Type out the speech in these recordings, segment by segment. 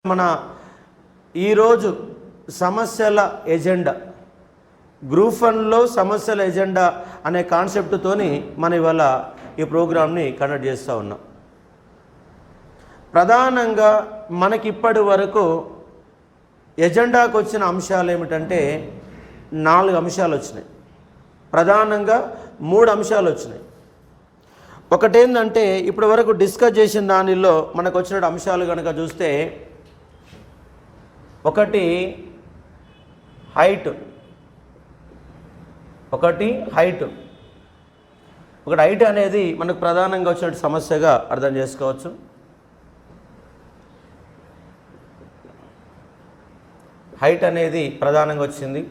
మన ఈరోజు సమస్యల ఎజెండా గ్రూప్ 1లో సమస్యల ఎజెండా అనే కాన్సెప్ట్తోని మనం ఇవాళ ఈ ప్రోగ్రామ్ని కండక్ట్ చేస్తూ ఉన్నాం. ప్రధానంగా మనకి ఇప్పటి వరకు ఎజెండాకు వచ్చిన అంశాలు ఏమిటంటే 4 అంశాలు వచ్చినాయి. ప్రధానంగా 3 అంశాలు వచ్చినాయి. ఒకటేంటంటే ఇప్పటి వరకు డిస్కస్ చేసిన దానిలో మనకు వచ్చిన అంశాలు కనుక చూస్తే, ఒకటి హైట్, ఒకటి హైట్ అనేది మనకు ప్రధానంగా వచ్చిన సమస్యగా అర్థం చేసుకోవచ్చు. హైట్ అనేది ప్రధానంగా వచ్చింది.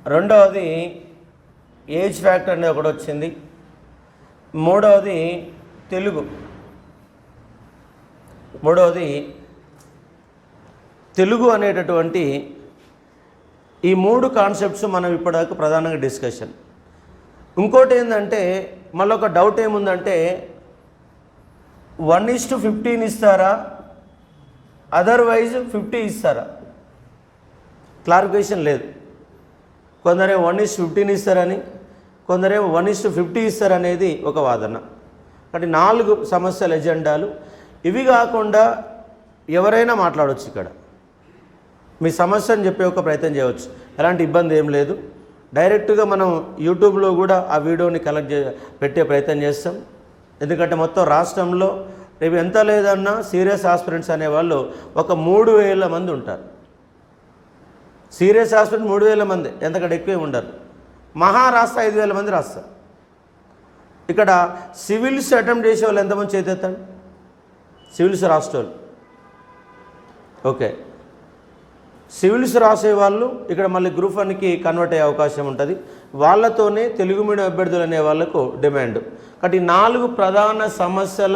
రెండవది ఏజ్ ఫ్యాక్టర్ అనేది ఒకటి వచ్చింది. మూడవది తెలుగు అనేటటువంటి ఈ 3 కాన్సెప్ట్స్ మనం ఇప్పటిదాకా ప్రధానంగా డిస్కషన్. ఇంకోటి ఏంటంటే మళ్ళీ ఒక డౌట్ ఏముందంటే 1:15 ఇస్తారా, అదర్వైజ్ 50 ఇస్తారా? క్లారిఫికేషన్ లేదు. కొందరేమో 1:15 ఇస్తారని, కొందరేమో 1:50 ఇస్తారనేది ఒక వాదన. కాబట్టి 4 సమస్యల ఎజెండాలు. ఇవి కాకుండా ఎవరైనా మాట్లాడవచ్చు. ఇక్కడ మీ సమస్యను చెప్పే ఒక ప్రయత్నం చేయవచ్చు. ఎలాంటి ఇబ్బంది ఏం లేదు. డైరెక్ట్గా మనం యూట్యూబ్లో కూడా ఆ వీడియోని పెట్టే ప్రయత్నం చేస్తాం. ఎందుకంటే మొత్తం రాష్ట్రంలో రేపు ఎంత లేదన్నా సీరియస్ ఆస్పిరెంట్స్ అనేవాళ్ళు ఒక 3,000 మంది ఉంటారు. సీరియస్ ఆస్పిరెంట్ 3,000 మంది, ఎంతకంటే ఎక్కువే ఉండరు. మహారాష్ట్ర 5,000 మంది రాస్తారు. ఇక్కడ సివిల్స్ అటెంప్ట్ చేసే వాళ్ళు ఎంతమంది చేతెత్తండి? సివిల్స్ రాసేవాళ్ళు. ఓకే, సివిల్స్ రాసేవాళ్ళు ఇక్కడ మళ్ళీ గ్రూప్ 1కి కన్వర్ట్ అయ్యే అవకాశం ఉంటుంది. వాళ్ళతోనే తెలుగు మీడియం అభ్యర్థులు అనే వాళ్ళకు డిమాండ్. కాబట్టి 4 ప్రధాన సమస్యల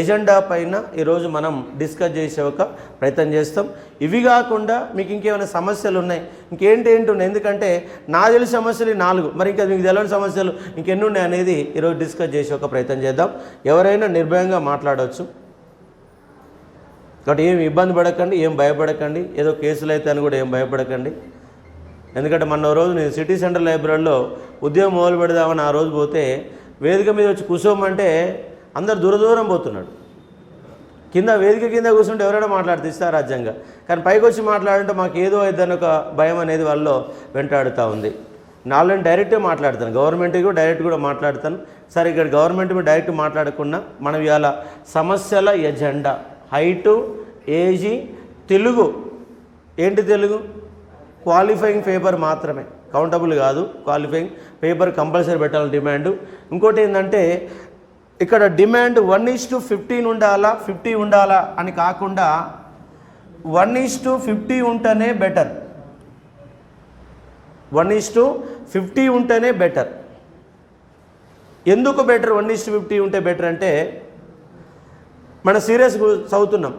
ఎజెండా పైన ఈరోజు మనం డిస్కస్ చేసే ఒక ప్రయత్నం చేస్తాం. ఇవి కాకుండా మీకు ఇంకేమైనా సమస్యలు ఉన్నాయి, ఇంకేంటి ఉన్నాయి, ఎందుకంటే నా తెలిసిన సమస్యలు 4, మరి ఇంకా మీకు తెలియని సమస్యలు ఇంకెన్ని ఉన్నాయి అనేది ఈరోజు డిస్కస్ చేసే ఒక ప్రయత్నం చేద్దాం. ఎవరైనా నిర్భయంగా మాట్లాడవచ్చు. కాబట్టి ఏం ఇబ్బంది పడకండి, ఏం భయపడకండి. ఏదో కేసులు అయితే అని కూడా ఏం భయపడకండి. ఎందుకంటే మొన్న రోజు నేను సిటీ సెంటర్ లైబ్రరీలో ఉద్యోగం మొదలు పెడదామని ఆ రోజు పోతే వేదిక మీద వచ్చి కూర్చోమంటే అందరు దూరం పోతున్నాడు. కింద వేదిక కింద కూర్చుంటే ఎవరైనా మాట్లాడితే ఇష్టారాజ్యంగా, కానీ పైకి వచ్చి మాట్లాడంటే మాకు ఏదో అయిద్దని ఒక భయం అనేది వాళ్ళలో వెంటాడుతూ ఉంది. నాలుగు డైరెక్ట్గా మాట్లాడతాను, గవర్నమెంట్కి కూడా డైరెక్ట్ కూడా మాట్లాడతాను. సరే, ఇక్కడ గవర్నమెంట్ మీద డైరెక్ట్ మాట్లాడకుండా మనం ఇవాళ సమస్యల ఎజెండా హైటు, ఏజీ, తెలుగు. ఏంటి తెలుగు? క్వాలిఫైయింగ్ పేపర్ మాత్రమే, కౌంటబుల్ కాదు. క్వాలిఫైయింగ్ పేపర్ కంపల్సరీ పెట్టాలని డిమాండ్. ఇంకోటి ఏంటంటే ఇక్కడ డిమాండ్ 1:15 ఉండాలా, 50 ఉండాలా అని కాకుండా 1:50 ఉంటేనే బెటర్. 1:50 ఉంటేనే బెటర్. ఎందుకు బెటర్ 1:50 ఉంటే బెటర్ అంటే, మన సీరియస్ చదువుతున్నాం.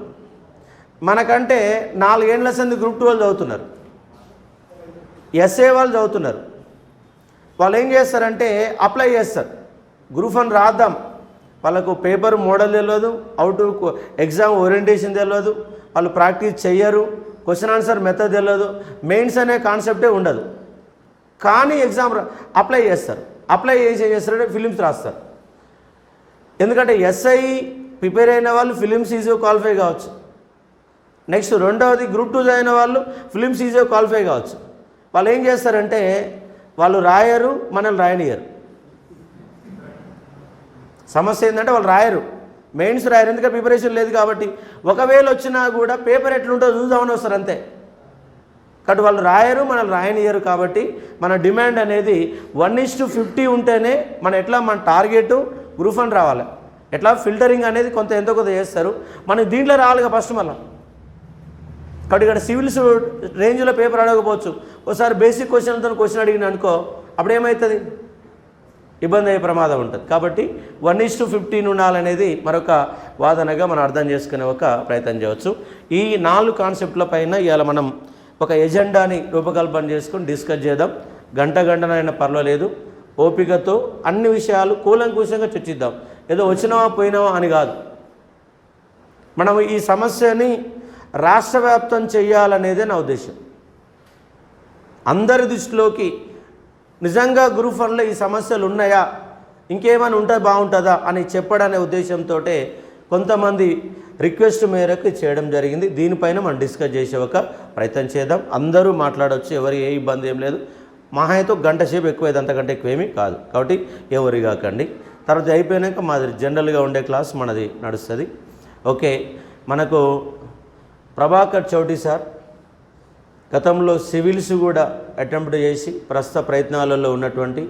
మనకంటే 4 ఏళ్ల సంది గ్రూప్ 2 వాళ్ళు చదువుతున్నారు, ఎస్ఏ వాళ్ళు చదువుతున్నారు. వాళ్ళు ఏం చేస్తారంటే అప్లై చేస్తారు. గ్రూప్ 1 రాద్దాం, వాళ్ళకు పేపర్ మోడల్ తెలియదు, అవుట్ ఎగ్జామ్ ఓరియంటేషన్ తెలియదు, వాళ్ళు ప్రాక్టీస్ చెయ్యరు, క్వశ్చన్ ఆన్సర్ మెథడ్ తెలియదు, మెయిన్స్ అనే కాన్సెప్టే ఉండదు. కానీ ఎగ్జామ్ అప్లై చేస్తారు. అప్లై చేసి ఏం చేస్తారంటే ఫిలిమ్స్ రాస్తారు. ఎందుకంటే ఎస్ఐ ప్రిపేర్ అయిన వాళ్ళు ఫిలిమ్స్ ఈజీగా క్వాలిఫై కావచ్చు. నెక్స్ట్ రెండవది గ్రూప్ 2 చదివిన వాళ్ళు ఫిలిమ్స్ ఈజీగా క్వాలిఫై కావచ్చు. వాళ్ళు ఏం చేస్తారంటే వాళ్ళు రాయరు, మనల్ని రాయనియరు. సమస్య ఏంటంటే వాళ్ళు రాయరు, మెయిన్స్ రాయరు, ఎందుకంటే ప్రిపరేషన్ లేదు కాబట్టి. ఒకవేళ వచ్చినా కూడా పేపర్ ఎట్లుంటుందో చూద్దామని వస్తారు అంతే. కాబట్టి వాళ్ళు రాయరు, మనల్ని రాయనియరు. కాబట్టి మన డిమాండ్ అనేది 1:50 ఉంటేనే మన టార్గెట్ గ్రూప్ 1 రావాలి. ఎట్లా ఫిల్టరింగ్ అనేది ఎంతో కొంత చేస్తారు, మనం దీంట్లో రావాలిగా ఫస్ట్. మళ్ళీ కాబట్టి ఇక్కడ సివిల్స్ రేంజ్లో పేపర్ అడగకపోవచ్చు. ఒకసారి బేసిక్ క్వశ్చన్ అడిగిన అనుకో, అప్పుడు ఏమవుతుంది? ఇబ్బంది అయ్యే ప్రమాదం ఉంటుంది. కాబట్టి 1:15 ఉండాలనేది మరొక వాదనగా మనం అర్థం చేసుకునే ఒక ప్రయత్నం చేయవచ్చు. ఈ 4 కాన్సెప్ట్ల పైన ఇవాళ మనం ఒక ఎజెండాని రూపకల్పన చేసుకొని డిస్కస్ చేద్దాం. గంటనైనా పర్వాలేదు, ఓపికతో అన్ని విషయాలు కూలంకూషంగా చర్చిద్దాం. ఏదో వచ్చినావా పోయినావా అని కాదు. మనం ఈ సమస్యని రాష్ట్ర వ్యాప్తం చేయాలనేదే నా ఉద్దేశం. అందరి దృష్టిలోకి నిజంగా గ్రూప్ 1లో ఈ సమస్యలు ఉన్నాయా, ఇంకేమైనా ఉంటే బాగుంటుందా అని చెప్పడనే ఉద్దేశంతో కొంతమంది రిక్వెస్ట్ మేరకు చేయడం జరిగింది. దీనిపైన మనం డిస్కస్ చేసే ఒక ప్రయత్నం చేద్దాం. అందరూ మాట్లాడవచ్చు, ఎవరు ఏ ఇబ్బంది ఏం లేదు. మహా అయితే గంట సేపు ఎక్కువ, అంతకంటే ఎక్కువేమీ కాదు. కాబట్టి ఎవరి కాకండి. తర్వాత అయిపోయాక మాది జనరల్గా ఉండే క్లాస్ మనది నడుస్తుంది. ఓకే, మనకు ప్రభాకర్ చౌటి సార్ గతంలో సివిల్స్ కూడా అటెంప్ట్ చేసి ప్రస్తుత ప్రయత్నాలలో ఉన్నటువంటి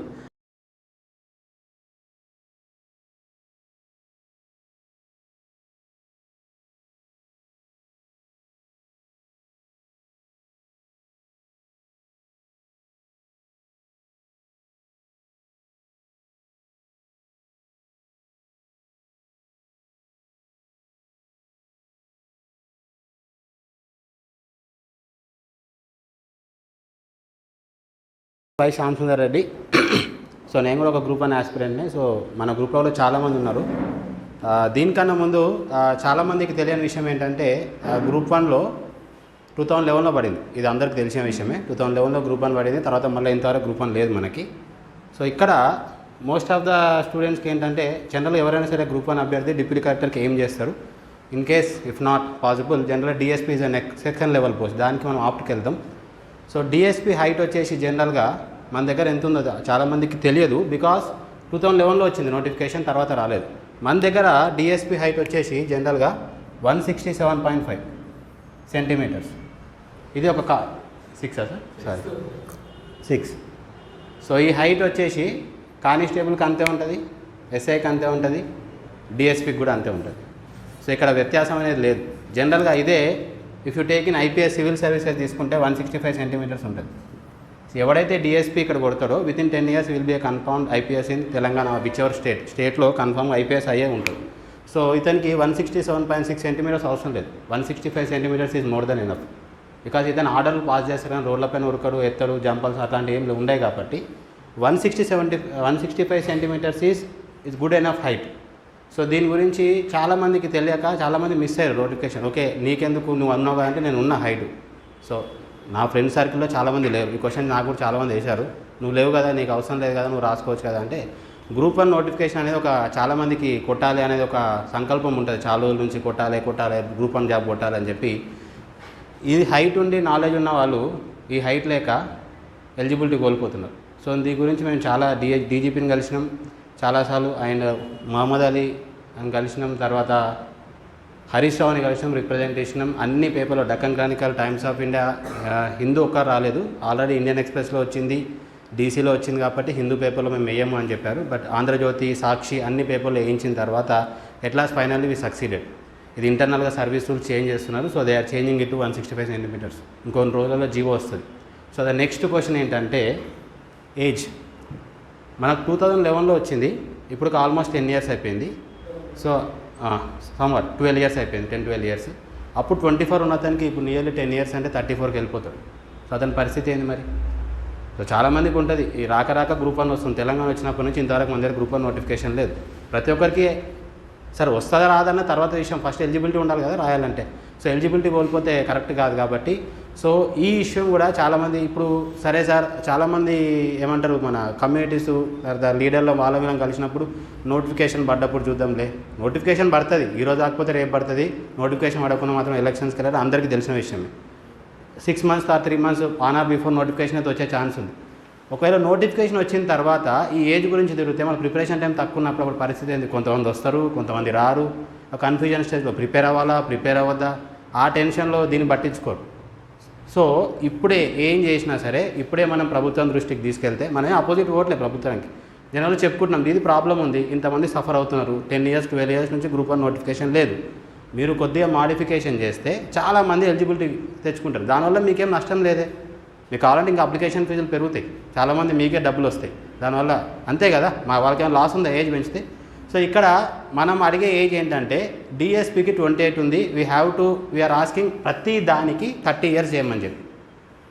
వై శ్యామ్ సుందర్ రెడ్డి. సో నేను కూడా ఒక గ్రూప్ 1 ఆస్పిరెంట్ని. సో మన గ్రూప్లో చాలామంది ఉన్నారు. దీనికన్నా ముందు చాలామందికి తెలియని విషయం ఏంటంటే గ్రూప్ 1లో 2011లో పడింది. ఇది అందరికీ తెలిసిన విషయమే. 2011లో గ్రూప్ 1 పడింది. తర్వాత మళ్ళీ ఇంతవరకు గ్రూప్ 1 లేదు మనకి. సో ఇక్కడ మోస్ట్ ఆఫ్ ద స్టూడెంట్స్కి ఏంటంటే జనరల్గా ఎవరైనా సరే గ్రూప్ 1 అభ్యర్థి డిప్యూటీ కలెక్టర్కి ఏం చేస్తారు. In case if not possible జనరల్గా DSP is second level post, దానికి మనం ఆప్ట్కి వెళ్తాం. సో డిఎస్పీ హైట్ వచ్చేసి జనరల్గా మన దగ్గర ఎంత ఉందో చాలామందికి తెలియదు. బికాస్ 2011లో వచ్చింది నోటిఫికేషన్, తర్వాత రాలేదు. మన దగ్గర డిఎస్పీ హైట్ వచ్చేసి జనరల్గా 167.5 సెంటీమీటర్స్. ఇది ఒక 6. సో ఈ హైట్ వచ్చేసి కానిస్టేబుల్కి అంతే ఉంటుంది, ఎస్ఐకి అంతే ఉంటుంది, డిఎస్పీకి కూడా అంతే ఉంటుంది. సో ఇక్కడ వ్యత్యాసం అనేది లేదు. జనరల్గా ఇదే if you take in IPS civil services తీసుకుంటే 165 సెంటీమీటర్స్ ఉంటుంది. ఎవడైతే డిఎస్పీ ఇక్కడ కొడతాడో within 10 years will be a confirmed IPS in Telangana, which ever స్టేట్లో కన్ఫర్మ్ ఐపీఎస్ అయ్యే ఉంటుంది. సో ఇతనికి 167.6 సెంటీమీటర్స్ అవసరం లేదు. 165 centimetres is more than enough. Because ఇతను ఆర్డర్లు పాస్ చేస్తారని రోడ్ల పైన ఉరకడు, ఎత్తడు, జంపల్స్ అట్లాంటివి ఏమి ఉండవు. కాబట్టి 165 centimetres is good enough height. So దీని గురించి చాలామందికి తెలియక చాలామంది మిస్ అయ్యారు నోటిఫికేషన్. ఓకే నీకెందుకు, నువ్వు అన్నావు అంటే నేను ఉన్న హైట్. సో నా ఫ్రెండ్ సర్కిల్లో చాలామంది లేరు. ఈ క్వశ్చన్ నాకు కూడా చాలామంది వేశారు, నువ్వు లేవు కదా, నీకు అవసరం లేదు కదా, నువ్వు రాసుకోవచ్చు కదా అంటే. గ్రూప్ 1 నోటిఫికేషన్ అనేది ఒక చాలామందికి కొట్టాలి అనేది ఒక సంకల్పం ఉంటుంది. చాలా రోజుల నుంచి కొట్టాలి గ్రూప్ 1 జాబ్ కొట్టాలి అని చెప్పి. ఇది హైట్ ఉండి నాలెడ్జ్ ఉన్న వాళ్ళు ఈ హైట్ లేక ఎలిజిబిలిటీ కోల్పోతున్నారు. సో దీని గురించి మేము చాలా డీజీపీని కలిసినాం చాలాసార్లు, అండ్ మహమ్మద్ అలీ అని కలిసినాం, తర్వాత హరీష్ రావుని కలిసినాం, రిప్రజెంటేషన్ అన్ని పేపర్లో Deccan Chronicle, times of India, Hindu ఒక్క రాలేదు. ఆల్రెడీ ఇండియన్ ఎక్స్ప్రెస్లో వచ్చింది, డీసీలో వచ్చింది కాబట్టి హిందూ పేపర్లో మేము వేయము అని చెప్పారు. బట్ ఆంధ్రజ్యోతి, సాక్షి అన్ని పేపర్లో వేయించిన తర్వాత ఎట్లాస్ ఫైనల్లీ వి సక్సీడెడ్. ఇది ఇంటర్నల్గా సర్వీస్ రూల్స్ చేంజ్ చేస్తున్నారు. So they are changing it to 165 centimetres. ఇంకొన్ని రోజుల్లో జీవో వస్తుంది. సో ద నెక్స్ట్ క్వశ్చన్ ఏంటంటే ఏజ్. మనకు 2011లో వచ్చింది, ఇప్పుడు ఆల్మోస్ట్ 10 years అయిపోయింది. సో సమ్వాట్ 12 years అయిపోయింది, 10-12 years. అప్పుడు 24 ఉన్న అతనికి ఇప్పుడు నియర్లీ 10 years అంటే 34కి వెళ్ళిపోతాడు. సో అతని పరిస్థితి ఏంది మరి? సో చాలామందికి ఉంటుంది ఈ రాక గ్రూప్ 1 వస్తుంది. తెలంగాణ వచ్చినప్పటి నుంచి ఇంతవరకు మన దగ్గర గ్రూప్ 1 నోటిఫికేషన్ లేదు. ప్రతి ఒక్కరికి సరే వస్తుందా రాదన్న తర్వాత విషయం, ఫస్ట్ ఎలిజిబిలిటీ ఉండాలి కదా రాయాలంటే. సో ఎలిజిబిలిటీ కోల్పోతే కరెక్ట్ కాదు కాబట్టి సో ఈ ఇష్యూ కూడా చాలామంది ఇప్పుడు సరే సార్ చాలామంది ఏమంటారు మన కమ్యూనిటీస్ లీడర్లో వాళ్ళ మీద కలిసినప్పుడు నోటిఫికేషన్ పడ్డప్పుడు చూద్దాంలే, నోటిఫికేషన్ పడుతుంది ఈరోజు కాకపోతే రేపు పడుతుంది. నోటిఫికేషన్ పడకుండా మాత్రం ఎలక్షన్స్కి వెళ్ళారు, అందరికీ తెలిసిన విషయమే. 6 months or 3 months on are before notification అయితే వచ్చే ఛాన్స్ ఉంది. ఒకవేళ నోటిఫికేషన్ వచ్చిన తర్వాత ఈ ఏజ్ గురించి తిరిగితే మన ప్రిపరేషన్ టైం తక్కువ ఉన్నప్పుడు అప్పుడు పరిస్థితి ఏంది, కొంతమంది వస్తారు కొంతమంది రారు, ఆ కన్ఫ్యూజన్ స్టేజ్లో ప్రిపేర్ అవ్వాలా ప్రిపేర్ అవ్వద్దా ఆ టెన్షన్లో దీన్ని పట్టించుకోరు. సో ఇప్పుడే ఏం చేసినా సరే ఇప్పుడే మనం ప్రభుత్వం దృష్టికి తీసుకెళ్తే మనం అపోజిట్ ఓట్లే ప్రభుత్వానికి. జనాలు చెప్పుకుంటున్నాం ఇది ప్రాబ్లం ఉంది, ఇంతమంది సఫర్ అవుతున్నారు, 10 years 12 years నుంచి గ్రూప్ 1 నోటిఫికేషన్ లేదు. మీరు కొద్దిగా మాడిఫికేషన్ చేస్తే చాలామంది ఎలిజిబిలిటీ తెచ్చుకుంటారు, దానివల్ల మీకేం నష్టం లేదే. మీకు కావాలంటే ఇంకా అప్లికేషన్ ఫీజులు పెరుగుతాయి, చాలామంది మీకే డబ్బులు వస్తాయి దానివల్ల, అంతే కదా. మా వాళ్ళకేమైనా లాస్ ఉందా ఏజ్ పెంచితే? సో ఇక్కడ మనం అడిగే ఏజ్ ఏంటంటే డిఎస్పీకి 28 ఉంది, వీఆర్ ఆస్కింగ్ ప్రతి దానికి 30 years చేయమని చెప్పి.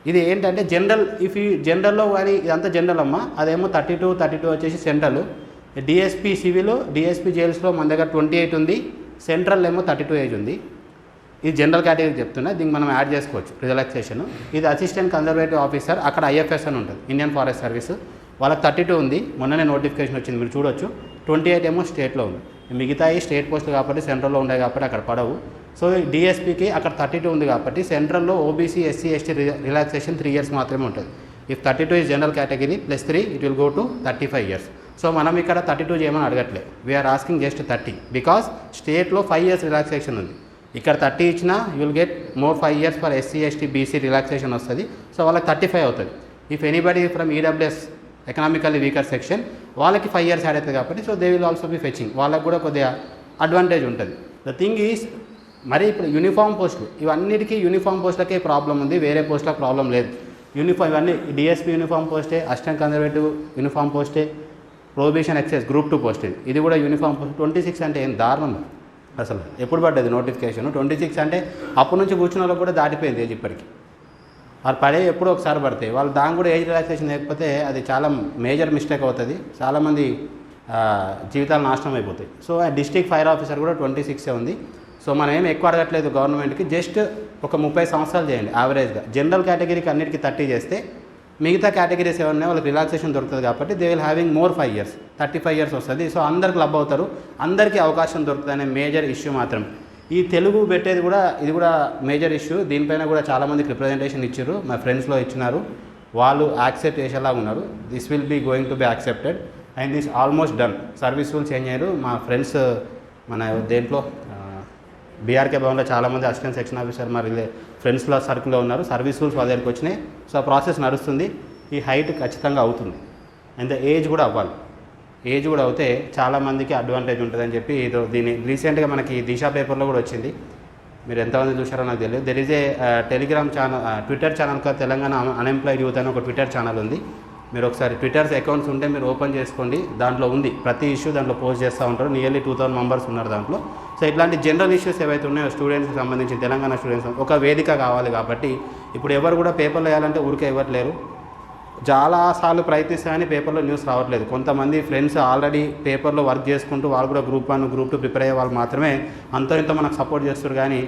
ఇది ఏంటంటే జనరల్, ఇఫ్ ఈ జనరల్లో కానీ ఇదంతా జనరల్ అమ్మ, అదేమో 32 వచ్చేసి సెంట్రల్. డిఎస్పీ సివిల్ డిఎస్పీ జైల్స్లో మన దగ్గర 28 ఉంది, సెంట్రల్ ఏమో 32 ఏజ్ ఉంది. ఇది జనరల్ కేటగిరీ చెప్తున్నా, దీనికి మనం యాడ్ చేసుకోవచ్చు రిలాక్సేషన్. ఇది అసిస్టెంట్ కన్జర్వేటివ్ ఆఫీసర్, అక్కడ ఐఎఫ్ఎస్ అని ఉంటుంది, ఇండియన్ ఫారెస్ట్ సర్వీస్. వాళ్ళకి 32 ఉంది, మొన్ననే నోటిఫికేషన్ వచ్చింది, మీరు చూడొచ్చు. 28 ఏమో స్టేట్లో ఉంది. మిగతాయి స్టేట్ పోస్టులు కాబట్టి సెంట్రల్లో ఉన్నాయి కాబట్టి అక్కడ పడవు. సో డిఎస్పీకి అక్కడ 32 ఉంది కాబట్టి సెంట్రల్లో OBC SC ST relaxation 3 years మాత్రమే ఉంటుంది. If 32 is general category plus 3 it will go to 35 years. So మనం ఇక్కడ 32 చేయమని అడగట్లే, వీఆర్ ఆస్కింగ్ జస్ట్ 30 బికాస్ స్టేట్లో 5 years రిలాక్సేషన్ ఉంది. ఇక్కడ 30 ఇచ్చినా you will get more 5 years for SC ST BC relaxation వస్తుంది. సో వాళ్ళకి 35 అవుతుంది. If anybody from EWS economically weaker section వాళ్ళకి 5 years యాడ్ అవుతుంది కాబట్టి so they will also be fetching, వాళ్ళకి కూడా కొద్దిగా అడ్వాంటేజ్ ఉంటుంది. ద థింగ్ ఈజ్ మరి ఇప్పుడు యూనిఫామ్ పోస్టులు, ఇవన్నిటికీ యూనిఫామ్ పోస్టులకే ప్రాబ్లం ఉంది, వేరే పోస్టులకు ప్రాబ్లం లేదు. యూనిఫామ్ ఇవన్నీ డిఎస్పీ యూనిఫామ్ పోస్టే, అసిస్టెంట్ కన్జర్వేటివ్ యూనిఫామ్ పోస్టే, ప్రొహిబిషన్ ఎక్సైజ్ గ్రూప్ 2 పోస్ట్ ఇది కూడా యూనిఫామ్ పోస్ట్. 26 అంటే ఏం దారుణం అసలు, ఎప్పుడు పడ్డది నోటిఫికేషన్? 26 అంటే అప్పటి నుంచి కూర్చున్న వాళ్ళకి కూడా దాటిపోయింది ఏజ్ ఇప్పటికి. వాళ్ళు పడే ఎప్పుడో ఒకసారి పడతాయి, వాళ్ళు దాని కూడా ఏజ్ రిలాక్సేషన్ లేకపోతే అది చాలా మేజర్ మిస్టేక్ అవుతుంది, చాలామంది జీవితాలు నాశనం అయిపోతాయి. సో ఆ డిస్ట్రిక్ట్ ఫైర్ ఆఫీసర్ కూడా 26 ఉంది. సో మనం ఏం ఎక్కువ అడగట్లేదు గవర్నమెంట్కి, జస్ట్ ఒక 30 సంవత్సరాలు చేయండి యావరేజ్గా. జనరల్ కేటగిరీకి అన్నిటికీ 30 చేస్తే మిగతా కేటగిరీస్ ఏమన్నా వాళ్ళకి రిలాక్సేషన్ దొరుకుతుంది కాబట్టి they will having more 5 years, 35 years వస్తుంది. సో అందరికి క్లబ్ అవుతారు, అందరికీ అవకాశం దొరుకుతుంది అనే మేజర్ ఇష్యూ మాత్రం. ఈ తెలుగు పెట్టేది కూడా ఇది కూడా మేజర్ ఇష్యూ. దీనిపైన కూడా చాలామందికి రిప్రజెంటేషన్ ఇచ్చారు, మా ఫ్రెండ్స్లో ఇచ్చినారు, వాళ్ళు యాక్సెప్ట్ చేసేలా ఉన్నారు. This will be going to be accepted and this almost done. Service rule change అయ్యారు. మా ఫ్రెండ్స్ మన దేంట్లో బీఆర్కే భవన్లో చాలామంది అసిస్టెంట్ సెక్షన్ ఆఫీసర్ మరి ఫ్రెండ్స్లో సర్కిల్లో ఉన్నారు. సర్వీస్ రూల్స్ వాళ్ళ దగ్గరికి వచ్చినాయి. సో ఆ ప్రాసెస్ నడుస్తుంది. ఈ హైట్ ఖచ్చితంగా అవుతుంది అండ్ ఏజ్ కూడా అవ్వాలి. ఏజ్ కూడా అవుతే చాలామందికి అడ్వాంటేజ్ ఉంటుందని చెప్పి ఏదో దీన్ని రీసెంట్గా మనకి దిశ పేపర్లో కూడా వచ్చింది. మీరు ఎంతమంది చూసారో నాకు తెలియదు. There is a Telegram channel, Twitter channel Telangana unemployed youth అని ఒక ట్విట్టర్ ఛానల్ ఉంది. మీరు ఒకసారి ట్విట్టర్స్ అకౌంట్స్ ఉంటే మీరు ఓపెన్ చేసుకోండి, దాంట్లో ఉంది ప్రతి ఇష్యూ దాంట్లో పోస్ట్ చేస్తూ ఉంటారు. నియర్లీ 2000 మెంబర్స్ ఉన్నారు దాంట్లో. సో ఇట్లాంటి జనరల్ ఇష్యూస్ ఏవైతే ఉన్నాయో స్టూడెంట్స్కి సంబంధించి తెలంగాణ స్టూడెంట్స్ ఒక వేదిక కావాలి కాబట్టి ఇప్పుడు ఎవరు కూడా పేపర్లో వేయాలంటే ఊరికే ఇవ్వట్లేరు. చాలాసార్లు ప్రయత్నిస్తే కానీ పేపర్లో న్యూస్ రావట్లేదు. కొంతమంది ఫ్రెండ్స్ ఆల్రెడీ పేపర్లో వర్క్ చేసుకుంటూ వాళ్ళు కూడా గ్రూప్ 1 గ్రూప్ 2 ప్రిపేర్ అయ్యే వాళ్ళు మాత్రమే అంత ఇంత మనకు సపోర్ట్ చేస్తారు. కానీ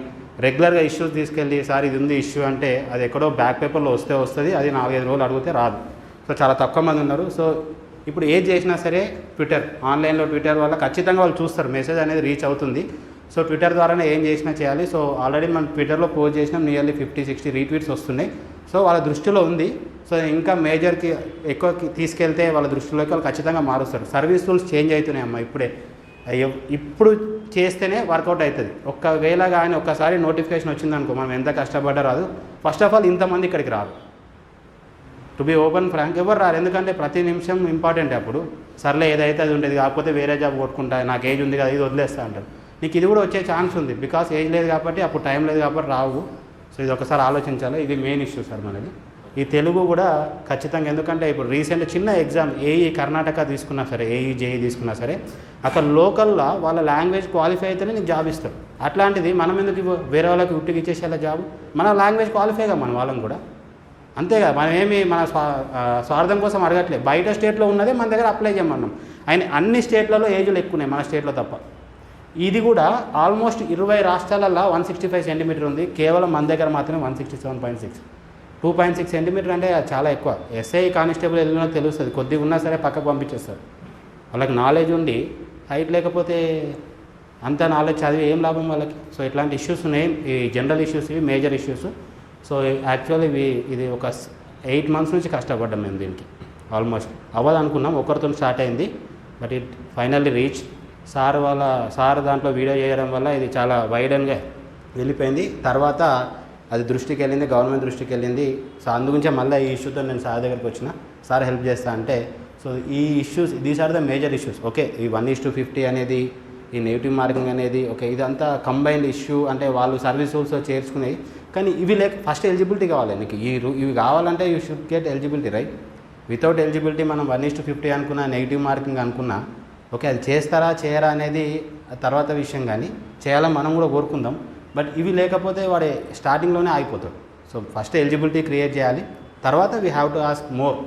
రెగ్యులర్గా ఇష్యూస్ తీసుకెళ్ళి సార్ ఇది ఉంది ఇష్యూ అంటే అది ఎక్కడో బ్యాక్ పేపర్లో వస్తుంది, అది 4-5 రోజులు అడిగితే రాదు. సో చాలా తక్కువ మంది ఉన్నారు. సో ఇప్పుడు ఏది చేసినా సరే ట్విట్టర్, ఆన్లైన్లో ట్విట్టర్ వల్ల ఖచ్చితంగా వాళ్ళు చూస్తారు, మెసేజ్ అనేది రీచ్ అవుతుంది. సో ట్విట్టర్ ద్వారానే ఏం చేసినా చేయాలి. సో ఆల్రెడీ మనం ట్విట్టర్లో పోస్ట్ చేసినాం, నియర్లీ 50-60 రీట్వీట్స్ వస్తున్నాయి. సో వాళ్ళ దృష్టిలో ఉంది. సో ఇంకా మేజర్కి ఎక్కువ తీసుకెళ్తే వాళ్ళ దృష్టిలోకి వాళ్ళు ఖచ్చితంగా మారుస్తారు. సర్వీస్ రూల్స్ చేంజ్ అవుతున్నాయి అమ్మ ఇప్పుడే, ఇప్పుడు చేస్తేనే వర్కౌట్ అవుతుంది. ఒకవేళ కానీ ఒక్కసారి నోటిఫికేషన్ వచ్చిందనుకో మనం ఎంత కష్టపడ్డా రాదు. ఫస్ట్ ఆఫ్ ఆల్ ఇంతమంది ఇక్కడికి రారు, టు బీ ఓపెన్ ఫ్రాంక్ ఎవరు రారు. ఎందుకంటే ప్రతి నిమిషం ఇంపార్టెంట్. అప్పుడు సర్లే ఏదైతే అది ఉండేది, కాకపోతే వేరే జాబ్ కొట్టుకుంటా, నాకు ఏజ్ ఉంది కదా ఇది వదిలేస్తా అంటారు. నీకు ఇది కూడా వచ్చే ఛాన్స్ ఉంది, బికాస్ ఏజ్ లేదు కాబట్టి, అప్పుడు టైం లేదు కాబట్టి రావు. సో ఇది ఒకసారి ఆలోచించాలి. ఇది మెయిన్ ఇష్యూ సార్ మనది. ఈ తెలుగు కూడా ఖచ్చితంగా, ఎందుకంటే ఇప్పుడు రీసెంట్ చిన్న ఎగ్జామ్ ఏఈ కర్ణాటక తీసుకున్నా సరే, ఏఈ జేఈ తీసుకున్నా సరే, అక్కడ లోకల్లో వాళ్ళ లాంగ్వేజ్ క్వాలిఫై అయితేనే నీకు జాబ్ ఇస్తారు. అట్లాంటిది మనం ఎందుకు వేరే వాళ్ళకి ఉట్టికి ఇచ్చేసేలా జాబ్? మన లాంగ్వేజ్ క్వాలిఫైగా మన వాళ్ళని కూడా అంతేగా. మనం ఏమి మన స్వార్థం కోసం అడగట్లేదు. బయట స్టేట్లో ఉన్నదే మన దగ్గర అప్లై చేయమన్నాం. అన్ని స్టేట్లలో ఏజ్లు ఎక్కువ ఉన్నాయి, మన స్టేట్లో తప్ప. ఇది కూడా ఆల్మోస్ట్ 20 రాష్ట్రాలలో 165 సెంటీమీటర్ ఉంది, కేవలం మన దగ్గర మాత్రమే 167.6. 2.6 సెంటీమీటర్ అంటే చాలా ఎక్కువ. ఎస్ఐ కానిస్టేబుల్ వెళ్ళినా తెలుస్తుంది, కొద్దిగా ఉన్నా సరే పక్కకు పంపించేస్తారు. వాళ్ళకి నాలెడ్జ్ ఉండి హైట్ లేకపోతే అంత నాలెడ్జ్ చదివి ఏం లాభం వాళ్ళకి? సో ఇట్లాంటి ఇష్యూస్ ఉన్నాయి. ఈ జనరల్ ఇష్యూస్, ఇవి మేజర్ ఇష్యూస్. సో యాక్చువల్లీ ఇది ఒక 8 months నుంచి కష్టపడ్డాం మేము దీనికి. ఆల్మోస్ట్ అవ్వదు అనుకున్నాం, ఒకరితో స్టార్ట్ అయింది, but it finally reach. Sir దాంట్లో వీడియో చేయడం వల్ల ఇది చాలా వైడన్గా వెళ్ళిపోయింది. తర్వాత అది దృష్టికి వెళ్ళింది, గవర్నమెంట్ దృష్టికి వెళ్ళింది. సో అందుగురించే మళ్ళీ ఈ ఇష్యూతో నేను సార్ దగ్గరికి వచ్చిన, సార్ హెల్ప్ చేస్తా అంటే. సో ఈ issues, these are the major issues. Okay, ఈ 1:50 అనేది, ఈ నెగిటివ్ మార్కింగ్ అనేది, ఓకే ఇదంతా కంబైన్డ్ ఇష్యూ. అంటే వాళ్ళు సర్వీస్ రూల్స్లో చేర్చుకునేవి. కానీ ఇవి ఫస్ట్ ఎలిజిబిలిటీ కావాలి నీకు. ఇవి కావాలంటే you should get eligibility, right? Without eligibility మనం 1:50 అనుకున్నా, నెగిటివ్ మార్కింగ్ అనుకున్నా, ఓకే అది చేస్తారా చేయరా అనేది తర్వాత విషయం. కానీ చేయాలని మనం కూడా కోరుకుందాం. బట్ ఇవి లేకపోతే వాడే స్టార్టింగ్లోనే ఆగిపోతాడు. సో ఫస్ట్ ఎలిజిబిలిటీ క్రియేట్ చేయాలి, తర్వాత we have to ask more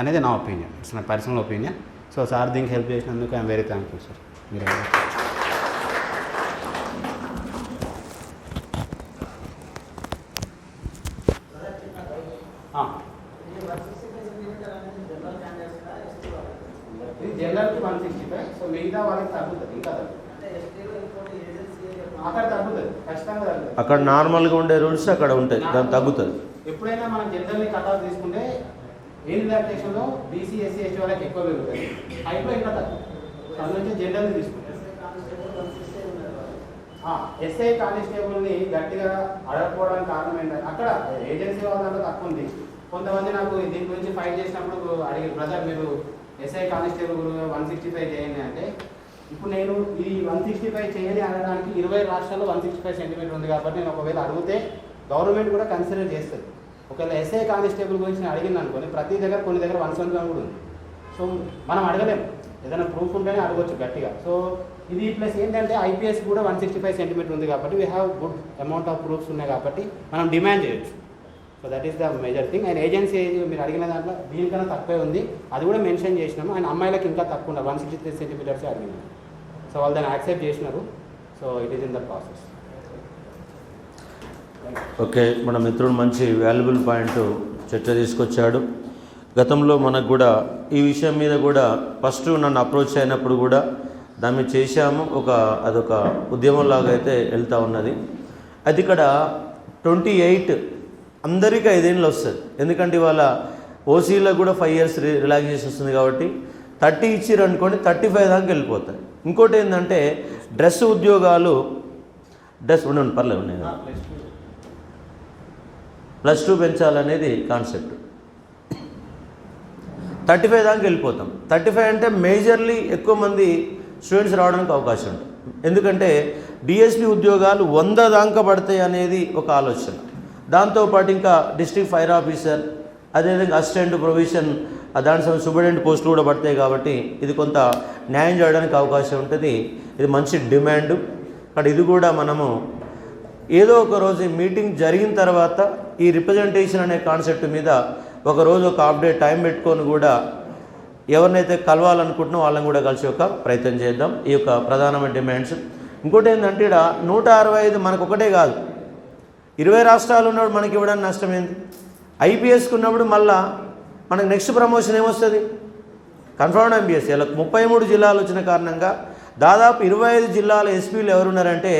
అనేది నా opinion. It's my personal opinion. So sir దీనికి హెల్ప్ చేసినందుకు ఐఎమ్ వెరీ థ్యాంక్ఫుల్ సార్. మీరు ఇది జనరల్కి 165, సో మిగతా వాళ్ళకి తగ్గుతుంది, ఇంకా అక్కడ తగ్గుతుంది, ఖచ్చితంగా తగ్గుతుంది. అక్కడ నార్మల్గా ఉండే రూల్స్ అక్కడ ఉంటాయి, దాని తగ్గుతుంది. ఎప్పుడైనా మనం జనరల్ని కట్ ఆఫ్ తీసుకుంటే ఏ రిలాక్సేషన్లో బీసీ ఎస్సీ ఎస్టీ వాళ్ళకి ఎక్కువ పెరుగుతుంది, హైట్లో ఇంకా తగ్గుతుంది. అందులో జనరల్ని తీసుకుంటాం. ఎస్ఐ కానిస్టేబుల్ని గట్టిగా అడగకపోవడానికి కారణం ఏంటంటే అక్కడ ఏజెన్సీ వాళ్ళ దాంట్లో తక్కువ ఉంది. కొంతమంది నాకు దీని గురించి ఫైట్ చేసినప్పుడు అడిగారు, బ్రదర్ మీరు ఎస్ఐ కానిస్టేబుల్ 165 చేయండి అంటే, ఇప్పుడు నేను ఈ 165 చేయాలి అనడానికి 20 రాష్ట్రాల్లో 165 సెంటీమీటర్ ఉంది కాబట్టి నేను ఒకవేళ అడిగితే గవర్నమెంట్ కూడా కన్సిడర్ చేస్తుంది. ఒకవేళ ఎస్ఐ కానిస్టేబుల్ గురించి నేను అడిగింది అనుకోని ప్రతి దగ్గర కొన్ని దగ్గర 171 కూడా ఉంది. సో మనం అడగలేము, ఏదైనా ప్రూఫ్ ఉంటేనే అడగవచ్చు గట్టిగా. సో ఇది ప్లస్ ఏంటంటే ఐపీఎస్ కూడా 165 సెంటీమీటర్ ఉంది కాబట్టి we have good amount of proofs ఉన్నాయి కాబట్టి మనం డిమాండ్ చేయొచ్చు. So that is the major thing. And agency age మీరు అడిగిన దాంట్లో దీనికన్నా తక్కువే ఉంది, అది కూడా మెన్షన్ చేసినాము. అండ్ అమ్మాయిలకు ఇంకా తక్కువ ఉన్నారు, 163 సెంటీమీటర్స్ అడిగినాము. సో వాళ్ళు దాన్ని యాక్సెప్ట్ చేసినారు. So it is in the process. Okay, మన మిత్రుడు మంచి వాల్యుబుల్ పాయింట్ చర్చ తీసుకొచ్చాడు. గతంలో మనకు కూడా ఈ విషయం మీద కూడా ఫస్ట్ నన్ను అప్రోచ్ అయినప్పుడు కూడా దాన్ని చేశాము, అదొక ఉద్యమంలాగా అయితే వెళ్తూ ఉన్నది. అది ఇక్కడ 28 అందరికీ 5 ఏళ్ళు వస్తుంది. ఎందుకంటే ఇవాళ ఓసీలో కూడా 5 years రిలాక్సేషన్ వస్తుంది కాబట్టి 30 ఇచ్చిర్రు అనుకోండి 35 దాకా వెళ్ళిపోతాయి. ఇంకోటి ఏంటంటే డ్రెస్ ఉద్యోగాలు ఉండండి పర్లేదు ఉన్నాయి, +2 పెంచాలనేది కాన్సెప్ట్. 35 దాకా వెళ్ళిపోతాం. 35 అంటే మేజర్లీ ఎక్కువ మంది స్టూడెంట్స్ రావడానికి అవకాశం ఉంటుంది. ఎందుకంటే డిఎస్పి ఉద్యోగాలు 100 దాకా పడతాయి అనేది ఒక ఆలోచన. దాంతోపాటు ఇంకా డిస్ట్రిక్ట్ ఫైర్ ఆఫీసర్, అదేవిధంగా అసిస్టెంట్ ప్రొవిజన్, దాని సూపరింటెండెంట్ పోస్టులు కూడా పడతాయి కాబట్టి ఇది కొంత న్యాయం చేయడానికి అవకాశం ఉంటుంది. ఇది మంచి డిమాండ్. అక్కడ ఇది కూడా మనము ఏదో ఒక రోజు మీటింగ్ జరిగిన తర్వాత ఈ రిప్రజెంటేషన్ అనే కాన్సెప్ట్ మీద ఒకరోజు ఒక అప్డేట్ టైం పెట్టుకొని కూడా ఎవరినైతే కలవాలనుకుంటున్నామో వాళ్ళని కూడా కలిసి ఒక ప్రయత్నం చేద్దాం. ఈ యొక్క ప్రధానమైన డిమాండ్స్. ఇంకోటి ఏంటంటే ఇక్కడ 165 మనకు ఒకటే కాదు, 20 రాష్ట్రాలు ఉన్నప్పుడు మనకి ఇవ్వడానికి నష్టం ఏంది? ఐపీఎస్కి ఉన్నప్పుడు మళ్ళా మనకు నెక్స్ట్ ప్రమోషన్ ఏమొస్తుంది? Confirmed MBS. ఇలా 33 జిల్లాలు వచ్చిన కారణంగా దాదాపు 25 జిల్లాల ఎస్పీలు ఎవరున్నారంటే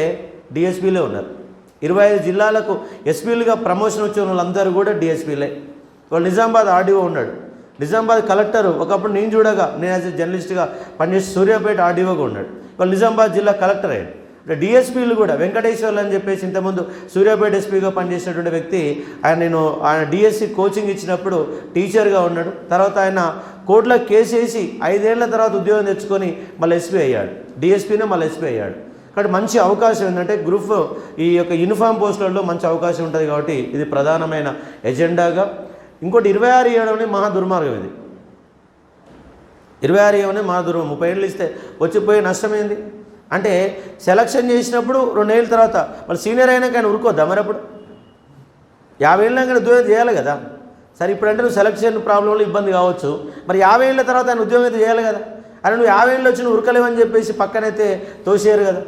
డిఎస్పీలే ఉన్నారు. 25 జిల్లాలకు ఎస్పీలుగా ప్రమోషన్ వచ్చిన వాళ్ళందరూ కూడా డిఎస్పీలే. వాళ్ళు నిజామాబాద్ ఆర్డీఓ ఉన్నాడు, నిజామాబాద్ కలెక్టరు ఒకప్పుడు నేను చూడగా, నేను యాజ్ ఎ జర్నలిస్ట్గా పనిచేసి సూర్యాపేట ఆర్డీఓగా ఉన్నాడు, వాళ్ళు నిజామాబాద్ జిల్లా కలెక్టర్ అయ్యాడు. డిఎస్పీలు కూడా వెంకటేశ్వర్లు అని చెప్పేసి ఇంతకుముందు సూర్యాపేట ఎస్పీగా పనిచేసినటువంటి వ్యక్తి, ఆయన డిఎస్సి కోచింగ్ ఇచ్చినప్పుడు టీచర్గా ఉన్నాడు. తర్వాత ఆయన కోర్టులో కేసు వేసి 5 ఏళ్ల తర్వాత ఉద్యోగం తెచ్చుకొని మళ్ళీ ఎస్పీ అయ్యాడు, డిఎస్పీనే మళ్ళీ ఎస్పీ అయ్యాడు. కాబట్టి మంచి అవకాశం ఏంటంటే గ్రూప్ ఈ యొక్క యూనిఫామ్ పోస్టులలో మంచి అవకాశం ఉంటుంది కాబట్టి ఇది ప్రధానమైన ఎజెండాగా. ఇంకోటి 26 మహా దుర్మార్గం. ఇది 26 మహా దుర్మార్గం. 30 ఏళ్ళు ఇస్తే వచ్చిపోయే నష్టమైంది. అంటే సెలక్షన్ చేసినప్పుడు 2 ఏళ్ళ తర్వాత వాళ్ళు సీనియర్ అయినాక ఆయన ఉరుకోద్దా? మరి అప్పుడు 50 ఏళ్ళకి ఉద్యోగం చేయాలి కదా. సరే ఇప్పుడంటే నువ్వు సెలక్షన్ ప్రాబ్లంలో ఇబ్బంది కావచ్చు, మరి 50 ఏళ్ళ తర్వాత ఆయన ఉద్యోగం అయితే చేయాలి కదా. అని నువ్వు 50 ఏళ్ళు వచ్చి నువ్వు ఉరకలేవని చెప్పేసి పక్కనైతే తోసేయరు కదా.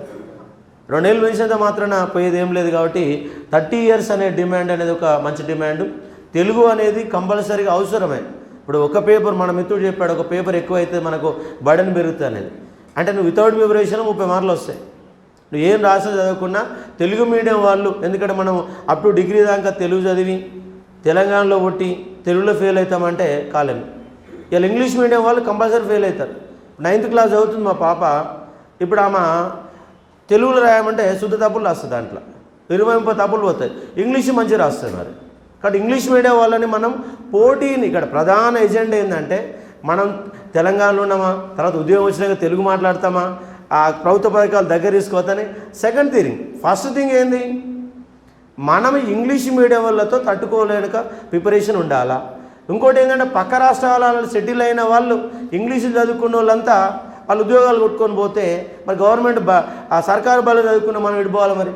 2 ఏళ్ళు వేసినంత మాత్రాన పోయేది ఏం లేదు. కాబట్టి 30 years అనే డిమాండ్ అనేది ఒక మంచి డిమాండ్. తెలుగు అనేది కంపల్సరీగా అవసరమే. ఇప్పుడు ఒక పేపర్ మన మిత్రుడు చెప్పాడు, ఒక పేపర్ ఎక్కువైతే మనకు బర్డెన్ పెరుగుతుంది అనేది. అంటే నువ్వు వితౌట్ ప్రిపరేషన్ 30 మార్కులు వస్తాయి. నువ్వు ఏం రాసిన చదవకున్నా తెలుగు మీడియం వాళ్ళు, ఎందుకంటే మనం అప్ టు డిగ్రీ దాకా తెలుగు చదివి తెలంగాణలో పుట్టి తెలుగులో ఫెయిల్ అవుతామంటే కాలేము. ఇలా ఇంగ్లీష్ మీడియం వాళ్ళు కంపల్సరీ ఫెయిల్ అవుతారు. 9th క్లాస్ చదువుతుంది మా పాప, ఇప్పుడు ఆమె తెలుగులో రాయమంటే శుద్ధ తప్పులు రాస్తుంది, దాంట్లో 20-30 తప్పులు పోతాయి. ఇంగ్లీష్ మంచిగా రాస్తుంది. మరి కాబట్టి ఇంగ్లీష్ మీడియం వాళ్ళని మనం పోటీని, ఇక్కడ ప్రధాన ఎజెండా ఏంటంటే మనం తెలంగాణలో ఉన్నామా, తర్వాత ఉద్యోగం వచ్చినాక తెలుగు మాట్లాడతామా, ఆ ప్రభుత్వ పథకాలు దగ్గర తీసుకోవద్దని సెకండ్ థింగ్. ఫస్ట్ థింగ్ ఏంది, మనం ఇంగ్లీష్ మీడియం వాళ్ళతో తట్టుకోలేక ప్రిపరేషన్ ఉండాలా. ఇంకోటి ఏంటంటే పక్క రాష్ట్రాలలో సెటిల్ అయిన వాళ్ళు ఇంగ్లీష్ చదువుకున్న వాళ్ళంతా వాళ్ళు ఉద్యోగాలు కొట్టుకొని పోతే మరి గవర్నమెంట్ ఆ సర్కారు బళ్ళు చదువుకున్న మనం విడిపోవాలి. మరి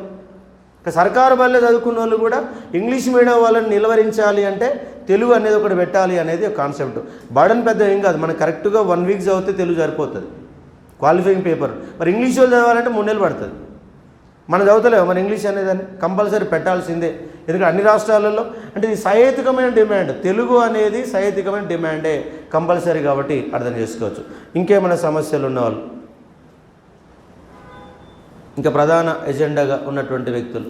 సర్కారు బళ్ళే చదువుకున్న వాళ్ళు కూడా ఇంగ్లీష్ మీడియం వాళ్ళని నిలవరించాలి అంటే తెలుగు అనేది ఒకటి పెట్టాలి అనేది ఒక కాన్సెప్ట్. బర్డన్ పెద్ద ఏం కాదు, మనకు కరెక్ట్గా 1 week చదివితే తెలుగు సరిపోతుంది, క్వాలిఫైయింగ్ పేపర్. మరి ఇంగ్లీష్ వాళ్ళు చదవాలంటే 3 నెలలు పడుతుంది. మనం చదువుతలేము మరి ఇంగ్లీష్ అనేదాన్ని కంపల్సరీ పెట్టాల్సిందే. ఎందుకంటే అన్ని రాష్ట్రాలలో అంటే ఇది సహేతుకమైన డిమాండ్. తెలుగు అనేది సహేతుకమైన డిమాండే, కంపల్సరీ కాబట్టి అర్థం చేసుకోవచ్చు. ఇంకేమైనా సమస్యలు ఉన్నవాళ్ళు, ఇంకా ప్రధాన ఎజెండాగా ఉన్నటువంటి వ్యక్తులు,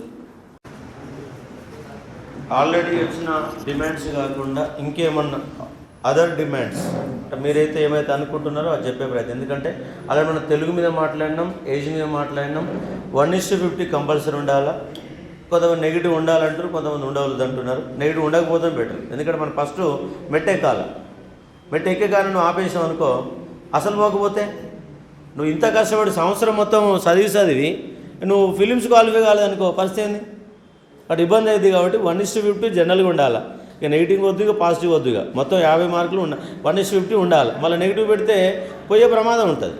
ఆల్రెడీ వచ్చిన డిమాండ్స్ కాకుండా ఇంకేమన్నా అదర్ డిమాండ్స్ అంటే మీరైతే ఏమైతే అనుకుంటున్నారో అది చెప్పే ప్రయత్నం. ఎందుకంటే అలా మనం తెలుగు మీద మాట్లాడినాం, ఏజ్ మీద మాట్లాడినాం. 1:50 కంపల్సరీ ఉండాలా. కొంతమంది నెగిటివ్ ఉండాలంటారు, కొంతమంది ఉండవద్దు అంటున్నారు. నెగిటివ్ ఉండకపోతే బెటర్. ఎందుకంటే మనం ఫస్ట్ మెట్టెక్కాలి. మెట్టెక్కే కానీ నువ్వు ఆపేసావు అనుకో, అసలు పోకపోతే నువ్వు ఇంత కష్టపడి సంవత్సరం మొత్తం చదివి నువ్వు ఫిలిమ్స్ క్వాలిఫై కాలేదనుకో, పరిస్థితి ఏంది? అటు ఇబ్బంది అవుతుంది. కాబట్టి 1:50 జనరల్గా ఉండాలి. ఇక నెగిటివ్ వద్దు, ఇక పాజిటివ్ వద్దు. ఇక మొత్తం 50 మార్కులు 1:50 ఉండాలి. మళ్ళీ నెగిటివ్ పెడితే పోయే ప్రమాదం ఉంటుంది.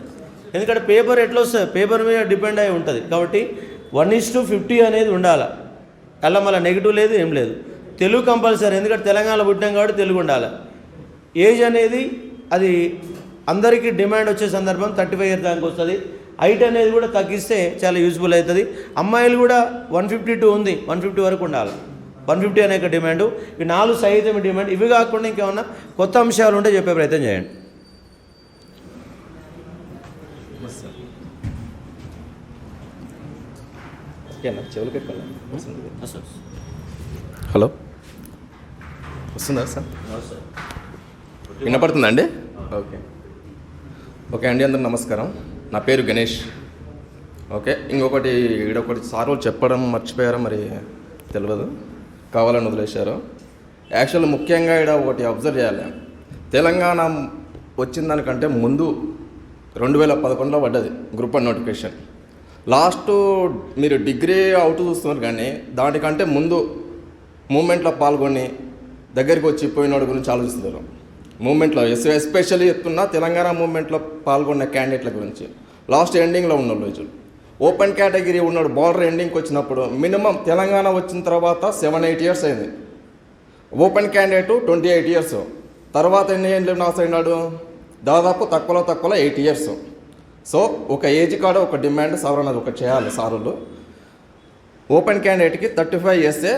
ఎందుకంటే పేపర్ ఎట్లా వస్తుంది, పేపర్ మీద డిపెండ్ అయి ఉంటుంది. కాబట్టి 1:50 అనేది ఉండాలి. అలా మళ్ళీ నెగిటివ్ లేదు, ఏం లేదు. తెలుగు కంపల్సరీ, ఎందుకంటే తెలంగాణలో పుట్టాం కాబట్టి తెలుగు ఉండాలి. ఏజ్ అనేది అది అందరికీ డిమాండ్ వచ్చే సందర్భం 35 ఇయర్స్ దానికి వస్తుంది. హైట్ అనేది కూడా తగ్గిస్తే చాలా యూజ్ఫుల్ అవుతుంది. అమ్మాయిలు కూడా 152 ఉంది, 150 వరకు ఉండాలి. 150 అనే డిమాండ్. ఇవి 4 సహితమైన డిమాండ్. ఇవి కాకుండా ఇంకేమన్నా కొత్త అంశాలు ఉంటే చెప్పే ప్రయత్నం చేయండి. హలో, వస్తుందా సార్? వినపడుతుందా అండి? ఓకే ఓకే అండి, అందరూ నమస్కారం. నా పేరు గణేష్. ఓకే, ఇంకొకటి ఈడొకటి సార్ వాళ్ళు చెప్పడం మర్చిపోయారో మరి తెలియదు, కావాలని వదిలేశారు. యాక్చువల్ ముఖ్యంగా ఇక్కడ ఒకటి అబ్జర్వ్ చేయాలి. తెలంగాణ వచ్చిన దానికంటే ముందు 2011లో పడ్డది గ్రూప్ 1 నోటిఫికేషన్. లాస్ట్ మీరు డిగ్రీ అవుట్ చూస్తున్నారు, కానీ దానికంటే ముందు మూమెంట్లో పాల్గొని దగ్గరికి వచ్చి పోయినోడి గురించి ఆలోచిస్తున్నారు. మూమెంట్లో ఎస్పెషల్లీ చెప్తున్నా, తెలంగాణ మూమెంట్లో పాల్గొన్న క్యాండిడేట్ల గురించి. లాస్ట్ ఎండింగ్లో ఉన్న రోజు ఓపెన్ కేటగిరీ ఉన్నాడు, బార్డర్ ఎండింగ్కి వచ్చినప్పుడు మినిమం తెలంగాణ వచ్చిన తర్వాత 7-8 ఇయర్స్ అయింది. Open candidate 28 years. తర్వాత ఎన్ని ఏళ్ళు నాస్ అయినాడు? దాదాపు తక్కువలో 8 ఇయర్స్. సో ఒక ఏజ్ కాడ ఒక డిమాండ్ సవరణ ఒక చేయాలి సారులు. ఓపెన్ క్యాండిడేట్కి 35 ఇయర్సే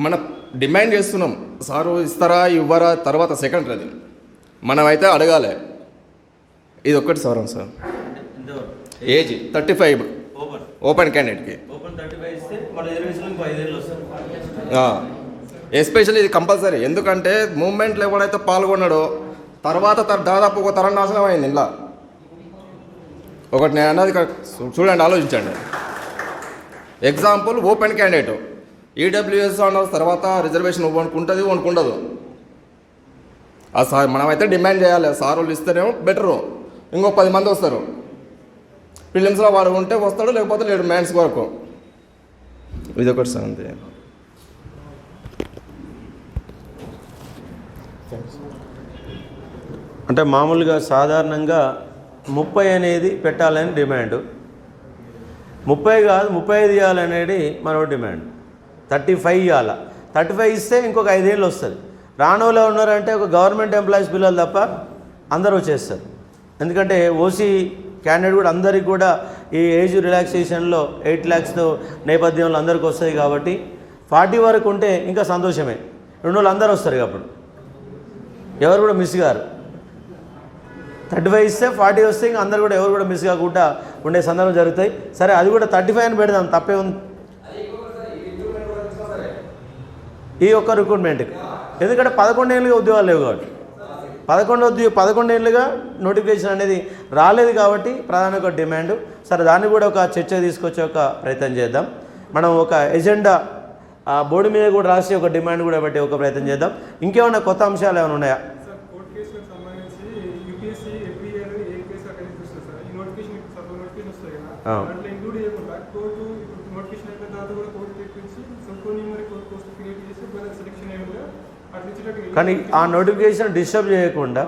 మన డిమాండ్ చేస్తున్నాం. సారు ఇస్తారా ఇవ్వరా తర్వాత సెకండరీ, మనమైతే అడగాలి. ఇది ఒక్కటి సవరం సార్. ఏజ్ 35 ఓపెన్ క్యాండిడేట్కి. ఎస్పెషల్లీ ఇది కంపల్సరీ. ఎందుకంటే మూమెంట్లో ఎవడైతే పాల్గొన్నాడో తర్వాత దాదాపు ఒక తరం నాశనం అయింది. ఇలా ఒకటి నేను అన్నది చూడండి, ఆలోచించండి. ఎగ్జాంపుల్, ఓపెన్ క్యాండిడేట్ ఈడబ్ల్యూఎస్ అన్న తర్వాత రిజర్వేషన్ ఉంటుంది, ఉండదు. ఆ సార్ మనమైతే డిమాండ్ చేయాలి. సార్ వాళ్ళు ఇస్తేనేమో బెటరు, ఇంకో 10 మంది వస్తారు. ఫిలిమ్స్లో వాడు ఉంటే వస్తాడు, లేకపోతే లేడు మ్యాన్స్ వరకు. ఇది ఒకటి సార్, అంతే. అంటే మామూలుగా సాధారణంగా 30 అనేది పెట్టాలని డిమాండ్. 30 కాదు 35 ఇవ్వాలనేది మరో డిమాండ్. 35 ఇవ్వాలి. 35 ఇస్తే ఇంకొక 5 ఏళ్ళు వస్తుంది. రానోలో ఉన్నారంటే ఒక గవర్నమెంట్ ఎంప్లాయీస్ పిల్లలు తప్ప అందరూ వచ్చేస్తారు. ఎందుకంటే ఓసీ క్యాండిడేట్ కూడా అందరికి కూడా ఈ ఏజ్ రిలాక్సేషన్లో 8 lakhs నేపథ్యంలో అందరికి వస్తుంది. కాబట్టి 40 వరకు ఉంటే ఇంకా సంతోషమే. 2 రోజులు అందరూ వస్తారు. అప్పుడు ఎవరు కూడా మిస్ గారు. 35 ఇస్తే 40 వస్తే ఇంకా అందరు కూడా ఎవరు కూడా మిస్ కాకుండా ఉండే సందర్భం జరుగుతాయి. సరే, అది కూడా 35 అని పెడదాం, తప్పే ఉంది ఈ ఒక్క రిక్రూట్మెంట్కి. ఎందుకంటే 11 ఏళ్ళుగా ఉద్యోగాలు లేవు కాబట్టి 11 ఏళ్ళుగా నోటిఫికేషన్ అనేది రాలేదు కాబట్టి ప్రధాన ఒక డిమాండ్. సరే, దాన్ని కూడా ఒక చర్చ తీసుకొచ్చే ఒక ప్రయత్నం చేద్దాం. మనం ఒక ఎజెండా బోర్డు మీద కూడా రాసి ఒక డిమాండ్ కూడా పెట్టి ఒక ప్రయత్నం చేద్దాం. ఇంకేమైనా కొత్త అంశాలు ఏమైనా ఉన్నాయా? కానీ ఆ నోటిఫికేషన్ డిస్టర్బ్ చేయకుండా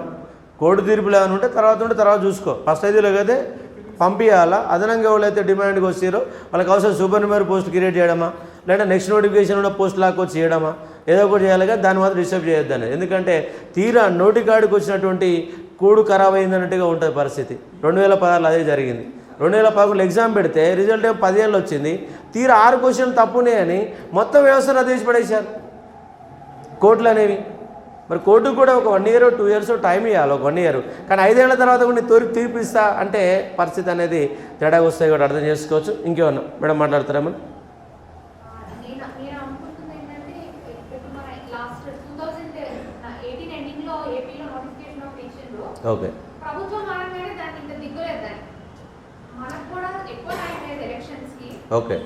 కోర్టు తీర్పులు ఏమైనా ఉంటే తర్వాత చూసుకో. ఫస్ట్ అయితే లేకపోతే పంపించాలా. అదనంగా ఎవరైతే డిమాండ్కి వచ్చారో వాళ్ళకి అవసరం సూపర్ న్యూమరీ పోస్ట్ క్రియేట్ చేయడమా, లేదా నెక్స్ట్ నోటిఫికేషన్ ఉన్న పోస్ట్ లాక్కొచ్చి చేయడమా, ఏదో ఒకటి చేయాలిగా. దాన్ని మాత్రం డిస్టర్బ్ చేయొద్దని. ఎందుకంటే తీరా నోటి కాడికి వచ్చినటువంటి కూడు ఖరాబ్ అయిందన్నట్టుగా ఉంటుంది పరిస్థితి. 2016లో అదే జరిగింది. 2011 ఎగ్జామ్ పెడితే రిజల్ట్ ఏమో 10 ఏళ్ళు వచ్చింది. తీరా 6 క్వశ్చన్లు తప్పున్నాయని మొత్తం వ్యవస్థను తీసి పడేశారు. కోర్టులు అనేవి. మరి కోర్టుకు కూడా ఒక 1 year 2 years టైం ఇవ్వాలి, ఒక 1 year. కానీ 5 ఏళ్ల తర్వాత కూడా నేను తీర్పిస్తా అంటే పరిస్థితి అనేది తేడాగా వస్తాయి కూడా అర్థం చేసుకోవచ్చు. ఇంకేమన్నా మేడం మాట్లాడతారేమో? ఓకే. ఓకే.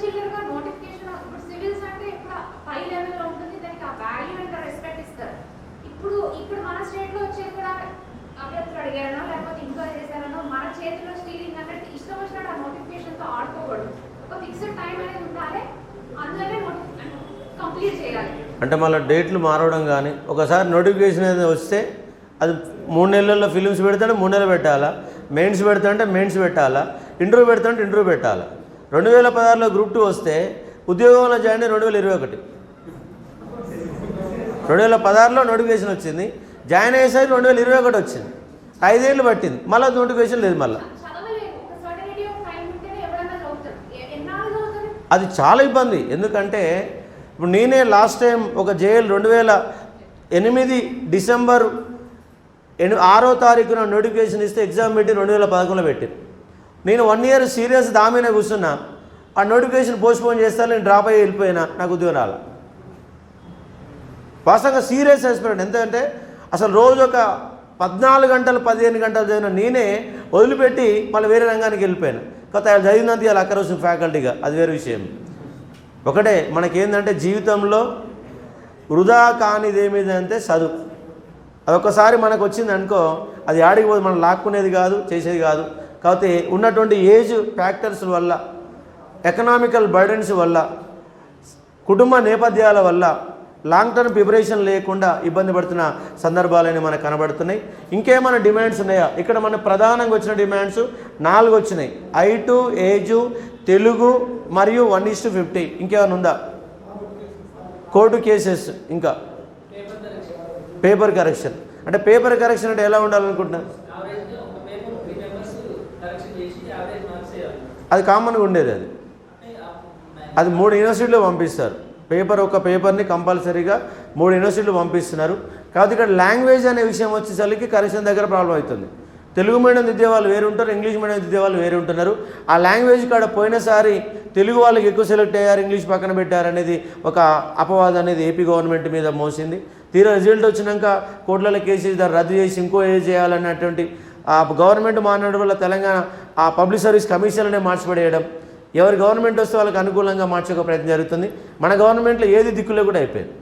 చిల్లరగా నోటిఫికేషన్ ఇప్పుడు సివిల్స్ అంటే ఇప్పుడు పై లెవెల్లో ఉంటుంది, దానికి ఆ వాల్యూ అండ్ రెస్పెక్ట్ ఇస్తారు. ఇప్పుడు ఇక్కడ మన స్టేట్ లో వచ్చేది కూడా అభ్యర్థులు అడిగారనో లేకపోతే ఇంక్వైరీ చేశారనో మన చేతిలో స్టీలింగ్ అన్నట్టు ఇష్టం వచ్చినట్టు ఆ నోటిఫికేషన్ తో ఆడుకోకూడదు. ఒక ఫిక్స్డ్ టైం అనేది ఉండాలి, అందులోనే కంప్లీట్ చేయాలి. అంటే మళ్ళీ డేట్లు మారవడం కానీ ఒకసారి నోటిఫికేషన్ అనేది వస్తే అది 3 నెలల్లో ఫిలిమ్స్ పెడతాంటే 3 నెలలు పెట్టాలా, మెయిన్స్ పెడతాంటే మెయిన్స్ పెట్టాలా, ఇంటర్వ్యూ పెడతాంటే ఇంటర్వ్యూ పెట్టాలా. 2016లో Group 2 వస్తే ఉద్యోగంలో జాయిన్ 2021. 2016లో నోటిఫికేషన్ వచ్చింది, జాయిన్ అయ్యేసరికి 2021 వచ్చింది. 5 ఏళ్ళు పట్టింది, మళ్ళీ నోటిఫికేషన్ లేదు. మళ్ళీ అది చాలా ఇబ్బంది. ఎందుకంటే ఇప్పుడు నేనే లాస్ట్ టైం ఒక జేఎల్ 2008 డిసెంబర్ 6వ తారీఖున నోటిఫికేషన్ ఇస్తే ఎగ్జామ్ పెట్టి 2011లో పెట్టింది. నేను 1 year సీరియస్ దామీనే కూర్చున్నా, ఆ నోటిఫికేషన్ పోస్ట్పోన్ చేస్తా, నేను డ్రాప్ అయ్యి వెళ్ళిపోయినా, నాకు ఉద్యోగం రాల. వాస్తవంగా సీరియస్ ఎక్స్పీరియన్స్. ఎందుకంటే అసలు రోజు ఒక 14 గంటలు 15 గంటలు చదివిన నేనే వదిలిపెట్టి మళ్ళీ వేరే రంగానికి వెళ్ళిపోయాను. కొత్త చదివినంత ఇలా అక్కడ వస్తుంది ఫ్యాకల్టీగా, అది వేరే విషయం. ఒకటే మనకేంటంటే జీవితంలో వృధా కానిది ఏమిటంటే చదువు. అదొకసారి మనకు వచ్చింది అనుకో, అది ఆడికి పోదు, మనం లాక్కునేది కాదు, చేసేది కాదు. కాకపోతే ఉన్నటువంటి ఏజ్ ఫ్యాక్టర్స్ వల్ల, ఎకనామికల్ బర్డెన్స్ వల్ల, కుటుంబ నేపథ్యాల వల్ల లాంగ్ టర్మ్ ప్రిపరేషన్ లేకుండా ఇబ్బంది పడుతున్న సందర్భాలని మనకు కనబడుతున్నాయి. ఇంకేమైనా డిమాండ్స్ ఉన్నాయా? ఇక్కడ మన ప్రధానంగా వచ్చిన డిమాండ్స్ 4 వచ్చినాయి. హైటు, ఏజు, తెలుగు మరియు 1:50. ఇంకేమైనా ఉందా? కోర్టు కేసెస్, ఇంకా పేపర్ కరెక్షన్. అంటే పేపర్ కరెక్షన్ అంటే ఎలా ఉండాలనుకుంటున్నారు? అది కామన్గా ఉండేది. అది 3 యూనివర్సిటీలో పంపిస్తారు. ఒక పేపర్ని కంపల్సరీగా 3 యూనివర్సిటీలు పంపిస్తున్నారు. కాబట్టి ఇక్కడ లాంగ్వేజ్ అనే విషయం వచ్చేసరికి కరెక్షన్ దగ్గర ప్రాబ్లం అవుతుంది. తెలుగు మీడియం దిద్దే వాళ్ళు వేరు ఉంటారు, ఇంగ్లీష్ మీడియం దిద్దే వాళ్ళు వేరు ఉంటున్నారు. ఆ లాంగ్వేజ్ కాడ పోయినసారి తెలుగు వాళ్ళకి ఎక్కువ సెలెక్ట్ అయ్యారు, ఇంగ్లీష్ పక్కన పెట్టారనేది ఒక అపవాదం అనేది ఏపీ గవర్నమెంట్ మీద మోసింది. తీరా రిజల్ట్ వచ్చినాక కోర్టులలో కేసు దాన్ని రద్దు చేసి ఇంకో ఏజ్ చేయాలన్నటువంటి ఆ గవర్నమెంట్ మారడం వల్ల తెలంగాణ ఆ పబ్లిక్ సర్వీస్ కమిషన్లనే మార్చిపడేయడం, ఎవరి గవర్నమెంట్ వస్తే వాళ్ళకి అనుకూలంగా మార్చే ప్రయత్నం జరుగుతుంది. మన గవర్నమెంట్లో ఏది దిక్కులో కూడా అయిపోయింది.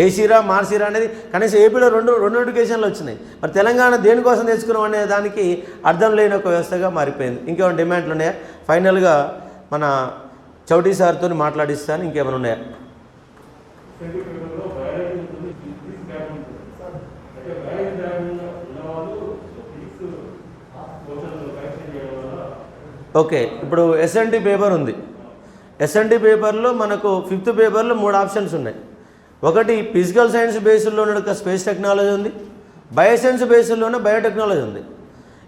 ఏసీరా మార్సీరా అనేది కనీసం ఏపీలో రెండు నోటిఫికేషన్లు వచ్చినాయి. మరి తెలంగాణ దేనికోసం తెచ్చుకున్నాం అనే దానికి అర్థం లేని ఒక వ్యవస్థగా మారిపోయింది. ఇంకేమైనా డిమాండ్లు ఉన్నాయా? ఫైనల్గా మన చౌటీ సార్తో మాట్లాడిస్తాను. ఇంకేమైనా ఉన్నాయా? ఓకే, ఇప్పుడు ఎస్ఎన్టీ పేపర్ ఉంది. ఎస్ఎన్టీ పేపర్లో మనకు 5th పేపర్లో 3 ఆప్షన్స్ ఉన్నాయి. ఒకటి ఫిజికల్ సైన్స్ బేస్డ్లో ఉన్న స్పేస్ టెక్నాలజీ ఉంది, బయోసైన్స్ బేస్డ్లోనే బయోటెక్నాలజీ ఉంది.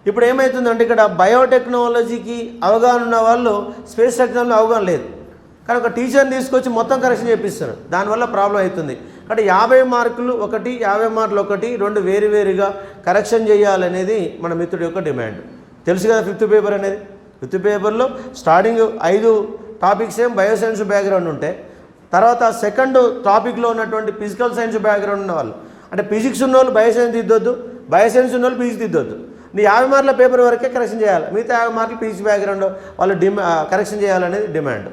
ఇప్పుడు ఏమవుతుందంటే ఇక్కడ బయోటెక్నాలజీకి అవగాహన ఉన్న వాళ్ళు స్పేస్ టెక్నాలజీ అవగాహన లేదు, కానీ ఒక టీచర్ని తీసుకొచ్చి మొత్తం కరెక్షన్ చేపిస్తారు. దానివల్ల ప్రాబ్లం అవుతుంది. కాబట్టి 50 మార్కులు ఒకటి, 50 మార్కులు ఒకటి, 2 వేరువేరుగా కరెక్షన్ చేయాలనేది మన మిత్రుడి యొక్క డిమాండ్. తెలుసు కదా 5th పేపర్ అనేది. 5th పేపర్లో స్టార్టింగ్ 5 టాపిక్స్ ఏం బయోసైన్స్ బ్యాక్గ్రౌండ్ ఉంటే, తర్వాత 2nd టాపిక్లో ఉన్నటువంటి ఫిజికల్ సైన్స్ బ్యాక్గ్రౌండ్ ఉన్న వాళ్ళు, అంటే ఫిజిక్స్ ఉన్న వాళ్ళు బయోసైన్స్ దిద్దొద్దు, బయోసైన్స్ ఉన్న వాళ్ళు ఫిజిక్స్ దిద్దొద్దు. నీ 50 మార్కుల పేపర్ వరకే కరెక్షన్ చేయాలి, మిగతా 50 మార్కులు ఫిజిక్స్ బ్యాక్గ్రౌండ్ వాళ్ళు కరెక్షన్ చేయాలనేది డిమాండ్.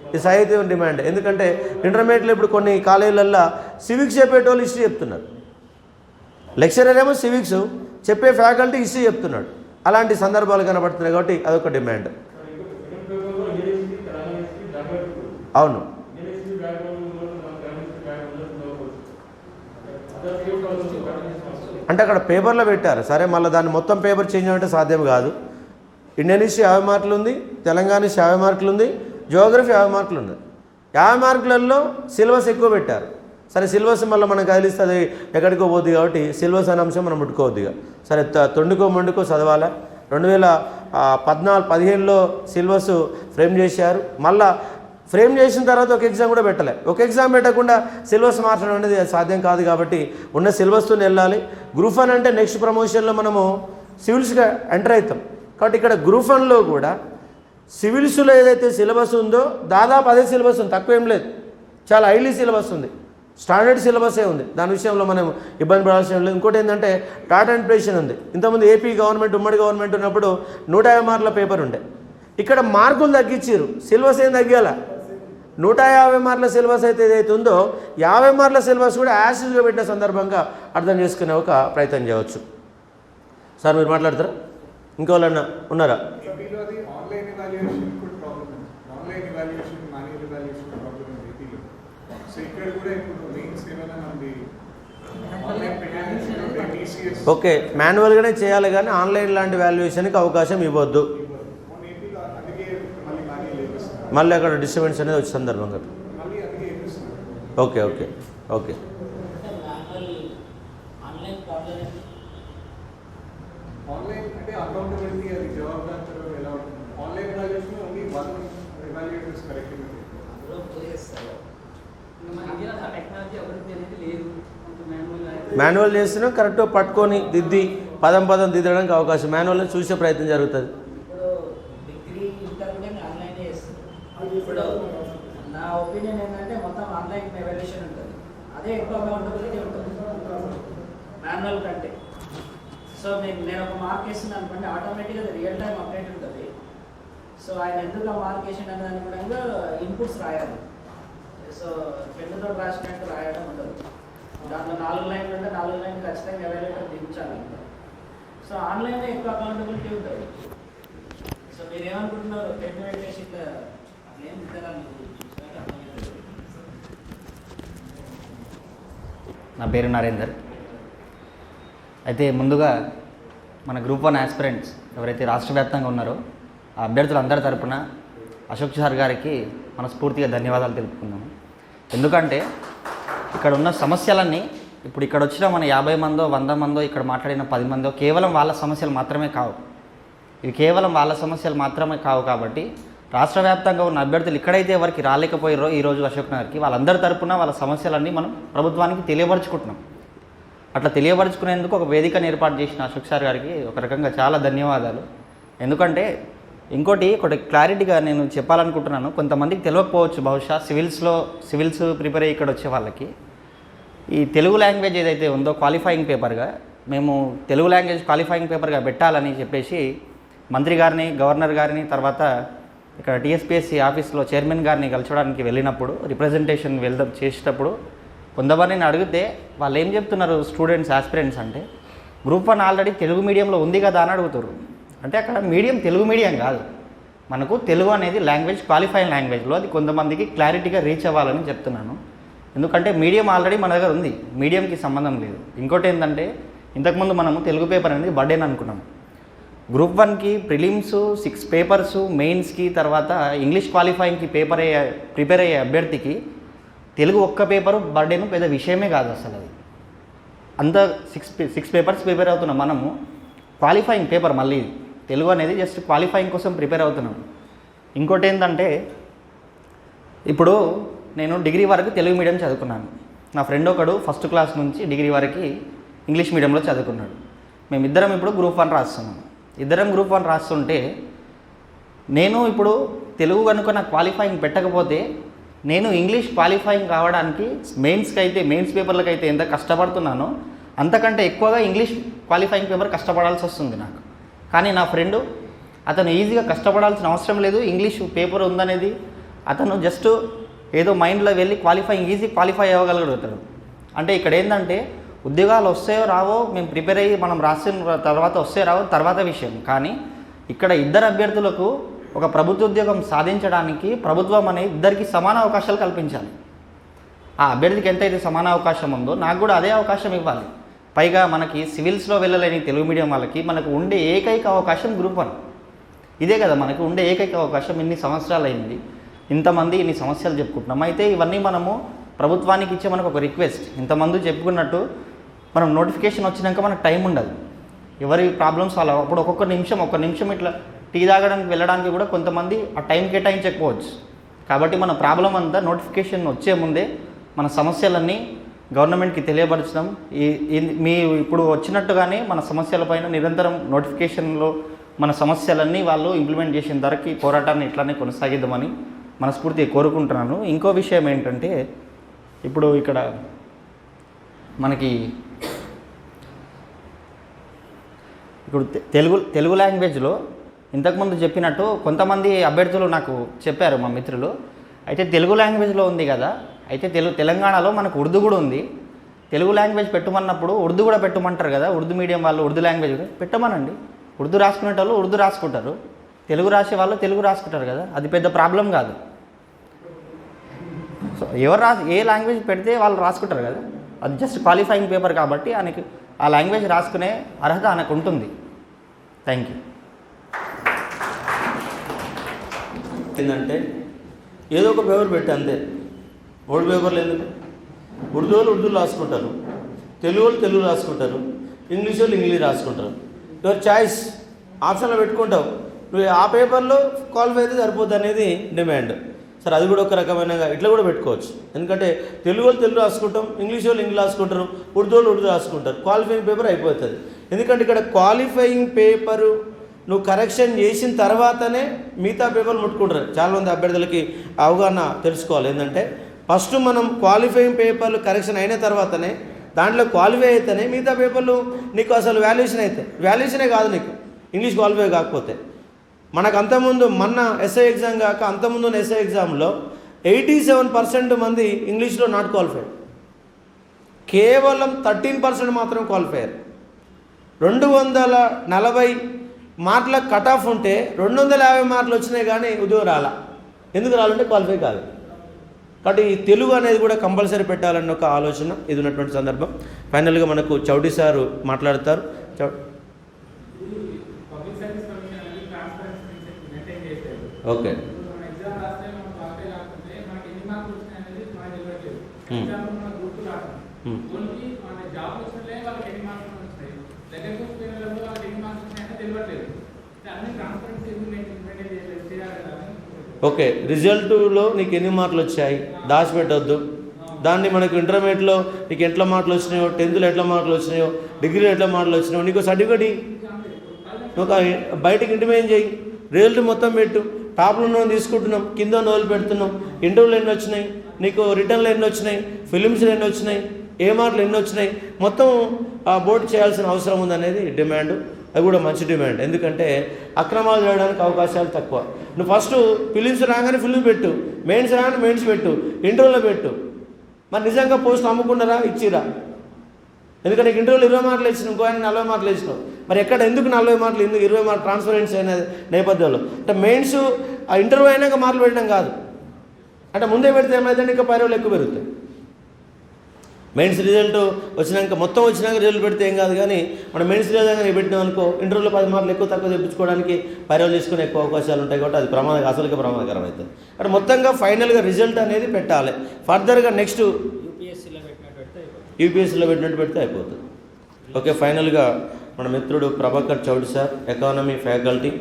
ఇది సాహిత్యం డిమాండ్. ఎందుకంటే ఇంటర్మీడియట్లో ఇప్పుడు కొన్ని కాలేజీలల్లో సివిక్స్ చెప్పేటోళ్ళు హిస్టరీ చెప్తున్నారు, లెక్చరర్ ఏమో సివిక్స్ చెప్పే ఫ్యాకల్టీ హిస్టరీ చెప్తున్నాడు. అలాంటి సందర్భాలు కనబడుతున్నాయి. కాబట్టి అదొక డిమాండ్. అవును, అంటే అక్కడ పేపర్లో పెట్టారు. సరే, మళ్ళీ దాన్ని మొత్తం పేపర్ చేంజ్ అంటే సాధ్యం కాదు. ఇండియన్ హిస్టరీ 50 మార్కులు ఉంది, తెలంగాణ హిస్టరీ 50 మార్కులు ఉంది, జియోగ్రఫీ 50 మార్కులు ఉంది. 50 మార్కులలో సిలబస్ ఎక్కువ పెట్టారు. సరే, సిలబస్ మళ్ళీ మనకు కదిలిస్తే అది ఎక్కడికో పోద్ది. కాబట్టి సిలబస్ అనే అంశం మనం ముట్టుకోవద్దిగా. సరే, తొండుకో మొండుకో చదవాలా. 2015లో సిలబస్ ఫ్రేమ్ చేశారు. మళ్ళా ఫ్రేమ్ చేసిన తర్వాత ఒక ఎగ్జామ్ కూడా పెట్టలే. ఒక ఎగ్జామ్ పెట్టకుండా సిలబస్ మార్చడం అనేది సాధ్యం కాదు. కాబట్టి ఉన్న సిలబస్తో వెళ్ళాలి. గ్రూప్ 1 అంటే నెక్స్ట్ ప్రమోషన్లో మనము సివిల్స్గా ఎంటర్ అవుతాం. కాబట్టి ఇక్కడ గ్రూప్ 1లో కూడా సివిల్స్లో ఏదైతే సిలబస్ ఉందో దాదాపు అదే సిలబస్ ఉంది, తక్కువ ఏం లేదు. చాలా హైలీ సిలబస్ ఉంది, స్టాండర్డ్ సిలబసే ఉంది. దాని విషయంలో మనం ఇబ్బంది పడాల్సిన లేదు. ఇంకోటి ఏంటంటే టాట్ అండ్ ప్రేషన్ ఉంది. ఇంతకుముందు ఏపీ గవర్నమెంట్ ఉమ్మడి గవర్నమెంట్ ఉన్నప్పుడు 150 మార్కుల పేపర్ ఉండే. ఇక్కడ మార్కులు తగ్గించారు, సిలబస్ ఏం తగ్గాల. 150 మార్కుల సిలబస్ అయితే ఏదైతే ఉందో 50 మార్కుల సిలబస్ కూడా యాసిడ్గా పెట్టిన సందర్భంగా అర్థం చేసుకునే ఒక ప్రయత్నం చేయవచ్చు. సార్ మీరు మాట్లాడతారా? ఇంకోళ్ళన్నా ఉన్నారా? ఆన్లైన్ ఎవాల్యుయేషన్ కూడా ప్రాబ్లం ఉంది. Online evaluation manual evaluation problem ఉంది ఏపీలో. సో ఇక్కడ కూడా ఇప్పుడు మెయిన్స్ ఏమైనా మనది ఆన్లైన్ పెట్టాలి టీసీఎస్ ఓకే, మాన్యువల్గానే చేయాలి కానీ ఆన్లైన్ లాంటి వాల్యుయేషన్కి అవకాశం ఇవ్వద్దు. ఏపీలో అందుకే మళ్ళీ మాన్యువల్ వేపిస్తున్నారు. మళ్ళీ అక్కడ డిస్టర్బెన్స్ అనేది వచ్చే సందర్భంగా. మళ్ళీ అందుకే వేపిస్తున్నారు. ఓకే ఓకే ఓకే ఆన్లైన్ అంటే అకౌంటబిలిటీ అది జవాబుదారీతనం ఎలా ఉంటుంది? Online evaluation only one evaluator is correct. Manual చేస్తున్నాం కరెక్ట్గా పట్టుకొని దిద్ది పదం దిద్దడానికి అవకాశం, మాన్యువల్ని చూసే ప్రయత్నం జరుగుతుంది. ఇప్పుడు డిగ్రీ ఇంటర్ కూడా ఆన్లైన్ చేస్తారు. ఇప్పుడు నా ఒపీనియన్ ఏంటంటే మొత్తం ఆన్లైన్ ఎవాల్యుయేషన్ ఉంటుంది, అదే ఎక్కువ అకౌంటబిలిటీ ఉంటుంది మాన్యువల్ కంటే. సో నేను ఒక మార్క్ వేస్తున్నాను అనుకోండి, ఆటోమేటిక్గా అది రియల్ టైం అప్డేట్ ఉంటుంది. సో ఆయన ఎందుకు ఆ మార్క్ వేసిన దాని కూడా ఇన్పుట్స్ రాయాలి. సో పెన్నుతో రాసినట్టు రాయడం ఉండదు. దాంట్లో 4 లైన్లు ఉంటే 4 లైన్లు ఖచ్చితంగా ఎవాల్యుయేటర్ దించాలి. సో ఆన్లైన్లో ఎక్కువ అకౌంటబిలిటీ ఉంటుంది. సో మీరు ఏమనుకుంటున్నారు? పెన్ను పెట్టేసి ఇట్లా ఏం నా పేరు నరేందర్. అయితే ముందుగా మన గ్రూప్ 1 ఆస్పిరెంట్స్ ఎవరైతే రాష్ట్ర వ్యాప్తంగా ఉన్నారో ఆ అభ్యర్థులందరి తరపున అశోక్ సార్ గారికి మనస్ఫూర్తిగా ధన్యవాదాలు తెలుపుకుందాము. ఎందుకంటే ఇక్కడ ఉన్న సమస్యలన్నీ ఇప్పుడు ఇక్కడ వచ్చిన మన 50 మందో 100 మందో ఇక్కడ మాట్లాడిన 10 మందో కేవలం వాళ్ళ సమస్యలు మాత్రమే కావు. ఇవి కేవలం వాళ్ళ సమస్యలు మాత్రమే కావు. కాబట్టి రాష్ట్ర వ్యాప్తంగా ఉన్న అభ్యర్థులు ఇక్కడైతే ఎవరికి రాలేకపోయారో ఈరోజు అశోక్ నగర్కి, వాళ్ళందరి తరపున వాళ్ళ సమస్యలన్నీ మనం ప్రభుత్వానికి తెలియపరుచుకుంటున్నాం. అట్లా తెలియపరుచుకునేందుకు ఒక వేదికను ఏర్పాటు చేసిన అశోక్ సార్ గారికి ఒక రకంగా చాలా ధన్యవాదాలు. ఎందుకంటే ఇంకోటి క్లారిటీగా నేను చెప్పాలనుకుంటున్నాను. కొంతమందికి తెలియకపోవచ్చు, బహుశా సివిల్స్ ప్రిపేర్ అయ్యి ఇక్కడ వచ్చే వాళ్ళకి ఈ తెలుగు లాంగ్వేజ్ ఏదైతే ఉందో క్వాలిఫైయింగ్ పేపర్గా మేము తెలుగు లాంగ్వేజ్ క్వాలిఫైయింగ్ పేపర్గా పెట్టాలని చెప్పేసి మంత్రి గారిని, గవర్నర్ గారిని, తర్వాత ఇక్కడ టీఎస్పీఎస్సీ ఆఫీస్లో చైర్మన్ గారిని కలచడానికి వెళ్ళినప్పుడు రిప్రజెంటేషన్ చేసేటప్పుడు కొంతమందిని అడిగితే వాళ్ళు ఏం చెప్తున్నారు, స్టూడెంట్స్ ఆస్పిరెంట్స్ అంటే గ్రూప్ 1 ఆల్రెడీ తెలుగు మీడియంలో ఉంది కదా అని అడుగుతారు. అంటే అక్కడ మీడియం తెలుగు మీడియం కాదు, మనకు తెలుగు అనేది లాంగ్వేజ్ క్వాలిఫైయింగ్ లాంగ్వేజ్లో, అది కొంతమందికి క్లారిటీగా రీచ్ అవ్వాలని చెప్తున్నాను. ఎందుకంటే మీడియం ఆల్రెడీ మన దగ్గర ఉంది, మీడియంకి సంబంధం లేదు. ఇంకోటి ఏంటంటే ఇంతకుముందు మనము తెలుగు పేపర్ అనేది బర్డెన్ అనుకున్నాము. గ్రూప్ 1కి ప్రిలిమ్స్ 6 పేపర్స్, మెయిన్స్కి తర్వాత ఇంగ్లీష్ క్వాలిఫైయింగ్కి ప్రిపేర్ అయ్యే అభ్యర్థికి తెలుగు ఒక్క పేపరు బర్డెన్ పెద్ద విషయమే కాదు అసలు. అది అంత 6 పేపర్స్ ప్రిపేర్ అవుతున్నాం మనము. క్వాలిఫైయింగ్ పేపర్ మళ్ళీ తెలుగు అనేది జస్ట్ క్వాలిఫైయింగ్ కోసం ప్రిపేర్ అవుతున్నాం. ఇంకోటి ఏంటంటే ఇప్పుడు నేను డిగ్రీ వరకు తెలుగు మీడియం చదువుకున్నాను. నా ఫ్రెండ్ ఒకడు ఫస్ట్ క్లాస్ నుంచి డిగ్రీ వరకు ఇంగ్లీష్ మీడియంలో చదువుకున్నాడు. మేమిద్దరం ఇప్పుడు గ్రూప్ 1 రాస్తున్నాం. ఇద్దరం గ్రూప్ 1 రాస్తుంటే నేను ఇప్పుడు తెలుగు కనుక నాకు క్వాలిఫైయింగ్ పెట్టకపోతే నేను ఇంగ్లీష్ క్వాలిఫైయింగ్ కావడానికి మెయిన్స్ పేపర్లకు అయితే ఎంత కష్టపడుతున్నానో అంతకంటే ఎక్కువగా ఇంగ్లీష్ క్వాలిఫైయింగ్ పేపర్ కష్టపడాల్సి వస్తుంది నాకు. కానీ నా ఫ్రెండు అతను ఈజీగా కష్టపడాల్సిన అవసరం లేదు, ఇంగ్లీష్ పేపర్ ఉందనేది అతను జస్ట్ ఏదో మైండ్లో వెళ్ళి ఈజీ క్వాలిఫై అవ్వగలుగుతాడు. అంటే ఇక్కడ ఏంటంటే ఉద్యోగాలు వస్తాయో రావో మేము ప్రిపేర్ అయ్యి మనం రాసిన తర్వాత వస్తాయో రావో తర్వాత విషయం. కానీ ఇక్కడ ఇద్దరు అభ్యర్థులకు ఒక ప్రభుత్వ ఉద్యోగం సాధించడానికి ప్రభుత్వం అనేది ఇద్దరికి సమాన అవకాశాలు కల్పించాలి. ఆ అభ్యర్థికి ఎంతైతే సమాన అవకాశం ఉందో నాకు కూడా అదే అవకాశం ఇవ్వాలి. పైగా మనకి సివిల్స్లో వెళ్ళలేని తెలుగు మీడియం వాళ్ళకి మనకు ఉండే ఏకైక అవకాశం గ్రూప్ 1 ఇదే కదా. మనకు ఉండే ఏకైక అవకాశం. ఇన్ని సంవత్సరాలు అయింది, ఇంతమంది ఇన్ని సమస్యలు చెప్పుకుంటున్నాం. అయితే ఇవన్నీ మనము ప్రభుత్వానికి ఇచ్చే మనకు ఒక రిక్వెస్ట్. ఇంతమంది చెప్పుకున్నట్టు మనం నోటిఫికేషన్ వచ్చినాక మనకు టైం ఉండదు. ఎవరి ప్రాబ్లమ్స్ సాల్వ్ అప్పుడు ఒక్క నిమిషం ఇట్లా టీ తాగడానికి వెళ్ళడానికి కూడా కొంతమంది ఆ టైం కేటాయించకపోవచ్చు. కాబట్టి మన ప్రాబ్లం అంతా నోటిఫికేషన్ వచ్చే ముందే మన సమస్యలన్నీ గవర్నమెంట్కి తెలియపరచడం, మీ ఇప్పుడు వచ్చినట్టుగానే మన సమస్యలపైన నిరంతరం నోటిఫికేషన్లో మన సమస్యలన్నీ వాళ్ళు ఇంప్లిమెంట్ చేసిన ధరకి పోరాటాన్ని ఇట్లానే కొనసాగిద్దామని మనస్ఫూర్తిగా కోరుకుంటున్నాను. ఇంకో విషయం ఏంటంటే ఇప్పుడు ఇక్కడ మనకి ఇప్పుడు తెలుగు లాంగ్వేజ్లో ఇంతకుముందు చెప్పినట్టు కొంతమంది అభ్యర్థులు నాకు చెప్పారు మా మిత్రులు. అయితే తెలుగు లాంగ్వేజ్లో ఉంది కదా, అయితే తెలంగాణలో మనకు ఉర్దూ కూడా ఉంది. తెలుగు లాంగ్వేజ్ పెట్టమన్నప్పుడు ఉర్దూ కూడా పెట్టమంటారు కదా, ఉర్దూ మీడియం వాళ్ళు ఉర్దూ లాంగ్వేజ్ కూడా పెట్టమనండి. ఉర్దూ రాసుకునే వాళ్ళు ఉర్దూ రాసుకుంటారు, తెలుగు రాసే వాళ్ళు తెలుగు రాసుకుంటారు కదా, అది పెద్ద ప్రాబ్లం కాదు. సో ఏ లాంగ్వేజ్ పెడితే వాళ్ళు రాసుకుంటారు కదా, అది జస్ట్ క్వాలిఫైయింగ్ పేపర్ కాబట్టి ఆయనకి ఆ లాంగ్వేజ్ రాసుకునే అర్హత ఆయనకు ఉంటుంది. Thank you. ఏంటంటే ఏదో ఒక పేపర్ పెట్టి అంతే, 3 పేపర్లు ఎందుకు? ఉర్దూ వాళ్ళు ఉర్దూ రాసుకుంటారు, తెలుగు వాళ్ళు తెలుగు రాసుకుంటారు, ఇంగ్లీష్ వాళ్ళు ఇంగ్లీష్ రాసుకుంటారు. యువర్ చాయిస్ ఆప్షన్లో పెట్టుకుంటావు, నువ్వు ఆ పేపర్లో క్వాలిఫై అయితే సరిపోద్ది అనేది డిమాండ్. సరే, అది కూడా ఒక రకమైన ఇట్లా కూడా పెట్టుకోవచ్చు. ఎందుకంటే తెలుగు వాళ్ళు తెలుగు రాసుకుంటాం, ఇంగ్లీష్ వాళ్ళు ఇంగ్లీష్ రాసుకుంటారు, ఉర్దూ వాళ్ళు ఉర్దూ రాసుకుంటారు, క్వాలిఫైయింగ్ పేపర్ అయిపోతుంది. ఎందుకంటే ఇక్కడ క్వాలిఫైయింగ్ పేపరు నువ్వు కరెక్షన్ చేసిన తర్వాతనే మిగతా పేపర్లు ముట్టుకుంటారు. చాలామంది అభ్యర్థులకి అవగాహన తెలుసుకోవాలి. ఏంటంటే ఫస్ట్ మనం క్వాలిఫైయింగ్ పేపర్లు కరెక్షన్ అయిన తర్వాతనే, దాంట్లో క్వాలిఫై అయితేనే మిగతా పేపర్లు నీకు అసలు వాల్యుయేషనే కాదు నీకు ఇంగ్లీష్ క్వాలిఫై కాకపోతే. మనకు అంతకుముందు ఎస్ఐ ఎగ్జామ్ కాక అంతకుముందు ఎస్ఐ ఎగ్జామ్లో 87% మంది ఇంగ్లీష్లో నాట్ క్వాలిఫైడ్, కేవలం 13% మాత్రం క్వాలిఫైయర్. 240 మార్కుల కట్ ఆఫ్ ఉంటే 250 మార్కులు వచ్చినాయి కానీ ఉద్యోగం రాలా. ఎందుకు రాలంటే క్వాలిఫై కాదు. కాబట్టి ఈ తెలుగు అనేది కూడా కంపల్సరీ పెట్టాలన్న ఒక ఆలోచన ఇది ఉన్నటువంటి సందర్భం. ఫైనల్గా మనకు చౌటి సారు మాట్లాడతారు. ఓకే. ఓకే, రిజల్ట్లో నీకు ఎన్ని మార్కులు వచ్చాయి దాచిపెట్టొద్దు. దాన్ని మనకు ఇంటర్మీడియట్లో నీకు ఎట్లా మార్కులు వచ్చినాయో, 10th ఎట్లా మార్కులు వచ్చినాయో, డిగ్రీలో ఎట్లా మార్కులు వచ్చినాయో నీకు సర్టిఫికేట్ ఒక బయటకు ఇంటిమేం చేయి, రిజల్ట్ మొత్తం పెట్టు. టాప్లో ఉన్న తీసుకుంటున్నాం, కింద నోలు పెడుతున్నాం, ఇంటర్వ్యూలు ఎన్ని వచ్చినాయి, నీకు రిటర్న్లు ఎన్ని వచ్చినాయి, ఫిలిమ్స్లు ఎన్ని వచ్చినాయి, ఏ మార్కులు ఎన్ని వచ్చినాయి, మొత్తం బోర్డు చేయాల్సిన అవసరం ఉందనేది డిమాండ్. అది కూడా మంచి డిమాండ్. ఎందుకంటే అక్రమాలు చేయడానికి అవకాశాలు తక్కువ. నువ్వు ఫస్ట్ ఫిలిమ్స్ రాగానే ఫిలిమ్స్ పెట్టు, మెయిన్స్ రాగానే మెయిన్స్ పెట్టు, ఇంటర్వ్యూలో పెట్టు. మరి నిజంగా పోస్టులు అమ్ముకున్నారా, ఇచ్చిరా? ఎందుకంటే ఇంటర్వ్యూలో 20 మార్కులు ఇచ్చినావు, ఇంకో ఆయన 40 మార్కులు ఇచ్చినావు. మరి ఎక్కడ ఎందుకు 40 మార్కులు, ఎందుకు 20 మార్కులు ట్రాన్స్పరెన్సీ అనే నేపథ్యంలో అంటే మెయిన్స్ ఆ ఇంటర్వ్యూ అయినాక మార్కులు పెట్టడం కాదు. అంటే ముందే పెడితే ఏమైందంటే ఇంకా పైరులు ఎక్కువ పెరుగుతాయి. మెయిన్స్ రిజల్ట్ వచ్చినాక మొత్తం వచ్చినాక రిజల్ట్ పెడితే ఏం కాదు, కానీ మనం మెయిన్స్ రిజల్ట్ పెట్టినాం అనుకో ఇంటర్వ్యూలో 10 మార్కులు ఎక్కువ తక్కువ తెప్పించుకోవడానికి పైరులు తీసుకునే ఎక్కువ అవకాశాలు ఉంటాయి. కాబట్టి అది అసలుగా ప్రమాదకరం అవుతుంది. అంటే మొత్తంగా ఫైనల్గా రిజల్ట్ అనేది పెట్టాలి. ఫర్దర్గా నెక్స్ట్ యూపీఎస్సీలో పెట్టినట్టు పెడితే అయిపోతుంది. ఓకే, ఫైనల్గా మన మిత్రుడు ప్రభాకర్ చౌడి సార్, ఎకానమీ ఫ్యాకల్టీ.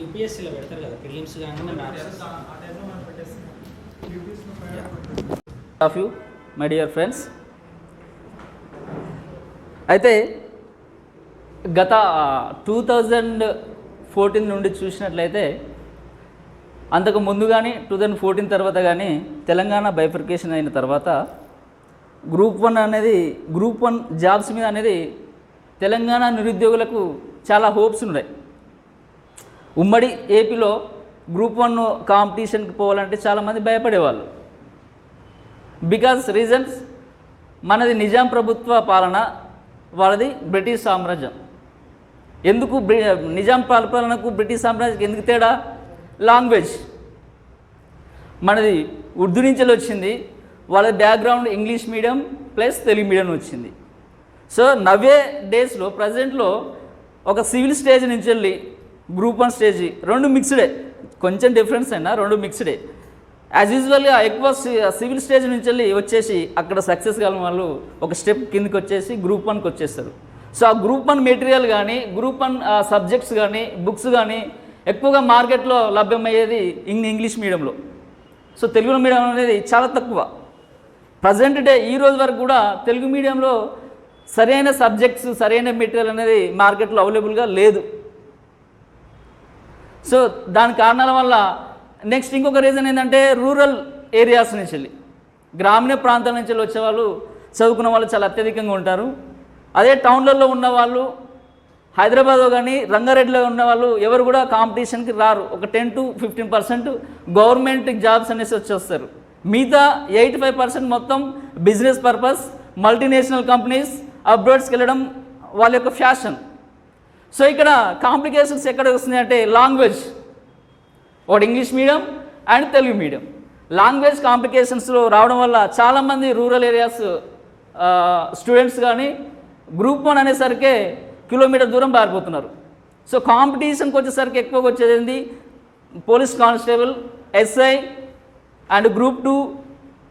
యూపీఎస్సీలో పెడతారు కదా prelims of you my dear friends. అయితే గత 2014 నుండి చూసినట్లయితే అంతకు ముందు కానీ 2014 తర్వాత కానీ తెలంగాణ బైఫర్కేషన్ అయిన తర్వాత గ్రూప్ 1 జాబ్స్ మీద అనేది తెలంగాణ నిరుద్యోగులకు చాలా హోప్స్ ఉన్నాయి. ఉమ్మడి ఏపీలో గ్రూప్ 1 కాంపిటీషన్కి పోవాలంటే చాలామంది భయపడేవాళ్ళు. బికాజ్ రీజన్స్, మనది నిజాం ప్రభుత్వ పాలన, వాళ్ళది బ్రిటిష్ సామ్రాజ్యం. ఎందుకు నిజాం పాలనకు బ్రిటిష్ సామ్రాజ్యం ఎందుకు తేడా? లాంగ్వేజ్ మనది ఉర్దూ నుంచి వచ్చింది, వాళ్ళ background English medium plus Telugu medium వచ్చింది. సో నవ్వే డేస్లో ప్రజెంట్లో ఒక సివిల్ స్టేజ్ నుంచి వెళ్ళి గ్రూప్ 1 స్టేజ్ 2 మిక్స్డే, కొంచెం డిఫరెన్స్ అయినా 2 మిక్స్డే. యాజ్ యూజువల్గా ఎక్కువ సివిల్ స్టేజ్ నుంచి వెళ్ళి వచ్చేసి అక్కడ సక్సెస్ కాలం వాళ్ళు ఒక స్టెప్ కిందకి వచ్చేసి గ్రూప్ 1కి వచ్చేస్తారు. సో ఆ గ్రూప్ 1 మెటీరియల్ కానీ గ్రూప్ 1 సబ్జెక్ట్స్ కానీ బుక్స్ కానీ ఎక్కువగా మార్కెట్లో లభ్యమయ్యేది ఇంగ్లీష్ మీడియంలో. సో తెలుగు మీడియం అనేది చాలా తక్కువ. ప్రజెంట్ డే ఈ రోజు వరకు కూడా తెలుగు మీడియంలో సరైన సబ్జెక్ట్స్ సరైన మెటీరియల్ అనేది మార్కెట్లో అవైలబుల్గా లేదు. సో దాని కారణాల వల్ల నెక్స్ట్ ఇంకొక రీజన్ ఏంటంటే రూరల్ ఏరియాస్ నుంచి వెళ్ళి గ్రామీణ ప్రాంతాల నుంచి వెళ్ళి వచ్చేవాళ్ళు చదువుకున్న వాళ్ళు చాలా అత్యధికంగా ఉంటారు. అదే టౌన్లలో ఉన్న వాళ్ళు హైదరాబాద్లో కానీ రంగారెడ్డిలో ఉన్న వాళ్ళు ఎవరు కూడా కాంపిటీషన్కి రారు. ఒక 10 to 15% గవర్నమెంట్ జాబ్స్ అనేసి వచ్చేస్తారు. మిగతా 85% మొత్తం బిజినెస్ పర్పస్ మల్టీనేషనల్ కంపెనీస్ అబ్రాడ్స్కి వెళ్ళడం వాళ్ళ యొక్క ఫ్యాషన్. సో ఇక్కడ కాంప్లికేషన్స్ ఎక్కడ వస్తున్నాయంటే లాంగ్వేజ్, ఒకటి English medium and Telugu medium. Language కాంప్లికేషన్స్లో రావడం వల్ల చాలామంది రూరల్ ఏరియాస్ స్టూడెంట్స్ కానీ గ్రూప్ 1 అనేసరికి కిలోమీటర్ దూరం పారిపోతున్నారు. సో కాంపిటీషన్కి వచ్చేసరికి ఎక్కువగా వచ్చేది ఏంటి, police constable, SI and group 2,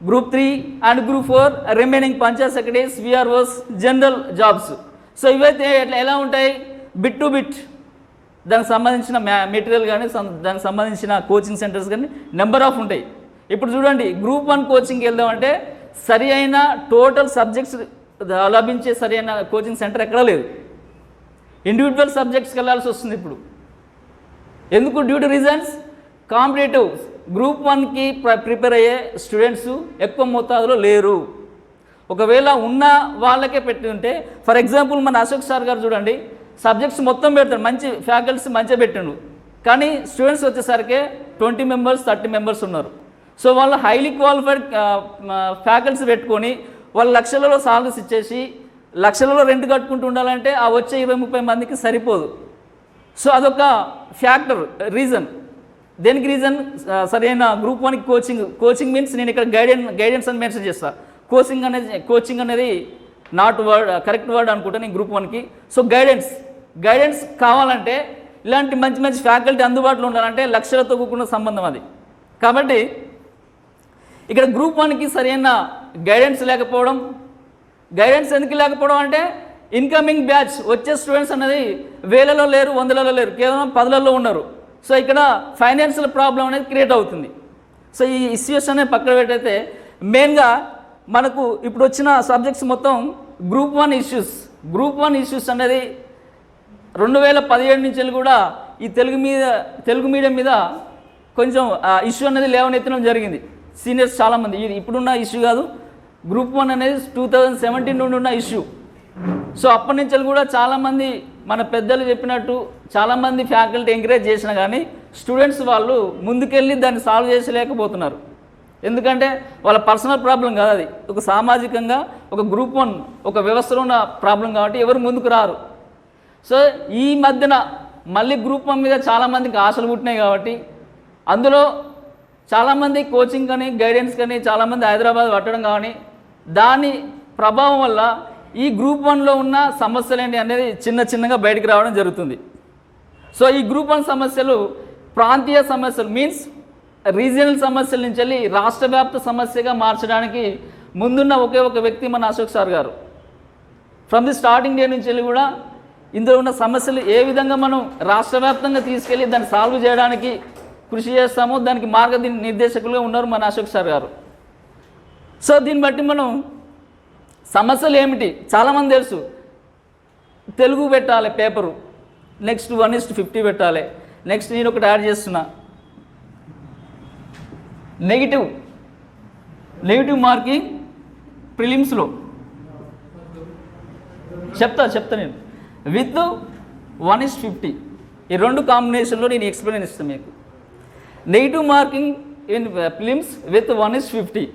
group 3 and group 4 remaining Panchayat secretaries, VROs, general jobs. So ఇవైతే ఎలా ఉంటాయి, బిట్ టు బిట్ దానికి సంబంధించిన మెటీరియల్ కానీ దానికి సంబంధించిన కోచింగ్ సెంటర్స్ కానీ నెంబర్ ఆఫ్ ఉంటాయి. ఇప్పుడు చూడండి, గ్రూప్ 1 కోచింగ్కి వెళ్దామంటే సరి అయిన టోటల్ సబ్జెక్ట్స్ లభించే సరి అయిన కోచింగ్ సెంటర్ ఎక్కడా లేదు. ఇండివిజువల్ సబ్జెక్ట్స్కి వెళ్ళాల్సి వస్తుంది ఇప్పుడు. ఎందుకు? Due to reasons competitive group 1కి ప్రిపేర్ అయ్యే స్టూడెంట్స్ ఎక్కువ మోతాదులో లేరు. ఒకవేళ ఉన్న వాళ్ళకే పెట్టి ఉంటే, ఫర్ ఎగ్జాంపుల్ మన అశోక్ సార్ గారు చూడండి, సబ్జెక్ట్స్ మొత్తం పెడతాడు, మంచి ఫ్యాకల్టీస్ మంచిగా పెట్టిండు, కానీ స్టూడెంట్స్ వచ్చేసరికి 20 members 30 members ఉన్నారు. సో వాళ్ళు హైలీ క్వాలిఫైడ్ ఫ్యాకల్టీస్ పెట్టుకొని వాళ్ళు లక్షలలో సాలరీస్ ఇచ్చేసి లక్షలలో రెంట్ కట్టుకుంటూ ఉండాలంటే ఆ వచ్చే 20-30 మందికి సరిపోదు. సో అదొక ఫ్యాక్టర్, రీజన్. దేనికి రీజన్? సరైన గ్రూప్ 1కి కోచింగ్ మీన్స్ నేను ఇక్కడ గైడెన్స్ అని మెన్షన్ చేస్తాను. కోచింగ్ అనేది నాట్ వర్డ్, కరెక్ట్ వర్డ్ అనుకుంటా నేను గ్రూప్ 1కి. సో గైడెన్స్ కావాలంటే ఇలాంటి మంచి ఫ్యాకల్టీ అందుబాటులో ఉండాలంటే లక్షలతో కూడుకున్న సంబంధం అది. కాబట్టి ఇక్కడ గ్రూప్ 1కి సరైన గైడెన్స్ లేకపోవడం. గైడెన్స్ ఎందుకు లేకపోవడం అంటే ఇన్కమింగ్ బ్యాచ్ వచ్చే స్టూడెంట్స్ అనేది వేలలో లేరు, 100లలో లేరు, కేవలం 10లలో ఉన్నారు. సో ఇక్కడ ఫైనాన్షియల్ ప్రాబ్లం అనేది క్రియేట్ అవుతుంది. సో ఈ ఇష్యూస్ అనేది పక్కన పెట్టయితే మెయిన్గా మనకు ఇప్పుడు వచ్చిన సబ్జెక్ట్స్ మొత్తం గ్రూప్ 1 ఇష్యూస్. గ్రూప్ 1 ఇష్యూస్ అనేది 2017 నుంచి కూడా ఈ తెలుగు మీడియం మీద కొంచెం ఇష్యూ అనేది లేవనెత్తడం జరిగింది. సీనియర్స్ చాలామంది, ఇది ఇప్పుడున్న ఇష్యూ కాదు, గ్రూప్ 1 అనేది 2017 నుండి ఉన్న ఇష్యూ. సో అప్పటి నుంచి కూడా చాలామంది మన పెద్దలు చెప్పినట్టు చాలామంది ఫ్యాకల్టీ ఎంకరేజ్ చేసినా కానీ స్టూడెంట్స్ వాళ్ళు ముందుకెళ్ళి దాన్ని సాల్వ్ చేసలేకపోతున్నారు. ఎందుకంటే వాళ్ళ పర్సనల్ ప్రాబ్లం కాదు, అది ఒక సామాజికంగా ఒక గ్రూప్ 1 ఒక వ్యవస్థలో ఉన్న ప్రాబ్లం కాబట్టి ఎవరు ముందుకు రారు. సో ఈ మధ్యన మళ్ళీ గ్రూప్ 1 మీద చాలామందికి ఆశలు పుట్టినాయి కాబట్టి అందులో చాలామంది కోచింగ్ కానీ గైడెన్స్ కానీ చాలామంది హైదరాబాద్ పట్టడం కానీ దాని ప్రభావం వల్ల ఈ గ్రూప్ 1లో ఉన్న సమస్యలు ఏంటి అనేది చిన్నగా బయటకు రావడం జరుగుతుంది. సో ఈ గ్రూప్ 1 సమస్యలు ప్రాంతీయ సమస్యలు మీన్స్ రీజియనల్ సమస్యల నుంచి వెళ్ళి రాష్ట్ర వ్యాప్త సమస్యగా మార్చడానికి ముందున్న ఒకే ఒక వ్యక్తి మన అశోక్ సార్ గారు. ఫ్రమ్ ది స్టార్టింగ్ డే నుంచి వెళ్ళి కూడా ఇందులో ఉన్న సమస్యలు ఏ విధంగా మనం రాష్ట్ర వ్యాప్తంగా తీసుకెళ్ళి దాన్ని సాల్వ్ చేయడానికి కృషి చేస్తామో దానికి మార్గనిర్దేశకులుగా ఉన్నారు మన అశోక్ సార్ గారు. సో దీన్ని బట్టి మనం సమస్యలు ఏమిటి చాలామంది తెలుసు, తెలుగు పెట్టాలి పేపరు, నెక్స్ట్ 1:50 పెట్టాలి. నెక్స్ట్ నేను ఒకటి యాడ్ చేస్తున్నా, నెగిటివ్ మార్కింగ్ ప్రిలిమ్స్లో చెప్తా నేను విత్ 1:50 ఈ రెండు కాంబినేషన్లో నేను ఎక్స్ప్లెయిన్ ఇస్తాను మీకు. Negative marking in prelims with 1:50,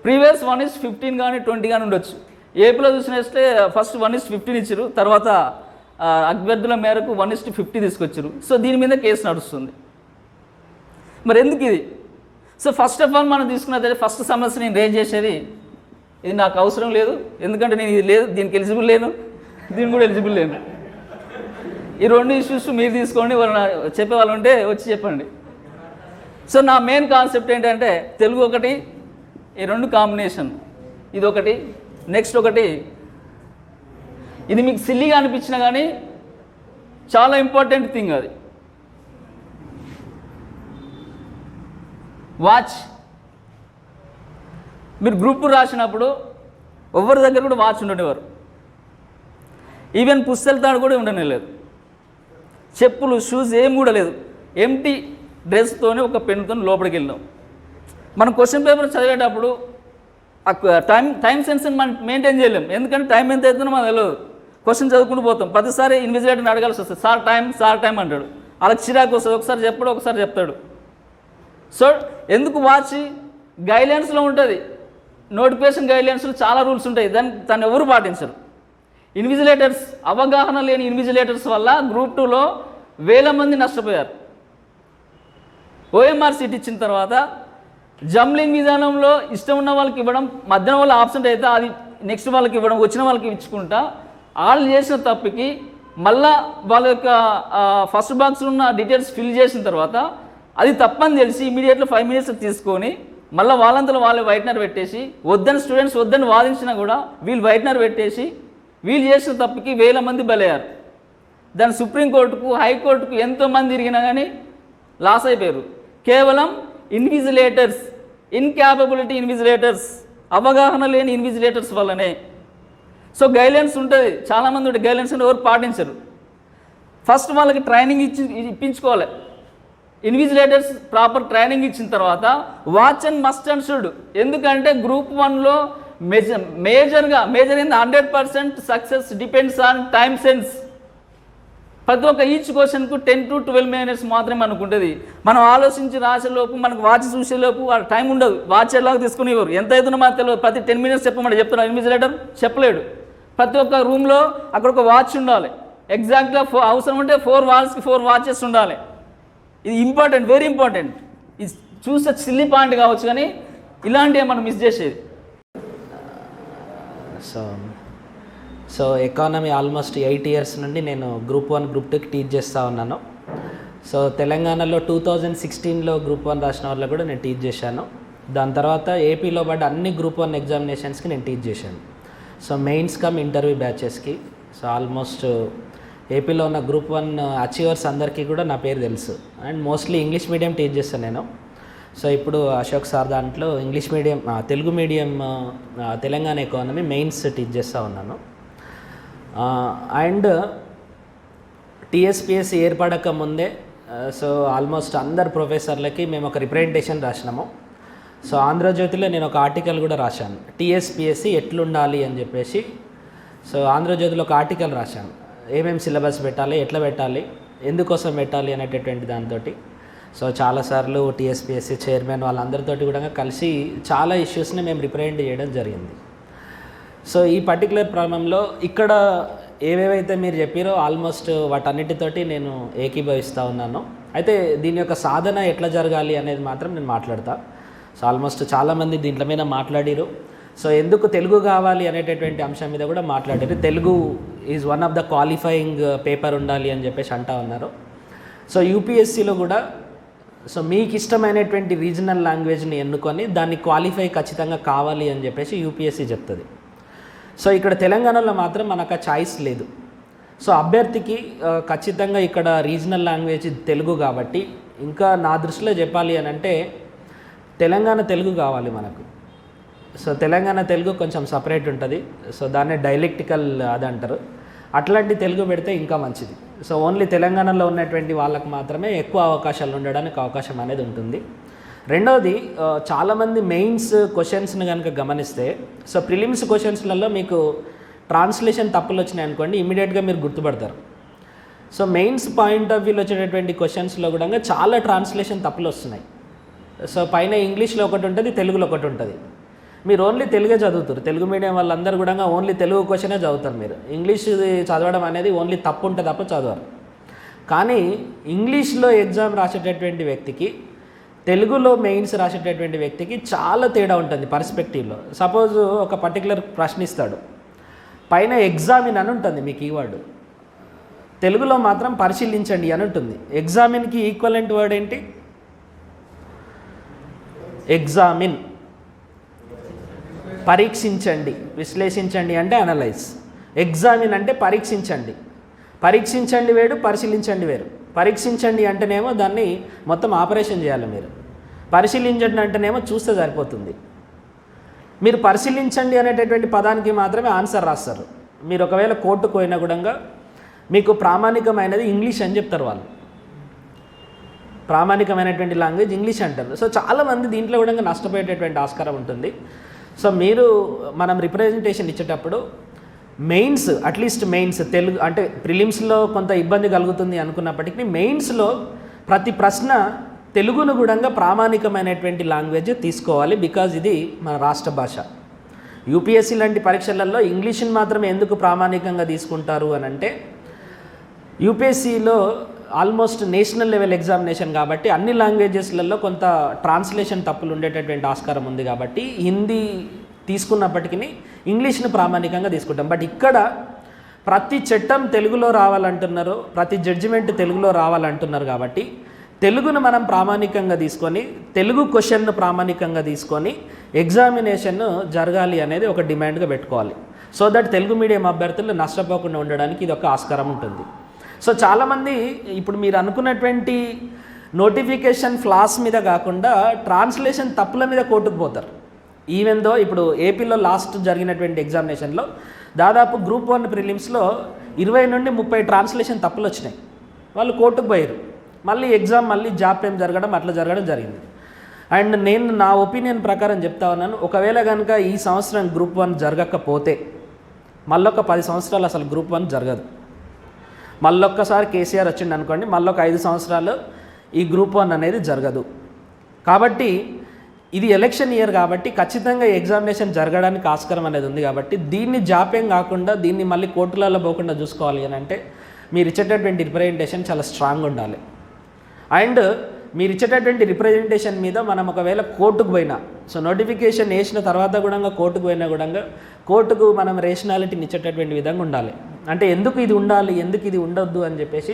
previous 1:15 కానీ 20 కానీ ఉండొచ్చు. ఏపీలో చూసినట్టే ఫస్ట్ 1:15 ఇచ్చారు, తర్వాత అభ్యర్థుల మేరకు 1:50 తీసుకొచ్చారు. సో దీని మీద కేసు నడుస్తుంది. మరి ఎందుకు ఇది? సో ఫస్ట్ ఆఫ్ ఆల్ మనం తీసుకున్నది ఫస్ట్ సమస్య నేను రేజ్ చేసేది ఇది నాకు అవసరం లేదు, ఎందుకంటే నేను ఇది లేదు, దీనికి ఎలిజిబుల్ లేను, దీనికి కూడా ఎలిజిబుల్ లేను. ఈ రెండు ఇష్యూస్ మీరు తీసుకోండి, వాళ్ళు చెప్పే వాళ్ళు ఉంటే వచ్చి చెప్పండి. సో నా మెయిన్ కాన్సెప్ట్ ఏంటంటే తెలుగు ఒకటి, ఈ రెండు కాంబినేషన్, ఇది ఒకటి, నెక్స్ట్ ఒకటి, ఇది మీకు సిల్లీగా అనిపించినా కానీ చాలా ఇంపార్టెంట్ థింగ్ అది. వాచ్. మీరు గ్రూప్ రాసినప్పుడు ఎవరి దగ్గర కూడా వాచ్ ఉండేవారు, ఈవెన్ పుస్తకాలు కూడా ఉండలేదు, చెప్పులు షూస్ ఏం కూడా లేదు, ఎంటీ డ్రెస్తోనే ఒక పెన్తో లోపలికి వెళ్ళాం. మనం క్వశ్చన్ పేపర్ చదివేటప్పుడు టైం సెన్స్ని మనం మెయింటైన్ చేయలేం, ఎందుకంటే టైం ఎంత అవుతుందో మనకు తెలియదు. క్వశ్చన్ చదువుకుంటూ పోతాం, ప్రతిసారి ఇన్విజిలేటర్ని అడగాల్సి వస్తుంది, సార్ టైం అంటాడు, వాళ్ళకి చిరాకు వస్తుంది, ఒకసారి చెప్పాడు ఒకసారి చెప్తాడు. సో ఎందుకు వాచ్ గైడ్లైన్స్లో ఉంటుంది, నోటిఫికేషన్ గైడ్లైన్స్లో చాలా రూల్స్ ఉంటాయి, దాన్ని ఎవరు పాటించరు. ఇన్విజిలేటర్స్, అవగాహన లేని ఇన్విజిలేటర్స్ వల్ల గ్రూప్ 2లో వేల మంది నష్టపోయారు. OMR సీట్ ఇచ్చిన తర్వాత జంబ్లింగ్ విధానంలో ఇష్టం ఉన్న వాళ్ళకి ఇవ్వడం, మధ్యన వాళ్ళు ఆబ్సెంట్ అయితే అది నెక్స్ట్ వాళ్ళకి ఇవ్వడం, వచ్చిన వాళ్ళకి ఇచ్చుకుంటా వాళ్ళు చేసిన తప్పుకి మళ్ళా వాళ్ళ యొక్క ఫస్ట్ బాక్స్లో ఉన్న డీటెయిల్స్ ఫిల్ చేసిన తర్వాత అది తప్పని తెలిసి ఇమీడియట్గా 5 minutes తీసుకొని మళ్ళీ వాళ్ళంతలో వాళ్ళు వైట్నర్ పెట్టేసి, వద్దని స్టూడెంట్స్ వద్దని వాదించినా కూడా వీళ్ళు వైట్నర్ పెట్టేసి వీళ్ళు చేసిన తప్పుకి వేల మంది బలయ్యారు. దాని సుప్రీంకోర్టుకు, హైకోర్టుకు ఎంతోమంది తిరిగినా కానీ లాస్ అయిపోయారు. కేవలం ఇన్విజిలేటర్స్, ఇన్క్యాపబిలిటీ ఇన్విజిలేటర్స్, అవగాహన లేని ఇన్విజిలేటర్స్ వల్లనే. సో గైడ్లైన్స్ ఉంటుంది, చాలామంది ఉంటే గైడ్లైన్స్ ఎవరు పాటించరు. ఫస్ట్ వాళ్ళకి ట్రైనింగ్ ఇప్పించుకోవాలి. ఇన్విజిలేటర్స్ ప్రాపర్ ట్రైనింగ్ ఇచ్చిన తర్వాత watch and must and should. ఎందుకంటే గ్రూప్ 1లో major in 100% success depends on time sense. ప్రతి ఒక్క ఈచ్ క్వశ్చన్కు 10 to 12 minutes మాత్రమే అనుకుంటుంది. మనం ఆలోచించి రాసేలోపు, మనకు వాచ్ చూసేలోపు ఆ టైం ఉండదు, వాచ్ ఎలాగ తీసుకునేవారు, ఎంత అవుతుందో మనకు తెలియదు. ప్రతి 10 minutes చెప్పమని చెప్తున్నారు ఇన్విజిలేటర్, చెప్పలేడు. ప్రతి ఒక్క రూమ్లో అక్కడ ఒక వాచ్ ఉండాలి, ఎగ్జాక్ట్గా అవసరం ఉంటే 4 walls-కి 4 watches ఉండాలి. ఇది ఇంపార్టెంట్, వెరీ ఇంపార్టెంట్. ఇది చూసే సిల్లీ పాయింట్ కావచ్చు కానీ ఇలాంటివి మనం మిస్ చేసేది. సో ఎకానమీ ఆల్మోస్ట్ 8 years నుండి నేను గ్రూప్ 1 గ్రూప్ 2కి టీచ్ చేస్తూ ఉన్నాను. సో తెలంగాణలో 2016లో గ్రూప్ 1 రాసిన వాళ్ళకు కూడా నేను టీచ్ చేశాను. దాని తర్వాత ఏపీలో పడ్డ అన్ని గ్రూప్ 1 ఎగ్జామినేషన్స్కి నేను టీచ్ చేశాను. సో మెయిన్స్ కమ్ ఇంటర్వ్యూ బ్యాచెస్కి. సో ఆల్మోస్ట్ ఏపీలో ఉన్న గ్రూప్ 1 అచీవర్స్ అందరికీ కూడా నా పేరు తెలుసు. And mostly English medium teach చేస్తాను నేను. సో ఇప్పుడు అశోక్ సార్ దాంట్లో English medium, Telugu medium, Telangana economy mains teach చేస్తూ ఉన్నాను. అండ్ టీఎస్పిఎస్సి ఏర్పడక ముందే సో ఆల్మోస్ట్ అందరు ప్రొఫెసర్లకి మేము ఒక రిప్రజెంటేషన్ రాసినాము. సో ఆంధ్రజ్యోతిలో నేను ఒక ఆర్టికల్ కూడా రాశాను, టీఎస్పిఎస్సి ఎట్లుండాలి అని చెప్పేసి. సో ఆంధ్రజ్యోతిలో ఒక ఆర్టికల్ రాశాను, ఏమేమి సిలబస్ పెట్టాలి, ఎట్లా పెట్టాలి, ఎందుకోసం పెట్టాలి అనేటటువంటి దాంతో. సో చాలాసార్లు టీఎస్పిఎస్సి చైర్మన్ వాళ్ళందరితోటి కూడా కలిసి చాలా ఇష్యూస్ని మేము రిప్రజెంట్ చేయడం జరిగింది. సో ఈ పర్టికులర్ ప్రాబ్లంలో ఇక్కడ ఏవేవైతే మీరు చెప్పారో ఆల్మోస్ట్ వాటన్నిటితోటి నేను ఏకీభవిస్తూ ఉన్నాను. అయితే దీని యొక్క సాధన ఎట్లా జరగాలి అనేది మాత్రం నేను మాట్లాడతా. సో ఆల్మోస్ట్ చాలామంది దీంట్లో మీద మాట్లాడారు. సో ఎందుకు తెలుగు కావాలి అనేటటువంటి అంశం మీద కూడా మాట్లాడారు. Telugu is one of the qualifying paper ఉండాలి అని చెప్పేసి అంటా ఉన్నారు. సో యూపీఎస్సీలో కూడా సో మీకు ఇష్టమైనటువంటి రీజనల్ లాంగ్వేజ్ని ఎన్నుకొని దాన్ని క్వాలిఫై ఖచ్చితంగా కావాలి అని చెప్పేసి యూపీఎస్సీ చెప్తుంది. సో ఇక్కడ తెలంగాణలో మాత్రం మనకు ఆ ఛాయిస్ లేదు. సో అభ్యర్థికి ఖచ్చితంగా ఇక్కడ రీజనల్ లాంగ్వేజ్ తెలుగు కాబట్టి, ఇంకా నా దృష్టిలో చెప్పాలి అని అంటే తెలంగాణ తెలుగు కావాలి మనకు. సో తెలంగాణ తెలుగు కొంచెం సపరేట్ ఉంటుంది. సో దాన్నే డైలెక్టికల్ అది అంటారు. అట్లాంటి తెలుగు పెడితే ఇంకా మంచిది. సో ఓన్లీ తెలంగాణలో ఉన్నటువంటి వాళ్ళకు మాత్రమే ఎక్కువ అవకాశాలు ఉండడానికి అవకాశం అనేది ఉంటుంది. రెండవది, చాలామంది మెయిన్స్ క్వశ్చన్స్ని కనుక గమనిస్తే, సో ప్రిలిమ్స్ క్వశ్చన్స్లలో మీకు ట్రాన్స్లేషన్ తప్పులు వచ్చినాయి అనుకోండి, ఇమీడియట్గా మీరు గుర్తుపడతారు. సో మెయిన్స్ పాయింట్ ఆఫ్ వ్యూలో వచ్చేటటువంటి క్వశ్చన్స్లో కూడా చాలా ట్రాన్స్లేషన్ తప్పులు వస్తున్నాయి. సో పైన ఇంగ్లీష్లో ఒకటి ఉంటుంది, తెలుగులో ఒకటి ఉంటుంది. మీరు ఓన్లీ తెలుగే చదువుతారు. తెలుగు మీడియం వాళ్ళందరూ కూడా ఓన్లీ తెలుగు క్వశ్చనే చదువుతారు. మీరు ఇంగ్లీష్ చదవడం అనేది ఓన్లీ తప్పు ఉంటే తప్ప చదవరు. కానీ ఇంగ్లీష్లో ఎగ్జామ్ రాసేటటువంటి వ్యక్తికి, తెలుగులో మెయిన్స్ రాసేటటువంటి వ్యక్తికి చాలా తేడా ఉంటుంది పర్స్పెక్టివ్లో. సపోజ్ ఒక పర్టికులర్ ప్రశ్న ఇస్తాడు, పైన ఎగ్జామిన్ అని ఉంటుంది మీ కీవర్డ్, తెలుగులో మాత్రం పరిశీలించండి అని ఉంటుంది. ఎగ్జామిన్కి ఈక్వలెంట్ వర్డ్ ఏంటి? ఎగ్జామిన్, పరీక్షించండి. విశ్లేషించండి అంటే అనలైజ్. ఎగ్జామిన్ అంటే పరీక్షించండి. పరీక్షించండి వేరు, పరిశీలించండి వేరు. పరీక్షించండి అంటేనేమో దాన్ని మొత్తం ఆపరేషన్ చేయాలి మీరు. పరిశీలించండి అంటేనేమో చూస్తే సరిపోతుంది. మీరు పరిశీలించండి అనేటటువంటి పదానికి మాత్రమే ఆన్సర్ రాస్తారు. మీరు ఒకవేళ కోర్టుకు పోయినా కూడా మీకు ప్రామాణికమైనది ఇంగ్లీష్ అని చెప్తారు వాళ్ళు. ప్రామాణికమైనటువంటి లాంగ్వేజ్ ఇంగ్లీష్ అంటారు. సో చాలామంది దీంట్లో కూడా నష్టపోయేటటువంటి ఆస్కారం ఉంటుంది. సో మీరు మనం రిప్రజెంటేషన్ ఇచ్చేటప్పుడు మెయిన్స్, అట్లీస్ట్ మెయిన్స్ తెలుగు అంటే ప్రిలిమ్స్లో కొంత ఇబ్బంది కలుగుతుంది అనుకున్నప్పటికీ మెయిన్స్లో ప్రతి ప్రశ్న తెలుగును కూడా ప్రామాణికమైనటువంటి లాంగ్వేజ్ తీసుకోవాలి. బికాజ్ ఇది మన రాష్ట్ర భాష. యూపీఎస్సీ లాంటి పరీక్షలలో ఇంగ్లీష్ని మాత్రమే ఎందుకు ప్రామాణికంగా తీసుకుంటారు అని అంటే యూపీఎస్సీలో ఆల్మోస్ట్ నేషనల్ లెవెల్ ఎగ్జామినేషన్ కాబట్టి అన్ని లాంగ్వేజెస్లలో కొంత ట్రాన్స్లేషన్ తప్పులు ఉండేటటువంటి ఆస్కారం ఉంది కాబట్టి హిందీ తీసుకున్నప్పటికీ ఇంగ్లీష్ని ప్రామాణికంగా తీసుకుంటాం. బట్ ఇక్కడ ప్రతి చట్టం తెలుగులో రావాలంటున్నారు, ప్రతి జడ్జిమెంట్ తెలుగులో రావాలంటున్నారు కాబట్టి తెలుగును మనం ప్రామాణికంగా తీసుకొని తెలుగు క్వశ్చన్ను ప్రామాణికంగా తీసుకొని ఎగ్జామినేషన్ జరగాలి అనేది ఒక డిమాండ్గా పెట్టుకోవాలి. సో దట్ తెలుగు మీడియం అభ్యర్థులు నష్టపోకుండా ఉండడానికి ఇది ఒక ఆస్కారం ఉంటుంది. సో చాలామంది ఇప్పుడు మీరు అనుకున్నటువంటి నోటిఫికేషన్ ఫ్లాస్ మీద కాకుండా ట్రాన్స్లేషన్ తప్పుల మీద కోర్టుకు పోతారు. ఈవెన్ దో ఇప్పుడు ఏపీలో లాస్ట్ జరిగినటువంటి ఎగ్జామినేషన్లో దాదాపు గ్రూప్ 1 ప్రిలిమ్స్లో 20 నుండి 30 ట్రాన్స్లేషన్ తప్పులు వచ్చినాయి. వాళ్ళు కోర్టుకు పోయారు. మళ్ళీ ఎగ్జామ్ మళ్ళీ జాప్యం జరగడం అట్లా జరగడం జరిగింది. అండ్ నేను నా ఒపీనియన్ ప్రకారం చెప్తా ఉన్నాను, ఒకవేళ కనుక ఈ సంవత్సరం గ్రూప్ 1 జరగకపోతే మళ్ళొక 10 సంవత్సరాలు అసలు గ్రూప్ 1 జరగదు. మళ్ళొక్కసారి కేసీఆర్ వచ్చిండు అనుకోండి, మళ్ళొక 5 సంవత్సరాలు ఈ గ్రూప్ 1 అనేది జరగదు. కాబట్టి ఇది ఎలక్షన్ ఇయర్ కాబట్టి ఖచ్చితంగా ఎగ్జామినేషన్ జరగడానికి ఆస్కారం అనేది ఉంది. కాబట్టి దీన్ని జాప్యం కాకుండా దీన్ని మళ్ళీ కోర్టులలో పోకుండా చూసుకోవాలి అని అంటే మీరు ఇచ్చేటటువంటి రిప్రజెంటేషన్ చాలా స్ట్రాంగ్ ఉండాలి. అండ్ మీరు ఇచ్చేటటువంటి రిప్రజెంటేషన్ మీద మనం ఒకవేళ కోర్టుకు పోయినా, సో నోటిఫికేషన్ వేసిన తర్వాత కూడా కోర్టుకు పోయినా కూడా కోర్టుకు మనం రేషనాలిటీని ఇచ్చేటటువంటి విధంగా ఉండాలి. అంటే ఎందుకు ఇది ఉండాలి, ఎందుకు ఇది ఉండొద్దు అని చెప్పేసి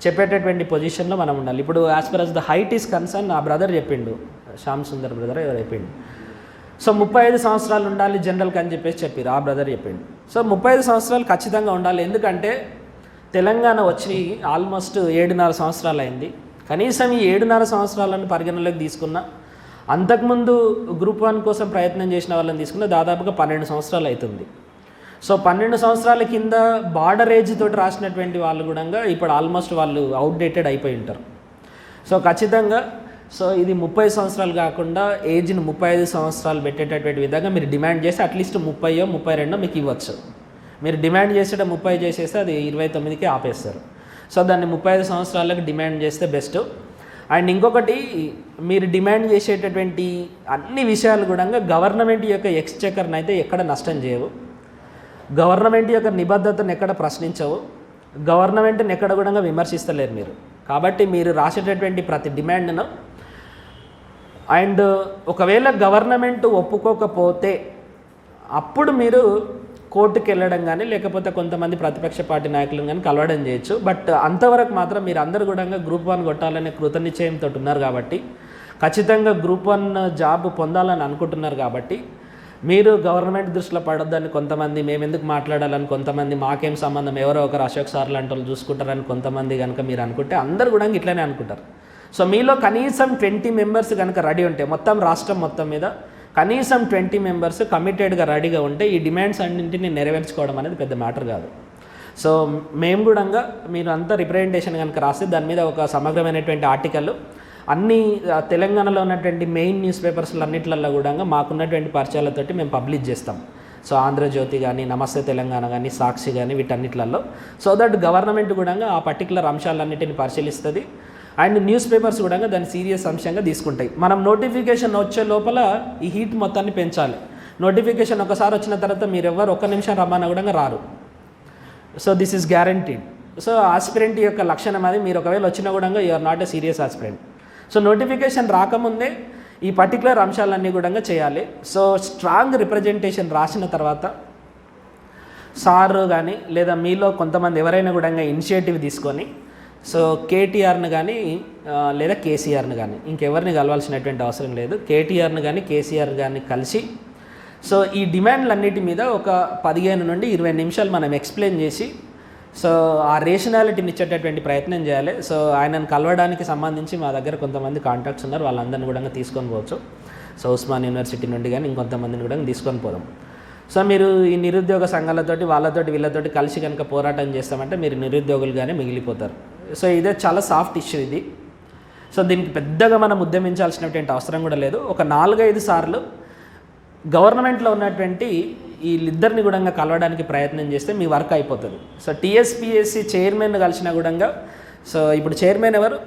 చెప్పేటటువంటి పొజిషన్లో మనం ఉండాలి. ఇప్పుడు as far as the height is concern ఆ బ్రదర్ చెప్పిండు, శ్యామ్ సుందర్ బ్రదర్ ఎవరు చెప్పిండు. సో 35 సంవత్సరాలు ఉండాలి జనరల్కి అని చెప్పేసి చెప్పారు, ఆ బ్రదర్ చెప్పిండు. సో 35 సంవత్సరాలు ఖచ్చితంగా ఉండాలి. ఎందుకంటే తెలంగాణ వచ్చి ఆల్మోస్ట్ 7.5 సంవత్సరాలు అయింది. కనీసం ఈ 7.5 సంవత్సరాలను పరిగణలోకి తీసుకున్న, అంతకుముందు గ్రూప్ 1 కోసం ప్రయత్నం చేసిన వాళ్ళని తీసుకున్న దాదాపుగా 12 సంవత్సరాలు అవుతుంది. సో 12 సంవత్సరాల కింద బార్డర్ ఏజ్ తోటి రాసినటువంటి వాళ్ళు కూడా ఇప్పుడు ఆల్మోస్ట్ వాళ్ళు అవుట్డేటెడ్ అయిపోయి ఉంటారు. సో ఖచ్చితంగా సో ఇది 30 సంవత్సరాలు కాకుండా ఏజ్ని 35 సంవత్సరాలు పెట్టేటటువంటి విధంగా మీరు డిమాండ్ చేస్తే అట్లీస్ట్ 30 32 మీకు ఇవ్వచ్చు. మీరు డిమాండ్ చేసేట 30 చేసేస్తే అది 29కి ఆపేస్తారు. సో దాన్ని 35 సంవత్సరాలకు డిమాండ్ చేస్తే బెస్ట్. అండ్ ఇంకొకటి, మీరు డిమాండ్ చేసేటటువంటి అన్ని విషయాలు కూడా గవర్నమెంట్ యొక్క ఎక్స్చెకర్ని అయితే ఎక్కడ నష్టం చేయవు, గవర్నమెంట్ యొక్క నిబద్ధతను ఎక్కడ ప్రశ్నించవు, గవర్నమెంట్ని ఎక్కడ కూడా విమర్శిస్తలేరు మీరు. కాబట్టి మీరు రాసేటటువంటి ప్రతి డిమాండ్ను అండ్ ఒకవేళ గవర్నమెంట్ ఒప్పుకోకపోతే అప్పుడు మీరు కోర్టుకు వెళ్ళడం కానీ లేకపోతే కొంతమంది ప్రతిపక్ష పార్టీ నాయకులను కానీ కలవడం చేయొచ్చు. బట్ అంతవరకు మాత్రం మీరు అందరూ కూడా గ్రూప్ 1 కొట్టాలనే కృతనిశ్చయంతో ఉన్నారు కాబట్టి, ఖచ్చితంగా గ్రూప్ 1 జాబ్ పొందాలని అనుకుంటున్నారు కాబట్టి మీరు గవర్నమెంట్ దృష్టిలో పడొద్దని కొంతమంది, మేము ఎందుకు మాట్లాడాలని కొంతమంది, మాకేం సంబంధం, ఎవరో ఒకరు అశోక్ సార్ లాంటి వాళ్ళు చూసుకుంటారని కొంతమంది కనుక మీరు అనుకుంటే అందరు కూడా ఇట్లానే అనుకుంటారు. సో మీలో కనీసం 20 మెంబర్స్ కనుక రెడీ ఉంటే, మొత్తం రాష్ట్రం మొత్తం మీద కనీసం 20 మెంబర్స్ కమిటెడ్గా రెడీగా ఉంటే ఈ డిమాండ్స్ అన్నింటినీ నెరవేర్చుకోవడం అనేది పెద్ద మ్యాటర్ కాదు. సో మేము కూడా మీరు అంతా రిప్రజెంటేషన్ కనుక రాస్తే దాని మీద ఒక సమగ్రమైనటువంటి ఆర్టికల్ అన్ని తెలంగాణలో ఉన్నటువంటి మెయిన్ న్యూస్ పేపర్స్లు అన్నింటిలో కూడా మాకున్నటువంటి పరిచయాలతోటి మేము పబ్లిష్ చేస్తాం. సో ఆంధ్రజ్యోతి కానీ, నమస్తే తెలంగాణ కానీ, సాక్షి కానీ, వీటన్నిటిలలో. సో దట్ గవర్నమెంట్ కూడా ఆ పర్టికులర్ అంశాలన్నింటిని పరిశీలిస్తుంది. అండ్ న్యూస్ పేపర్స్ కూడా దాన్ని సీరియస్ అంశంగా తీసుకుంటాయి. మనం నోటిఫికేషన్ వచ్చే లోపల ఈ హీట్ మొత్తాన్ని పెంచాలి. నోటిఫికేషన్ ఒకసారి వచ్చిన తర్వాత మీరు ఎవరు 1 నిమిషం రమ్మన్నా కూడా రారు. So this is guaranteed. So aspirant యొక్క లక్షణం అది. మీరు ఒకవేళ వచ్చినా కూడా you are not a serious aspirant. So notification రాకముందే ఈ పర్టికులర్ అంశాలన్నీ కూడా చేయాలి. సో స్ట్రాంగ్ రిప్రజెంటేషన్ రాసిన తర్వాత సార్ కానీ లేదా మీలో కొంతమంది ఎవరైనా కూడా ఇనిషియేటివ్ తీసుకొని సో కేటీఆర్ని కానీ లేదా కేసీఆర్ని కానీ ఇంకెవరిని కలవాల్సినటువంటి అవసరం లేదు. కేటీఆర్ని కానీ కేసీఆర్ కానీ కలిసి సో ఈ డిమాండ్లన్నిటి మీద ఒక 15 నుండి 20 నిమిషాలు మనం ఎక్స్ప్లెయిన్ చేసి సో ఆ రేషనాలిటీని ఇచ్చేటటువంటి ప్రయత్నం చేయాలి. సో ఆయనను కలవడానికి సంబంధించి మా దగ్గర కొంతమంది కాంటాక్ట్స్ ఉన్నారు, వాళ్ళందరినీ కూడా తీసుకొని పోవచ్చు. సో ఉస్మాన్ యూనివర్సిటీ నుండి కానీ ఇంకొంతమందిని కూడా తీసుకొని పోదాం. సో మీరు ఈ నిరుద్యోగ సంఘాలతోటి వాళ్ళతోటి వీళ్ళతోటి కలిసి కనుక పోరాటం చేస్తామంటే మీరు నిరుద్యోగులుగానే మిగిలిపోతారు. సో ఇదే చాలా సాఫ్ట్ ఇష్యూ ఇది. సో దీనికి పెద్దగా మనం ఉద్యమించాల్సినటువంటి అవసరం కూడా లేదు. ఒక 4-5 సార్లు గవర్నమెంట్లో ఉన్నటువంటి వీళ్ళిద్దరిని కూడా కలవడానికి ప్రయత్నం చేస్తే మీ వర్క్ అయిపోతుంది. సో టీఎస్పీఎస్సీ చైర్మన్ కలిసిన కూడా సో ఇప్పుడు చైర్మన్ ఎవరు?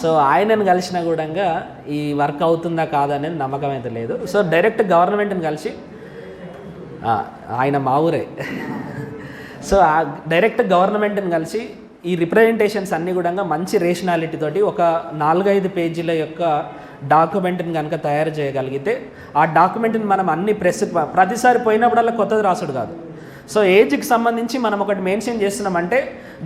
సో ఆయనను కలిసినా కూడా ఈ వర్క్ అవుతుందా కాదా అనేది నమ్మకం అయితే లేదు. సో డైరెక్ట్ గవర్నమెంట్ని కలిసి ఆయన మా ఊరే సో డైరెక్ట్ గవర్నమెంట్ని కలిసి ఈ రిప్రజెంటేషన్స్ అన్నీ కూడా మంచి రేషనాలిటీ తోటి ఒక 4-5 పేజీల యొక్క డాక్యుమెంట్ని కనుక తయారు చేయగలిగితే ఆ డాక్యుమెంట్ని మనం అన్ని ప్రతిసారి పోయినప్పుడల్లా కొత్తది రాసుడు కాదు. సో ఏజ్కి సంబంధించి మనం ఒకటి మెన్షన్ చేస్తున్నామంటే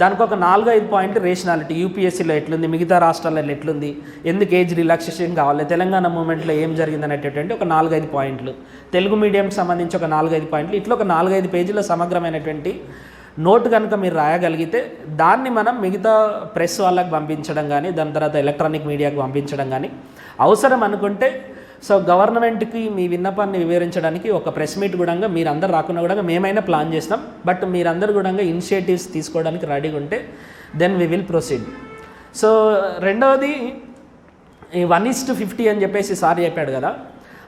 దానికి ఒక 4-5 పాయింట్ రేషనాలిటీ, యూపీఎస్సీలో ఎట్లుంది, మిగతా రాష్ట్రాలలో ఎట్లుంది, ఎందుకు ఏజ్ రిలాక్సేషన్ కావాలి, తెలంగాణ మూమెంట్లో ఏం జరిగింది అనేటటువంటి ఒక 4-5 పాయింట్లు, తెలుగు మీడియంకి సంబంధించి ఒక 4-5 పాయింట్లు, ఇట్లా ఒక 4-5 పేజీల సమగ్రమైనటువంటి నోట్ కనుక మీరు రాయగలిగితే దాన్ని మనం మిగతా ప్రెస్ వాళ్ళకి పంపించడం కానీ దాని తర్వాత ఎలక్ట్రానిక్ మీడియాకి పంపించడం కానీ అవసరం అనుకుంటే సో గవర్నమెంట్కి మీ విన్నపాన్ని వివరించడానికి ఒక ప్రెస్ మీట్ కూడా మీరందరూ రాకుండా కూడా మేమైనా ప్లాన్ చేస్తాం. బట్ మీరందరూ కూడా ఇనిషియేటివ్స్ తీసుకోవడానికి రెడీగా ఉంటే then we will proceed. So రెండవది ఈ 1:50 అని చెప్పేసి సార్ చెప్పాడు కదా,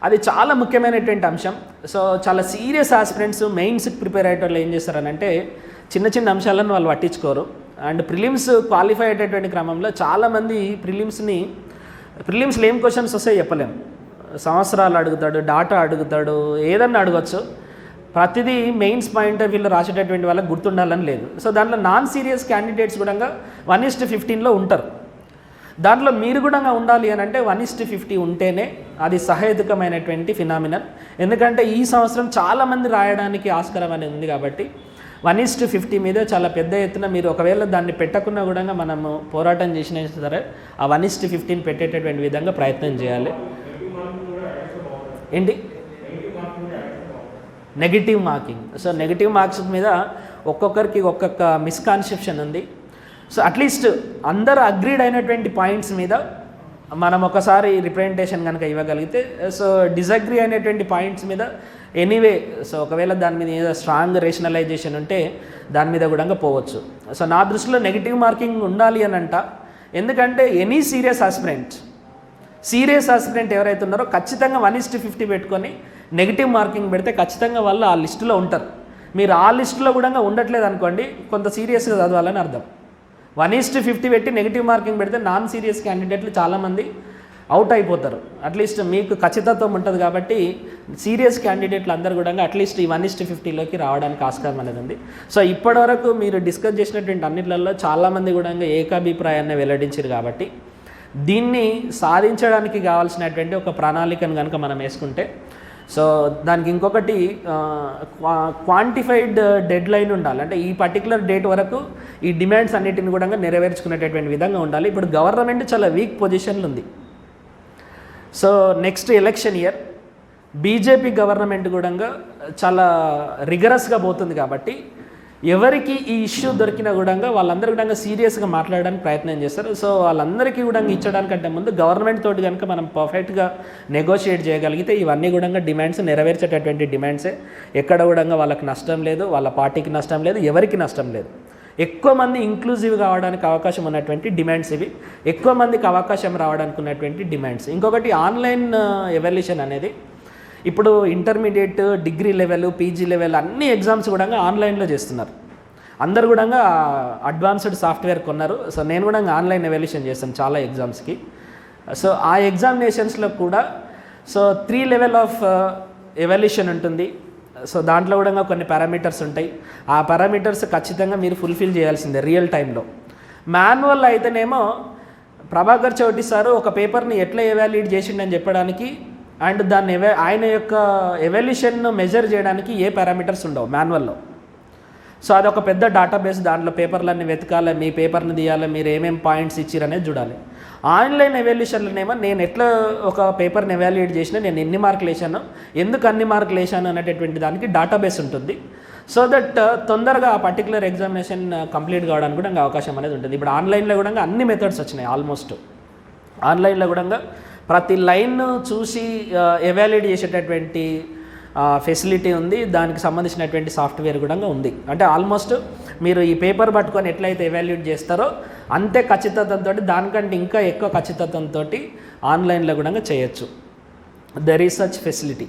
అది చాలా ముఖ్యమైనటువంటి అంశం. సో చాలా సీరియస్ ఆస్పిరెంట్స్ మెయిన్స్కి ప్రిపేర్ అయ్యేటోళ్ళు ఏం చేస్తారనంటే చిన్న చిన్న అంశాలను వాళ్ళు పట్టించుకోరు. అండ్ ప్రిలిమ్స్ క్వాలిఫై అయ్యేటటువంటి క్రమంలో చాలామంది ప్రిలిమ్స్లో ఏం క్వశ్చన్స్ వస్తాయో చెప్పలేము. సంవత్సరాలు అడుగుతాడు, డాటా అడుగుతాడు, ఏదన్నా అడగచ్చు. ప్రతిదీ మెయిన్స్ పాయింట్ ఆఫ్ వ్యూలో రాసేటటువంటి వాళ్ళకి గుర్తుండాలని లేదు. సో దాంట్లో నాన్ సీరియస్ క్యాండిడేట్స్ కూడా 1:15లో ఉంటారు. దాంట్లో మీరు కూడా ఉండాలి అని అంటే 1:50 ఉంటేనే అది సహేతుకమైనటువంటి ఫినామినల్. ఎందుకంటే ఈ సంవత్సరం చాలామంది రాయడానికి ఆస్కారం అనేది ఉంది కాబట్టి 1:50 మీద చాలా పెద్ద ఎత్తున మీరు ఒకవేళ దాన్ని పెట్టకుండా కూడా మనము పోరాటం చేసినా సరే ఆ 1:15 పెట్టేటటువంటి విధంగా ప్రయత్నం చేయాలి. ఏంటి negative marking? So negative marks మీద ఒక్కొక్కరికి ఒక్కొక్క మిస్కాన్సెప్షన్ ఉంది. సో అట్లీస్ట్ అందరూ అగ్రీడ్ అయినటువంటి పాయింట్స్ మీద మనం ఒకసారి రిప్రజెంటేషన్ కనుక ఇవ్వగలిగితే సో డిసగ్రీ అయినటువంటి పాయింట్స్ మీద ఎనీవే సో ఒకవేళ దాని మీద ఏదో స్ట్రాంగ్ రేషనలైజేషన్ ఉంటే దాని మీద కూడా పోవచ్చు. సో నా దృష్టిలో నెగిటివ్ మార్కింగ్ ఉండాలి అని అంట. ఎందుకంటే ఎనీ సీరియస్ ఆస్పిరెంట్ ఎవరైతే ఉన్నారో ఖచ్చితంగా 1:50 పెట్టుకొని నెగిటివ్ మార్కింగ్ పెడితే ఖచ్చితంగా వాళ్ళు ఆ లిస్టులో ఉంటారు. మీరు ఆ లిస్టులో కూడా ఉండట్లేదు అనుకోండి, కొంత సీరియస్గా చదవాలని అర్థం. 1:50 పెట్టి నెగిటివ్ మార్కింగ్ పెడితే నాన్ సీరియస్ క్యాండిడేట్లు చాలామంది అవుట్ అయిపోతారు. అట్లీస్ట్ మీకు ఖచ్చితత్వం ఉంటుంది కాబట్టి సీరియస్ క్యాండిడేట్లు అందరూ కూడా అట్లీస్ట్ ఈ 1:50లోకి రావడానికి ఆస్కారం అనేది ఉంది. సో ఇప్పటివరకు మీరు డిస్కస్ చేసినటువంటి అన్నిట్లలో చాలామంది కూడా ఏకాభిప్రాయాన్ని వెల్లడించారు కాబట్టి దీన్ని సాధించడానికి కావాల్సినటువంటి ఒక ప్రణాళికను కనుక మనం వేసుకుంటే సో దానికి ఇంకొకటి క్వాంటిఫైడ్ డెడ్ లైన్ ఉండాలి. అంటే ఈ పర్టికులర్ డేట్ వరకు ఈ డిమాండ్స్ అన్నిటిని కూడా నెరవేర్చుకునేటటువంటి విధంగా ఉండాలి. ఇప్పుడు గవర్నమెంట్ చాలా వీక్ పొజిషన్లో ఉంది. So next election year BJP government కూడా చాలా రిగరస్గా పోతుంది కాబట్టి ఎవరికి ఈ ఇష్యూ దొరికినా కూడా వాళ్ళందరూ కూడా సీరియస్గా మాట్లాడడానికి ప్రయత్నం చేస్తారు. సో వాళ్ళందరికీ కూడా ఇచ్చడానికంటే ముందు గవర్నమెంట్ తోటి కనుక మనం పర్ఫెక్ట్గా నెగోషియేట్ చేయగలిగితే ఇవన్నీ కూడా డిమాండ్స్ నెరవేర్చేటటువంటి డిమాండ్సే. ఎక్కడ కూడా వాళ్ళకి నష్టం లేదు, వాళ్ళ పార్టీకి నష్టం లేదు, ఎవరికి నష్టం లేదు. ఎక్కువ మంది ఇంక్లూజివ్ కావడానికి అవకాశం ఉన్నటువంటి డిమాండ్స్ ఇవి. ఎక్కువ మందికి అవకాశం రావడానికి ఉన్నటువంటి డిమాండ్స్. ఇంకొకటి ఆన్లైన్ ఎవాల్యుయేషన్ అనేది ఇప్పుడు intermediate, degree level, PG level అన్ని ఎగ్జామ్స్ కూడా ఆన్లైన్లో చేస్తున్నారు. అందరు కూడా అడ్వాన్స్డ్ సాఫ్ట్వేర్ కొన్నారు. సో నేను కూడా ఆన్లైన్ ఎవాల్యుయేషన్ చేస్తాను చాలా ఎగ్జామ్స్కి. సో ఆ ఎగ్జామినేషన్స్లో కూడా సో 3 లెవెల్ ఆఫ్ ఎవాల్యుయేషన్ ఉంటుంది. సో దాంట్లో కూడా కొన్ని పారామీటర్స్ ఉంటాయి. ఆ పారామీటర్స్ ఖచ్చితంగా మీరు ఫుల్ఫిల్ చేయాల్సిందే రియల్ టైంలో. మాన్యువల్ అయితేనేమో ప్రభాకర్ చౌటి సారు ఒక పేపర్ని ఎట్లా ఎవాల్యుయేట్ చేసిండని చెప్పడానికి అండ్ దాన్ని ఆయన యొక్క ఎవాల్యుయేషన్ను మెజర్ చేయడానికి ఏ పారామీటర్స్ ఉండవు మాన్యువల్లో. సో అదొక పెద్ద డేటాబేస్, దాంట్లో పేపర్లన్నీ వెతకాలి, మీ పేపర్ని తీయాలి, మీరు ఏమేమి పాయింట్స్ ఇచ్చిరనేది చూడాలి. ఆన్లైన్ ఎవాల్యుయేషన్లోనేమో నేను ఎట్లా ఒక పేపర్ని ఎవాల్యుయేట్ చేసినా, నేను ఎన్ని మార్కులు వేసాను, ఎందుకు అన్ని మార్కులు వేసాను అనేటటువంటి దానికి డేటాబేస్ ఉంటుంది. సో దట్ తొందరగా ఆ పర్టికులర్ ఎగ్జామినేషన్ కంప్లీట్ కావడానికి కూడా అవకాశం అనేది ఉంటుంది. ఇప్పుడు ఆన్లైన్లో కూడా అన్ని మెథడ్స్ వచ్చినాయి. ఆల్మోస్ట్ ఆన్లైన్లో కూడా ప్రతి లైన్ చూసి ఎవాల్యుయేట్ చేసేటటువంటి ఫెసిలిటీ ఉంది. దానికి సంబంధించినటువంటి సాఫ్ట్వేర్ కూడా ఉంది. అంటే ఆల్మోస్ట్ మీరు ఈ పేపర్ పట్టుకొని ఎట్లయితే ఎవాల్యుయేట్ చేస్తారో అంతే ఖచ్చితత్వంతో, దానికంటే ఇంకా ఎక్కువ ఖచ్చితత్వంతో ఆన్లైన్లో కూడా చేయొచ్చు. There is such facility.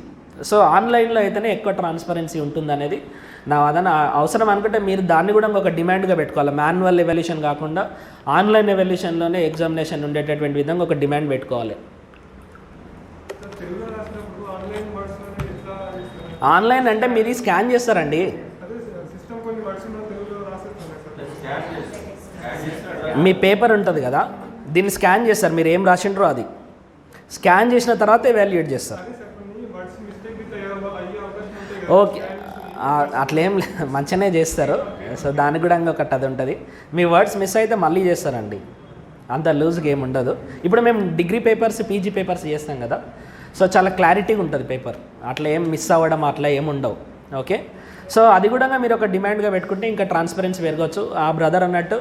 So ఆన్లైన్లో అయితేనే ఎక్కువ ట్రాన్స్పరెన్సీ ఉంటుంది అనేది నా వాదన. అవసరం అనుకుంటే మీరు దాన్ని కూడా ఒక డిమాండ్గా పెట్టుకోవాలి. మాన్యువల్ ఎవాల్యుయేషన్ కాకుండా ఆన్లైన్ ఎవాల్యుయేషన్లోనే ఎగ్జామినేషన్ ఉండేటటువంటి విధంగా ఒక డిమాండ్ పెట్టుకోవాలి. ఆన్లైన్ అంటే మీది స్కాన్ చేస్తారండి. మీ పేపర్ ఉంటుంది కదా, దీన్ని స్కాన్ చేస్తారు. మీరు ఏం రాసిండ్రో అది స్కాన్ చేసిన తర్వాత ఎవాల్యుయేట్ చేస్తారు. ఓకే, అట్లేం మంచిగానే చేస్తారు. సో దానికి కూడా ఒకటి అది ఉంటుంది. మీ వర్డ్స్ మిస్ అయితే మళ్ళీ చేస్తారండి, అంత లూజ్గా ఏమి ఉండదు. ఇప్పుడు మేము డిగ్రీ పేపర్స్, పీజీ పేపర్స్ చేస్తాం కదా, సో చాలా క్లారిటీగా ఉంటుంది పేపర్, అట్లా ఏం మిస్ అవ్వడం అట్లా ఏమి ఉండవు. ఓకే, సో అది కూడా మీరు ఒక డిమాండ్గా పెట్టుకుంటే ఇంకా ట్రాన్స్పరెన్సీ పెరగవచ్చు. ఆ బ్రదర్ అన్నట్టు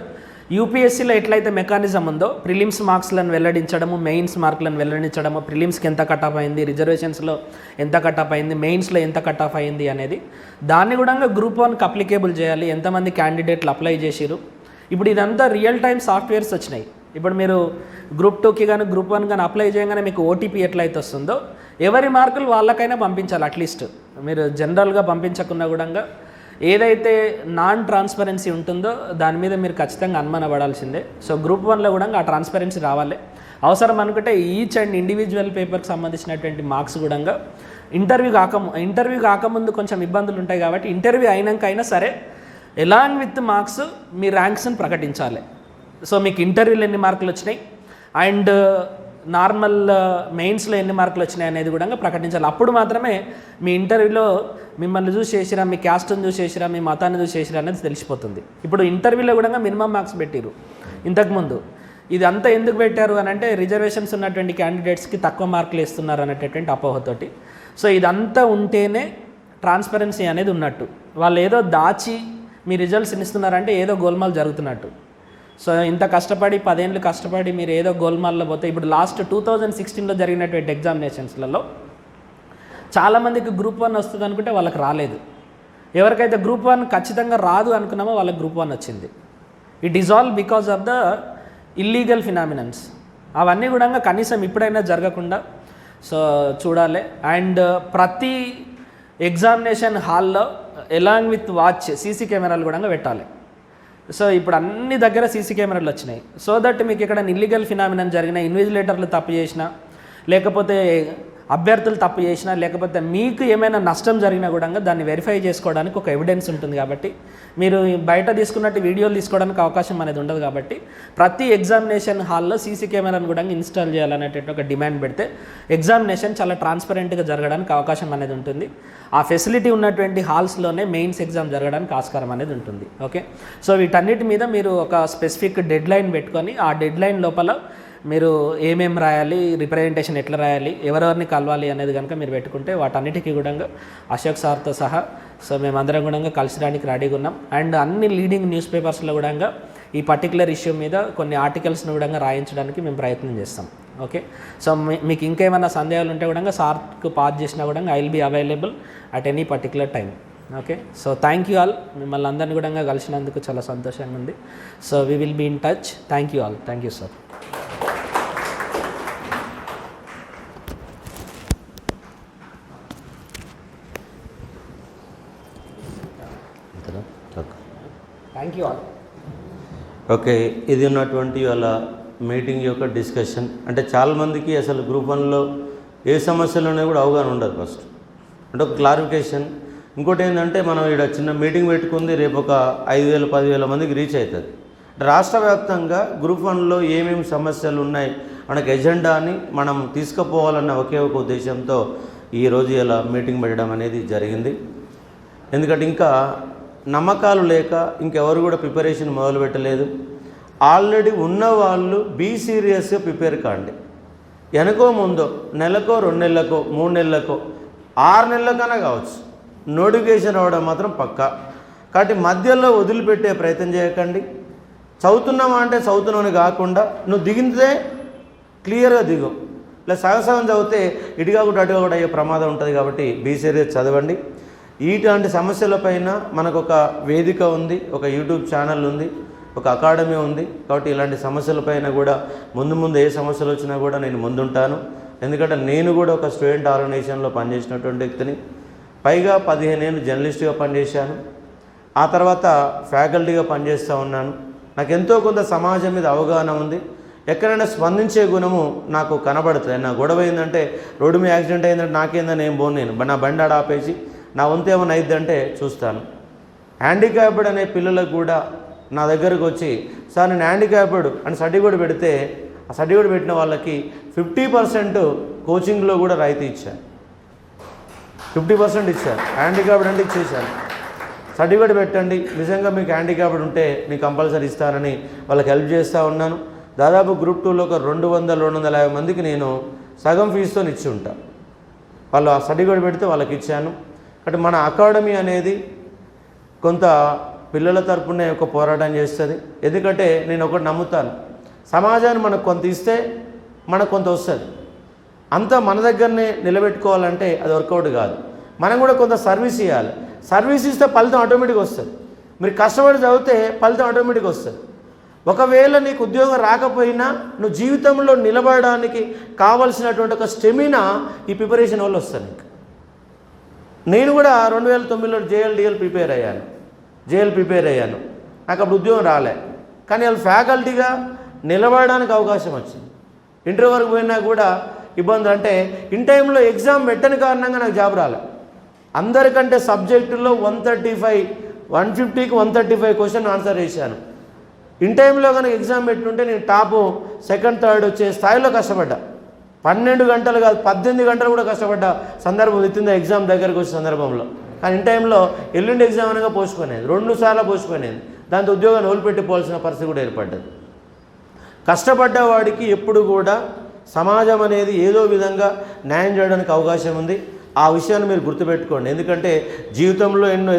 యూపీఎస్సీలో ఎట్లయితే మెకానిజం ఉందో, ప్రిలిమ్స్ మార్క్స్లను వెల్లడించడము, మెయిన్స్ మార్కులను వెల్లడించడము, ప్రిలిమ్స్కి ఎంత కట్ ఆఫ్ అయింది, రిజర్వేషన్స్లో ఎంత కట్ ఆఫ్ అయింది, మెయిన్స్లో ఎంత కట్ ఆఫ్ అయింది అనేది, దాన్ని కూడా గ్రూప్ 1కి అప్లికేబుల్ చేయాలి. ఎంతమంది క్యాండిడేట్లు అప్లై చేసిరు. ఇప్పుడు ఇదంతా రియల్ టైమ్ సాఫ్ట్వేర్స్ వచ్చినాయి. ఇప్పుడు మీరు గ్రూప్ 2కి కానీ గ్రూప్ 1 కానీ అప్లై చేయగానే మీకు ఓటీపీ ఎట్లయితే వస్తుందో, ఎవరి మార్కులు వాళ్ళకైనా పంపించాలి. అట్లీస్ట్ మీరు జనరల్గా పంపించకుండా కూడా ఏదైతే నాన్ ట్రాన్స్పరెన్సీ ఉంటుందో దాని మీద మీరు ఖచ్చితంగా అనుమానపడాల్సిందే. సో గ్రూప్ 1లో కూడా ఆ ట్రాన్స్పరెన్సీ రావాలి. అవసరం అనుకుంటే ఈచ్ అండ్ ఇండివిజువల్ పేపర్కి సంబంధించినటువంటి మార్క్స్ కూడా ఇంటర్వ్యూ కాకముందు కొంచెం ఇబ్బందులు ఉంటాయి కాబట్టి, ఇంటర్వ్యూ అయినాక అయినా సరే ఎలాంగ్ విత్ మార్క్స్ మీ ర్యాంక్స్ని ప్రకటించాలి. సో మీకు ఇంటర్వ్యూలో ఎన్ని మార్కులు వచ్చినాయి అండ్ నార్మల్ మెయిన్స్లో ఎన్ని మార్కులు వచ్చినాయి అనేది కూడా ప్రకటించాలి. అప్పుడు మాత్రమే మీ ఇంటర్వ్యూలో మిమ్మల్ని చూసి చేసిరా, మీ క్యాస్ట్ని చూసి చేసిరా, మీ మతాన్ని చూసి చేసిరా అనేది తెలిసిపోతుంది. ఇప్పుడు ఇంటర్వ్యూలో కూడా మినిమం మార్క్స్ పెట్టిరు ఇంతకుముందు. ఇది అంతా ఎందుకు పెట్టారు అని అంటే, రిజర్వేషన్స్ ఉన్నటువంటి క్యాండిడేట్స్కి తక్కువ మార్కులు ఇస్తున్నారు అనేటటువంటి అపోహతోటి. సో ఇదంతా ఉంటేనే ట్రాన్స్పరెన్సీ అనేది ఉన్నట్టు. వాళ్ళు ఏదో దాచి మీ రిజల్ట్స్ ఇస్తున్నారంటే ఏదో గోల్మాల్ జరుగుతున్నట్టు. సో ఇంత కష్టపడి 10 ఏళ్ళు కష్టపడి మీరు ఏదో గోల్మాల్లో పోతే, ఇప్పుడు లాస్ట్ 2016లో జరిగినటువంటి ఎగ్జామినేషన్స్లలో చాలామందికి గ్రూప్ 1 వస్తుంది అనుకుంటే వాళ్ళకి రాలేదు. ఎవరికైతే గ్రూప్ 1 ఖచ్చితంగా రాదు అనుకున్నామో వాళ్ళకి గ్రూప్ 1 వచ్చింది. It is all because of the illegal phenomenons. అవన్నీ కూడా కనీసం ఇప్పుడైనా జరగకుండా సో చూడాలి. అండ్ ప్రతి ఎగ్జామినేషన్ హాల్లో ఎలాంగ్ విత్ వాచ్ సీసీ కెమెరాలు కూడా పెట్టాలి. సో ఇప్పుడు అన్ని దగ్గర సీసీ కెమెరాలు వచ్చినాయి. సో దట్ మీకు ఇక్కడ ఇల్లీగల్ ఫినామినన్ జరిగిన, ఇన్విజిలేటర్లు తప్పు చేసినా, లేకపోతే అభ్యర్థులు తప్పు చేసినా, లేకపోతే మీకు ఏమైనా నష్టం జరిగినా కూడా దాన్ని వెరిఫై చేసుకోవడానికి ఒక ఎవిడెన్స్ ఉంటుంది. కాబట్టి మీరు బయట తీసుకున్నట్టు వీడియోలు తీసుకోవడానికి అవకాశం అనేది ఉండదు. కాబట్టి ప్రతి ఎగ్జామినేషన్ హాల్లో సీసీ కెమెరాను కూడా ఇన్స్టాల్ చేయాలనేటువంటి ఒక డిమాండ్ పెడితే ఎగ్జామినేషన్ చాలా ట్రాన్స్పరెంట్గా జరగడానికి అవకాశం అనేది ఉంటుంది. ఆ ఫెసిలిటీ ఉన్నటువంటి హాల్స్లోనే మెయిన్స్ ఎగ్జామ్ జరగడానికి ఆస్కారం అనేది ఉంటుంది. ఓకే, సో వీటన్నిటి మీద మీరు ఒక స్పెసిఫిక్ డెడ్ లైన్ పెట్టుకొని, ఆ డెడ్ లైన్ లోపల మీరు ఏమేమి రాయాలి, రిప్రజెంటేషన్ ఎట్లా రాయాలి, ఎవరెవరిని కలవాలి అనేది కనుక మీరు పెట్టుకుంటే వాటన్నిటికీ కూడా అశోక్ సార్తో సహా సో మేమందరం కూడా కలిసడానికి రెడీగా ఉన్నాం. అండ్ అన్ని లీడింగ్ న్యూస్ పేపర్స్లో కూడా ఈ పర్టికులర్ ఇష్యూ మీద కొన్ని ఆర్టికల్స్ని కూడా రాయించడానికి మేము ప్రయత్నం చేస్తాం. ఓకే, సో మీకు ఇంకేమైనా సందేహాలు ఉంటే కూడా సార్కు పాస్ చేసినా కూడా I will be available at any particular time. Okay, so thank you all. మిమ్మల్ని అందరినీ కూడా కలిసినందుకు చాలా సంతోషంగా ఉంది. So we will be in touch. Thank you all. Thank you sir. Thank you all. Okay, ఇది ఉన్నటువంటి వాళ్ళ మీటింగ్ యొక్క డిస్కషన్. అంటే చాలామందికి అసలు గ్రూప్ 1లో ఏ సమస్యలు ఉన్నాయో కూడా అవగాహన ఉండదు. ఫస్ట్ అంటే ఒక క్లారిఫికేషన్. ఇంకోటి ఏంటంటే, మనం ఇక్కడ చిన్న మీటింగ్ పెట్టుకుంది, రేపు ఒక 5,000-10,000 మందికి రీచ్ అవుతుంది. రాష్ట్ర వ్యాప్తంగా గ్రూప్ 1లో ఏమేమి సమస్యలు ఉన్నాయి మనకు ఎజెండాని మనం తీసుకుపోవాలన్న ఒకే ఒక ఉద్దేశంతో ఈరోజు ఇలా మీటింగ్ పెట్టడం అనేది జరిగింది. ఎందుకంటే ఇంకా నమ్మకాలు లేక ఇంకెవరు కూడా ప్రిపరేషన్ మొదలు పెట్టలేదు. ఆల్రెడీ ఉన్న వాళ్ళు బీ సీరియస్గా ప్రిపేర్ కాండి. వెనకో ముందో నెలకో 2 నెలలకో 3 నెలలకో 6 నెలలకైనా కావచ్చు నోటిఫికేషన్ అవ్వడం మాత్రం పక్కా. కాబట్టి మధ్యలో వదిలిపెట్టే ప్రయత్నం చేయకండి. చదువుతున్నామా అంటే చదువుతున్నామని కాకుండా నువ్వు దిగితే క్లియర్గా దిగు, ఇలా సగసగం చదివితే ఇటుగా కూడా అటుగా కూడా అయ్యే ప్రమాదం ఉంటుంది. కాబట్టి బీ సీరియస్ చదవండి. ఇట్లాంటి సమస్యలపైన మనకు ఒక వేదిక ఉంది, ఒక యూట్యూబ్ ఛానల్ ఉంది, ఒక అకాడమీ ఉంది. కాబట్టి ఇలాంటి సమస్యలపైన కూడా ముందు ఏ సమస్యలు వచ్చినా కూడా నేను ముందుంటాను. ఎందుకంటే నేను కూడా ఒక స్టూడెంట్ ఆర్గనైజేషన్లో పనిచేసినటువంటి వ్యక్తిని. పైగా 15 ఏళ్ళు జర్నలిస్ట్గా పనిచేశాను. ఆ తర్వాత ఫ్యాకల్టీగా పనిచేస్తూ ఉన్నాను. నాకు ఎంతో కొంత సమాజం మీద అవగాహన ఉంది. ఎక్కడైనా స్పందించే గుణము నాకు కనబడుతుంది. నా గొడవ ఏంటంటే రోడ్డు మీద యాక్సిడెంట్ అయిందంటే నాకేందని ఏం పోను, నేను నా బండి ఆడ ఆపేసి నా వంతు ఏమైనా అయిద్దంటే చూస్తాను. హ్యాండిక్యాప్డ్ అనే పిల్లలకు కూడా నా దగ్గరకు వచ్చి సార్ నేను హ్యాండిక్యాప్డ్ అని సర్టిఫికేట్ పెడితే ఆ సర్టిఫికేట్ పెట్టిన వాళ్ళకి 50% కోచింగ్లో కూడా రాయితీ ఇచ్చాను. 50% ఇచ్చాను. హ్యాండిక్యాప్డ్ అంటే ఇచ్చేసాను. సర్టిఫికేట్ పెట్టండి, నిజంగా మీకు హ్యాండిక్యాప్డ్ ఉంటే నేను కంపల్సరీ ఇస్తానని వాళ్ళకి హెల్ప్ చేస్తూ ఉన్నాను. దాదాపు గ్రూప్ 2లో ఒక 200-250 మందికి నేను సగం ఫీజుతో ఇచ్చి ఉంటాను. వాళ్ళు ఆ సర్టిఫికేట్ పెడితే వాళ్ళకి ఇచ్చాను. అంటే మన అకాడమీ అనేది కొంత పిల్లల తరపునే ఒక పోరాటం చేస్తుంది. ఎందుకంటే నేను ఒకటి నమ్ముతాను, సమాజాన్ని మనకు కొంత ఇస్తే మనకు కొంత వస్తుంది. అంతా మన దగ్గరనే నిలబెట్టుకోవాలంటే అది వర్కౌట్ కాదు. మనం కూడా కొంత సర్వీస్ ఇవ్వాలి. సర్వీస్ ఇస్తే ఫలితం ఆటోమేటిక్గా వస్తుంది. మీరు కష్టపడి చదివితే ఫలితం ఆటోమేటిక్గా వస్తుంది. ఒకవేళ నీకు ఉద్యోగం రాకపోయినా నువ్వు జీవితంలో నిలబడడానికి కావాల్సినటువంటి ఒక స్టెమినా ఈ ప్రిపరేషన్ వల్ల వస్తుంది. నేను కూడా 2009లో జేఎల్ ప్రిపేర్ అయ్యాను. నాకు అప్పుడు ఉద్యోగం రాలే, కానీ వాళ్ళు ఫ్యాకల్టీగా నిలబడడానికి అవకాశం వచ్చింది. ఇంటర్వ్యూ వరకు పోయినా కూడా ఇబ్బంది. అంటే ఇన్ టైంలో ఎగ్జామ్ పెట్టని కారణంగా నాకు జాబ్ రాలే. అందరికంటే సబ్జెక్టులో 150కి 135 క్వశ్చన్ ఆన్సర్ చేశాను. ఇన్ టైంలో కనుక ఎగ్జామ్ పెట్టుంటే నేను టాప్ 2nd 3rd వచ్చే స్థాయిలో కష్టపడ్డా. 12 గంటలు కాదు 18 గంటలు కూడా కష్టపడ్డ సందర్భం ఎత్తింది ఎగ్జామ్ దగ్గరకు వచ్చే సందర్భంలో. కానీ ఇన్ టైంలో ఎల్లుండి ఎగ్జామ్ అనగా పోసుకునేది, 2 సార్లు పోసుకునేది. దాంతో ఉద్యోగాన్ని వదిలిపెట్టిపోవాల్సిన పరిస్థితి కూడా ఏర్పడ్డది. కష్టపడ్డవాడికి ఎప్పుడు కూడా సమాజం అనేది ఏదో విధంగా న్యాయం చేయడానికి అవకాశం ఉంది. ఆ విషయాన్ని మీరు గుర్తుపెట్టుకోండి. ఎందుకంటే జీవితంలో ఎన్నో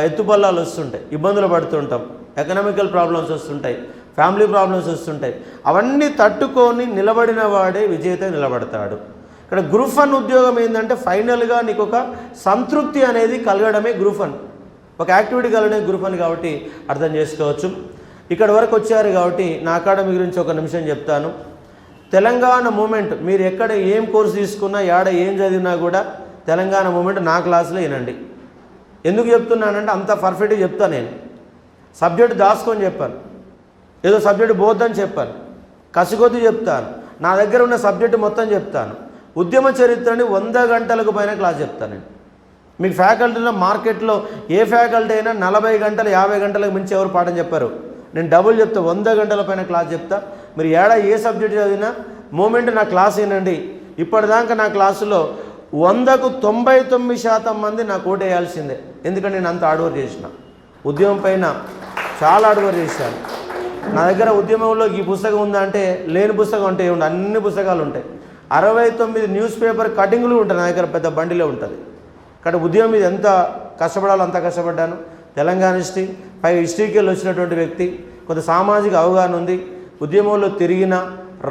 ఎత్తుపల్లాలు వస్తుంటాయి, ఇబ్బందులు పడుతుంటాం, ఎకనామికల్ ప్రాబ్లమ్స్ వస్తుంటాయి, ఫ్యామిలీ ప్రాబ్లమ్స్ వస్తుంటాయి. అవన్నీ తట్టుకొని నిలబడిన వాడే విజేత నిలబడతాడు. ఇక్కడ గ్రూప్ 1 ఉద్యోగం ఏంటంటే ఫైనల్గా నీకు ఒక సంతృప్తి అనేది కలగడమే గ్రూప్ 1, ఒక యాక్టివిటీ కలగడమే గ్రూప్ 1 కాబట్టి అర్థం చేసుకోవచ్చు. ఇక్కడ వరకు వచ్చారు కాబట్టి నా అకాడమీ గురించి ఒక నిమిషం చెప్తాను. తెలంగాణ మూమెంట్ మీరు ఎక్కడ ఏం కోర్సు తీసుకున్నా ఏడ ఏం చదివినా కూడా తెలంగాణ మూమెంట్ నా క్లాసులో వినండి. ఎందుకు చెప్తున్నానంటే అంత పర్ఫెక్ట్గా చెప్తాను. నేను సబ్జెక్టు దాచుకొని చెప్పాను, ఏదో సబ్జెక్టు పోద్దని చెప్పాను, కసికొద్ది చెప్తాను. నా దగ్గర ఉన్న సబ్జెక్టు మొత్తం చెప్తాను. ఉద్యమ చరిత్రని 100 గంటలకు పైన క్లాస్ చెప్తాను నేను. మీకు ఫ్యాకల్టీలో మార్కెట్లో ఏ ఫ్యాకల్టీ అయినా 40 గంటలు 50 గంటలకు మించి ఎవరు పాఠం చెప్పారు. నేను డబుల్ చెప్తా, 100 గంటల పైన క్లాస్ చెప్తా. మీరు ఏ సబ్జెక్ట్ చదివినా మూమెంట్ నా క్లాస్ వినండి. ఇప్పటిదాకా నా క్లాసులో 100కు 99% మంది నాకు ఓటు వేయాల్సిందే. ఎందుకంటే నేను అంత హార్డ్ వర్క్ చేసిన, ఉద్యమం పైన చాలా హార్డ్ వర్క్ చేశాను. నా దగ్గర ఉద్యమంలో ఈ పుస్తకం ఉందా అంటే లేని పుస్తకం అంటే ఏముంది, అన్ని పుస్తకాలు ఉంటాయి. 69 న్యూస్ పేపర్ కటింగ్లు ఉంటాయి నా దగ్గర, పెద్ద బండిలో ఉంటుంది. కాబట్టి ఉద్యమం మీద ఎంత కష్టపడాలో అంత కష్టపడ్డాను. తెలంగాణ హిస్టరీకి వెళ్ళి వచ్చినటువంటి వ్యక్తి, కొంత సామాజిక అవగాహన ఉంది, ఉద్యమంలో తిరిగిన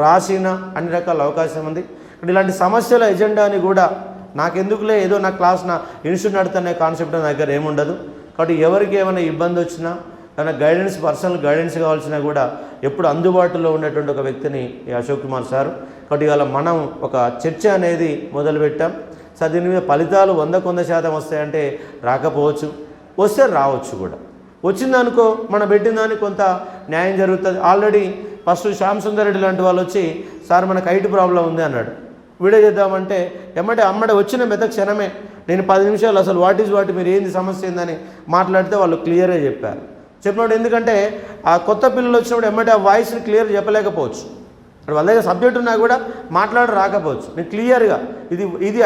రాసిన అన్ని రకాల అవకాశం ఉంది. ఇలాంటి సమస్యల ఎజెండాని కూడా నాకెందుకులే ఏదో నా క్లాస్ నా ఇన్స్టిట్యూట్ నడుతున్న కాన్సెప్ట్ నా దగ్గర ఏముండదు. కాబట్టి ఎవరికి ఏమైనా ఇబ్బంది వచ్చినా ఏమైనా గైడెన్స్, పర్సనల్ గైడెన్స్ కావాల్సినా కూడా ఎప్పుడు అందుబాటులో ఉన్నటువంటి ఒక వ్యక్తిని ఈ అశోక్ కుమార్ సార్. కాబట్టి ఇవాళ మనం ఒక చర్చ అనేది మొదలుపెట్టాం. సార్ దీని మీద ఫలితాలు 100% వస్తాయంటే రాకపోవచ్చు, వస్తే రావచ్చు కూడా. వచ్చిందనుకో మనం పెట్టిన దానికి కొంత న్యాయం జరుగుతుంది. ఆల్రెడీ ఫస్ట్ శ్యామ్ సుందర్ రెడ్డి లాంటి వాళ్ళు వచ్చి సార్ మనకు హైట్ ప్రాబ్లం ఉంది అన్నాడు. వీడియో చేద్దామంటే అమ్మడే వచ్చిన క్షణమే నేను 10 నిమిషాలు అసలు వాట్ మీరు ఏంది సమస్య ఏందని మాట్లాడితే వాళ్ళు క్లియర్గా చెప్పినప్పుడు. ఎందుకంటే ఆ కొత్త పిల్లలు వచ్చినప్పుడు ఆ వాయిస్ని క్లియర్ చెప్పలేకపోవచ్చు. వాళ్ళ దగ్గర సబ్జెక్ట్ ఉన్నా కూడా రాకపోవచ్చు. నేను క్లియర్గా ఇది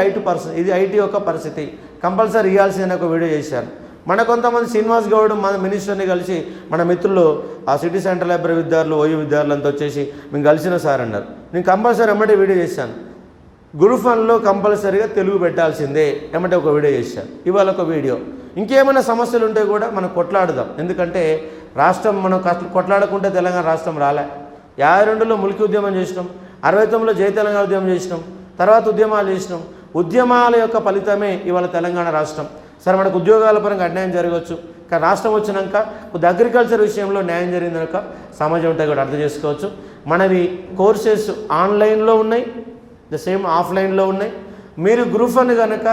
ఐటీ యొక్క పరిస్థితి కంపల్సరీ ఇవ్వాల్సిందని ఒక వీడియో చేశాను. మన కొంతమంది శ్రీనివాస్ గౌడ్ మన మినిస్టర్ని కలిసి మన మిత్రులు ఆ సిటీ సెంట్రల్ లైబ్రరీ విద్యార్థులు ఓయూ విద్యార్థులంతా వచ్చేసి మేము కలిసిన సార్ అన్నారు. నేను కంపల్సరీ ఎమ్మటే వీడియో చేశాను. గ్రూప్ 1లో కంపల్సరీగా తెలుగు పెట్టాల్సిందే ఎమ్మటే ఒక వీడియో చేశాను. ఇవాళ ఒక వీడియో. ఇంకేమైనా సమస్యలు ఉంటే కూడా మనం కొట్లాడదాం. ఎందుకంటే రాష్ట్రం మనం కొట్లాడకుంటే తెలంగాణ రాష్ట్రం రాలే. 52లో ములికి ఉద్యమం చేసినాం, 69లో జై తెలంగాణ ఉద్యమం చేసినాం, తర్వాత ఉద్యమాలు చేసినాం. ఉద్యమాల యొక్క ఫలితమే ఇవాళ తెలంగాణ రాష్ట్రం. సరే మనకు ఉద్యోగాల పరంగా అన్యాయం జరగవచ్చు, కానీ రాష్ట్రం వచ్చినాక కొద్ది అగ్రికల్చర్ విషయంలో న్యాయం జరిగింది కనుక సమాజం ఉంటే కూడా అర్థం చేసుకోవచ్చు. మనవి కోర్సెస్ ఆన్లైన్లో ఉన్నాయి, ద సేమ్ ఆఫ్లైన్లో ఉన్నాయి. మీరు గ్రూప్ 1 కనుక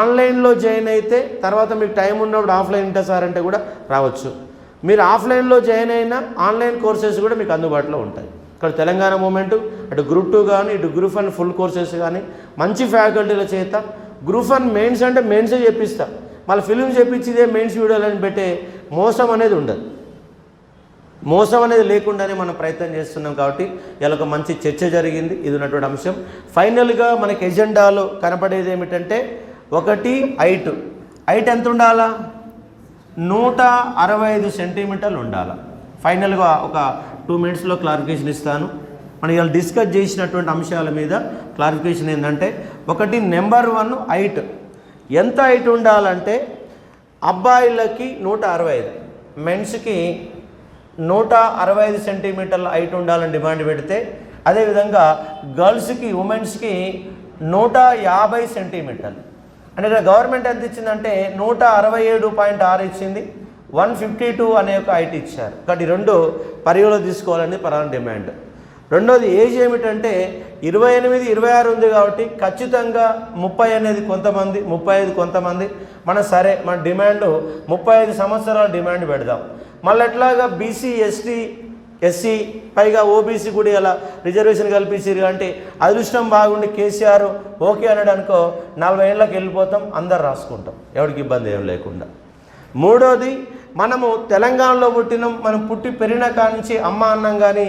ఆన్లైన్లో జాయిన్ అయితే తర్వాత మీకు టైం ఉన్నప్పుడు ఆఫ్లైన్ ఉంటా సార్ అంటే కూడా రావచ్చు. మీరు ఆఫ్లైన్లో జాయిన్ అయినా ఆన్లైన్ కోర్సెస్ కూడా మీకు అందుబాటులో ఉంటాయి. ఇక్కడ తెలంగాణ మూమెంటు అటు గ్రూప్ 2 కానీ ఇటు గ్రూప్ 1 ఫుల్ కోర్సెస్ కానీ మంచి ఫ్యాకల్టీల చేత గ్రూప్ 1 మెయిన్స్ అంటే మెయిన్సే చెప్పిస్తా, మళ్ళీ ఫిలిం చెప్పించి ఇదే మెయిన్స్ వీడియోలని పెట్టే మోసం అనేది ఉండదు. మోసం అనేది లేకుండానే మనం ప్రయత్నం చేస్తున్నాం. కాబట్టి ఇలా ఒక మంచి చర్చ జరిగింది. ఇది ఉన్నటువంటి అంశం. ఫైనల్గా మనకి ఎజెండాలో కనపడేది ఏమిటంటే, ఒకటి హైట్ ఎంత ఉండాలా? 165 సెంటీమీటర్లు ఉండాలి. ఫైనల్గా ఒక 2 మినిట్స్లో క్లారిఫికేషన్ ఇస్తాను. మనం ఇవాళ డిస్కస్ చేసినటువంటి అంశాల మీద క్లారిఫికేషన్ ఏంటంటే, ఒకటి నెంబర్ 1 హైట్. ఎంత హైట్ ఉండాలంటే అబ్బాయిలకి 165, మెన్స్కి 165 సెంటీమీటర్ల హైట్ ఉండాలని డిమాండ్ పెడితే, అదేవిధంగా గర్ల్స్కి ఉమెన్స్కి 150 సెంటీమీటర్లు. అంటే ఇక్కడ గవర్నమెంట్ ఎంత ఇచ్చిందంటే 167.6 ఇచ్చింది, 152 అనే ఒక హైట్ ఇచ్చారు. కాబట్టి 2 పరిగణలో తీసుకోవాలని ప్రధాన డిమాండ్. రెండోది ఏజ్ ఏమిటంటే 28, 26 ఉంది కాబట్టి ఖచ్చితంగా 30 అనేది కొంతమంది, 35 కొంతమంది. మన డిమాండ్ 35 సంవత్సరాల డిమాండ్ పెడదాం. మళ్ళీ ఎట్లాగా బీసీ, ఎస్టీ, ఎస్సీ పైగా ఓబీసీ కూడా ఇలా రిజర్వేషన్ కల్పించారు. అంటే అదృష్టం బాగుండి కేసీఆర్ ఓకే అన్నాడు అనుకో, 40 ఏళ్ళకి వెళ్ళిపోతాం, అందరు రాసుకుంటాం, ఎవరికి ఇబ్బంది ఏం లేకుండా. మూడోది, మనము తెలంగాణలో పుట్టినాం, మనం పుట్టి పెరిగిన కాడ నుంచి అమ్మ అన్నం కానీ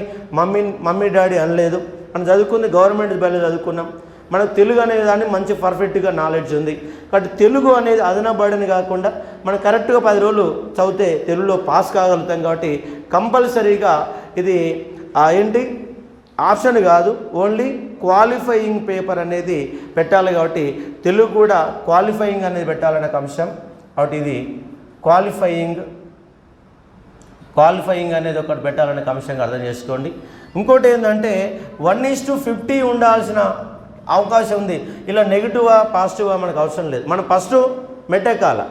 మమ్మీ డాడీ అనలేదు. మనం చదువుకుంది గవర్నమెంట్ బయలు చదువుకున్నాం. మనకు తెలుగు అనే దాన్ని మంచి పర్ఫెక్ట్గా నాలెడ్జ్ ఉంది. కాబట్టి తెలుగు అనేది అదనబడిని కాకుండా మనం కరెక్ట్గా 10 రోజులు చదివితే తెలుగులో పాస్ కాగలుగుతాం. కాబట్టి కంపల్సరీగా ఇది ఏంటి ఆప్షన్ కాదు, ఓన్లీ క్వాలిఫైయింగ్ పేపర్ అనేది పెట్టాలి. కాబట్టి తెలుగు కూడా క్వాలిఫైయింగ్ అనేది పెట్టాలనే ఒక అంశం. కాబట్టి ఇది క్వాలిఫైయింగ్ అనేది ఒకటి పెట్టాలనే అంశంగా అర్థం చేసుకోండి. ఇంకోటి ఏంటంటే 1:50 ఉండాల్సిన అవకాశం ఉంది. ఇలా నెగిటివా పాజిటివా మనకు అవసరం లేదు. మనం ఫస్ట్ మెట్టెక్కాల,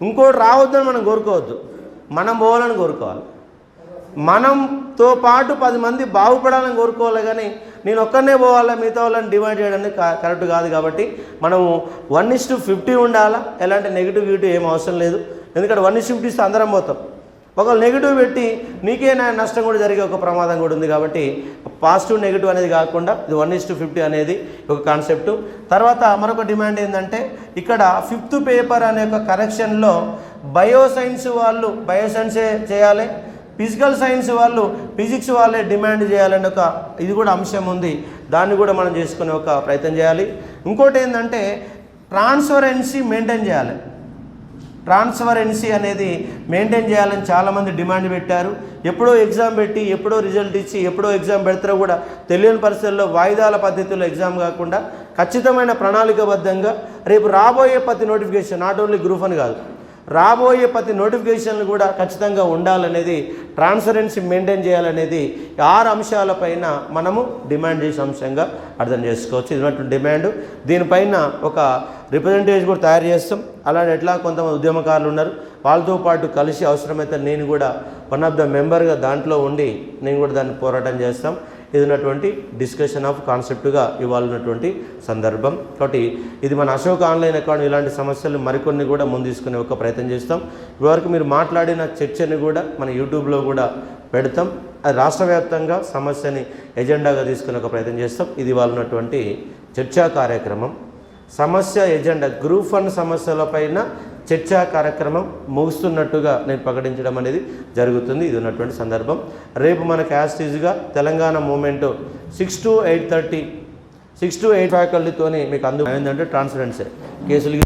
ఇంకోటి రావద్దని మనం కోరుకోవద్దు, మనం పోవాలని కోరుకోవాలి. మనంతో పాటు 10 మంది బాగుపడాలని కోరుకోవాలి. కానీ నేను ఒక్కనే పోవాలా, మిగతా వాళ్ళని డివైడ్ చేయడానికి కరెక్ట్ కాదు. కాబట్టి మనము 1:50 ఉండాలా. ఎలాంటి నెగిటివ్ ఏం అవసరం లేదు. ఎందుకంటే 1:50 ఇస్తే అందరం పోతాం. ఒకవేళ నెగిటివ్ పెట్టి నీకే నష్టం కూడా జరిగే ఒక ప్రమాదం కూడా ఉంది. కాబట్టి పాజిటివ్ నెగిటివ్ అనేది కాకుండా ఇది 1:50 అనేది ఒక కాన్సెప్ట్. తర్వాత మరొక డిమాండ్ ఏంటంటే, ఇక్కడ 5th పేపర్ అనే ఒక కరెక్షన్లో బయోసైన్స్ వాళ్ళు బయోసైన్సే చేయాలి, ఫిజికల్ సైన్స్ వాళ్ళు ఫిజిక్స్ వాళ్ళే డిమాండ్ చేయాలని ఒక ఇది కూడా అంశం ఉంది. దాన్ని కూడా మనం చేసుకునే ఒక ప్రయత్నం చేయాలి. ఇంకోటి ఏంటంటే ట్రాన్స్పరెన్సీ మెయింటైన్ చేయాలి. ట్రాన్స్పరెన్సీ అనేది మెయింటైన్ చేయాలని చాలామంది డిమాండ్ పెట్టారు. ఎప్పుడో ఎగ్జామ్ పెట్టి ఎప్పుడో రిజల్ట్ ఇచ్చి ఎప్పుడో ఎగ్జామ్ పెడతారో కూడా తెలియని పరిస్థితుల్లో వాయిదాల పద్ధతిలో ఎగ్జామ్ కాకుండా ఖచ్చితమైన ప్రణాళికబద్ధంగా రేపు రాబోయే ప్రతి నోటిఫికేషన్, నాట్ ఓన్లీ గ్రూప్ 1 కాదు, రాబోయే ప్రతి నోటిఫికేషన్లు కూడా ఖచ్చితంగా ఉండాలనేది, ట్రాన్స్పరెన్సీ మెయింటైన్ చేయాలనేది 6 అంశాలపైన మనము డిమాండ్ చేసే అంశంగా అర్థం చేసుకోవచ్చు. ఇది ఉన్నటువంటి డిమాండ్. దీనిపైన ఒక రిప్రజెంటేషన్ కూడా తయారు చేస్తాం. అలానే ఎట్లా కొంతమంది ఉద్యమకారులు ఉన్నారు, వాళ్ళతో పాటు కలిసి అవసరమైతే నేను కూడా వన్ ఆఫ్ ద మెంబర్గా దాంట్లో ఉండి నేను కూడా దాన్ని పోరాటం చేస్తాం. ఇది ఉన్నటువంటి డిస్కషన్ ఆఫ్ కాన్సెప్ట్గా ఇవాళ ఉన్నటువంటి సందర్భం. కాబట్టి ఇది మన అశోక్ ఆన్లైన్ అకౌంట్ ఇలాంటి సమస్యలు మరికొన్ని కూడా ముందు తీసుకునే ఒక ప్రయత్నం చేస్తాం. ఇప్పటివరకు మీరు మాట్లాడిన చర్చని కూడా మన యూట్యూబ్లో కూడా పెడతాం. అది రాష్ట్ర వ్యాప్తంగా సమస్యని ఎజెండాగా తీసుకునే ఒక ప్రయత్నం చేస్తాం. ఇది ఇవాళ ఉన్నటువంటి చర్చా కార్యక్రమం. సమస్య ఎజెండా గ్రూప్ 1 సమస్యలపైన చర్చా కార్యక్రమం ముగుస్తున్నట్టుగా నేను ప్రకటించడం అనేది జరుగుతుంది. ఇది ఉన్నటువంటి సందర్భం. రేపు మనకు యాస్టీజ్గా తెలంగాణ మూమెంట్ 6 to 8:30 6 to 8 ఫ్యాకల్టీతోని మీకు ఏంటంటే ట్రాన్స్పరెన్సీ కేసులు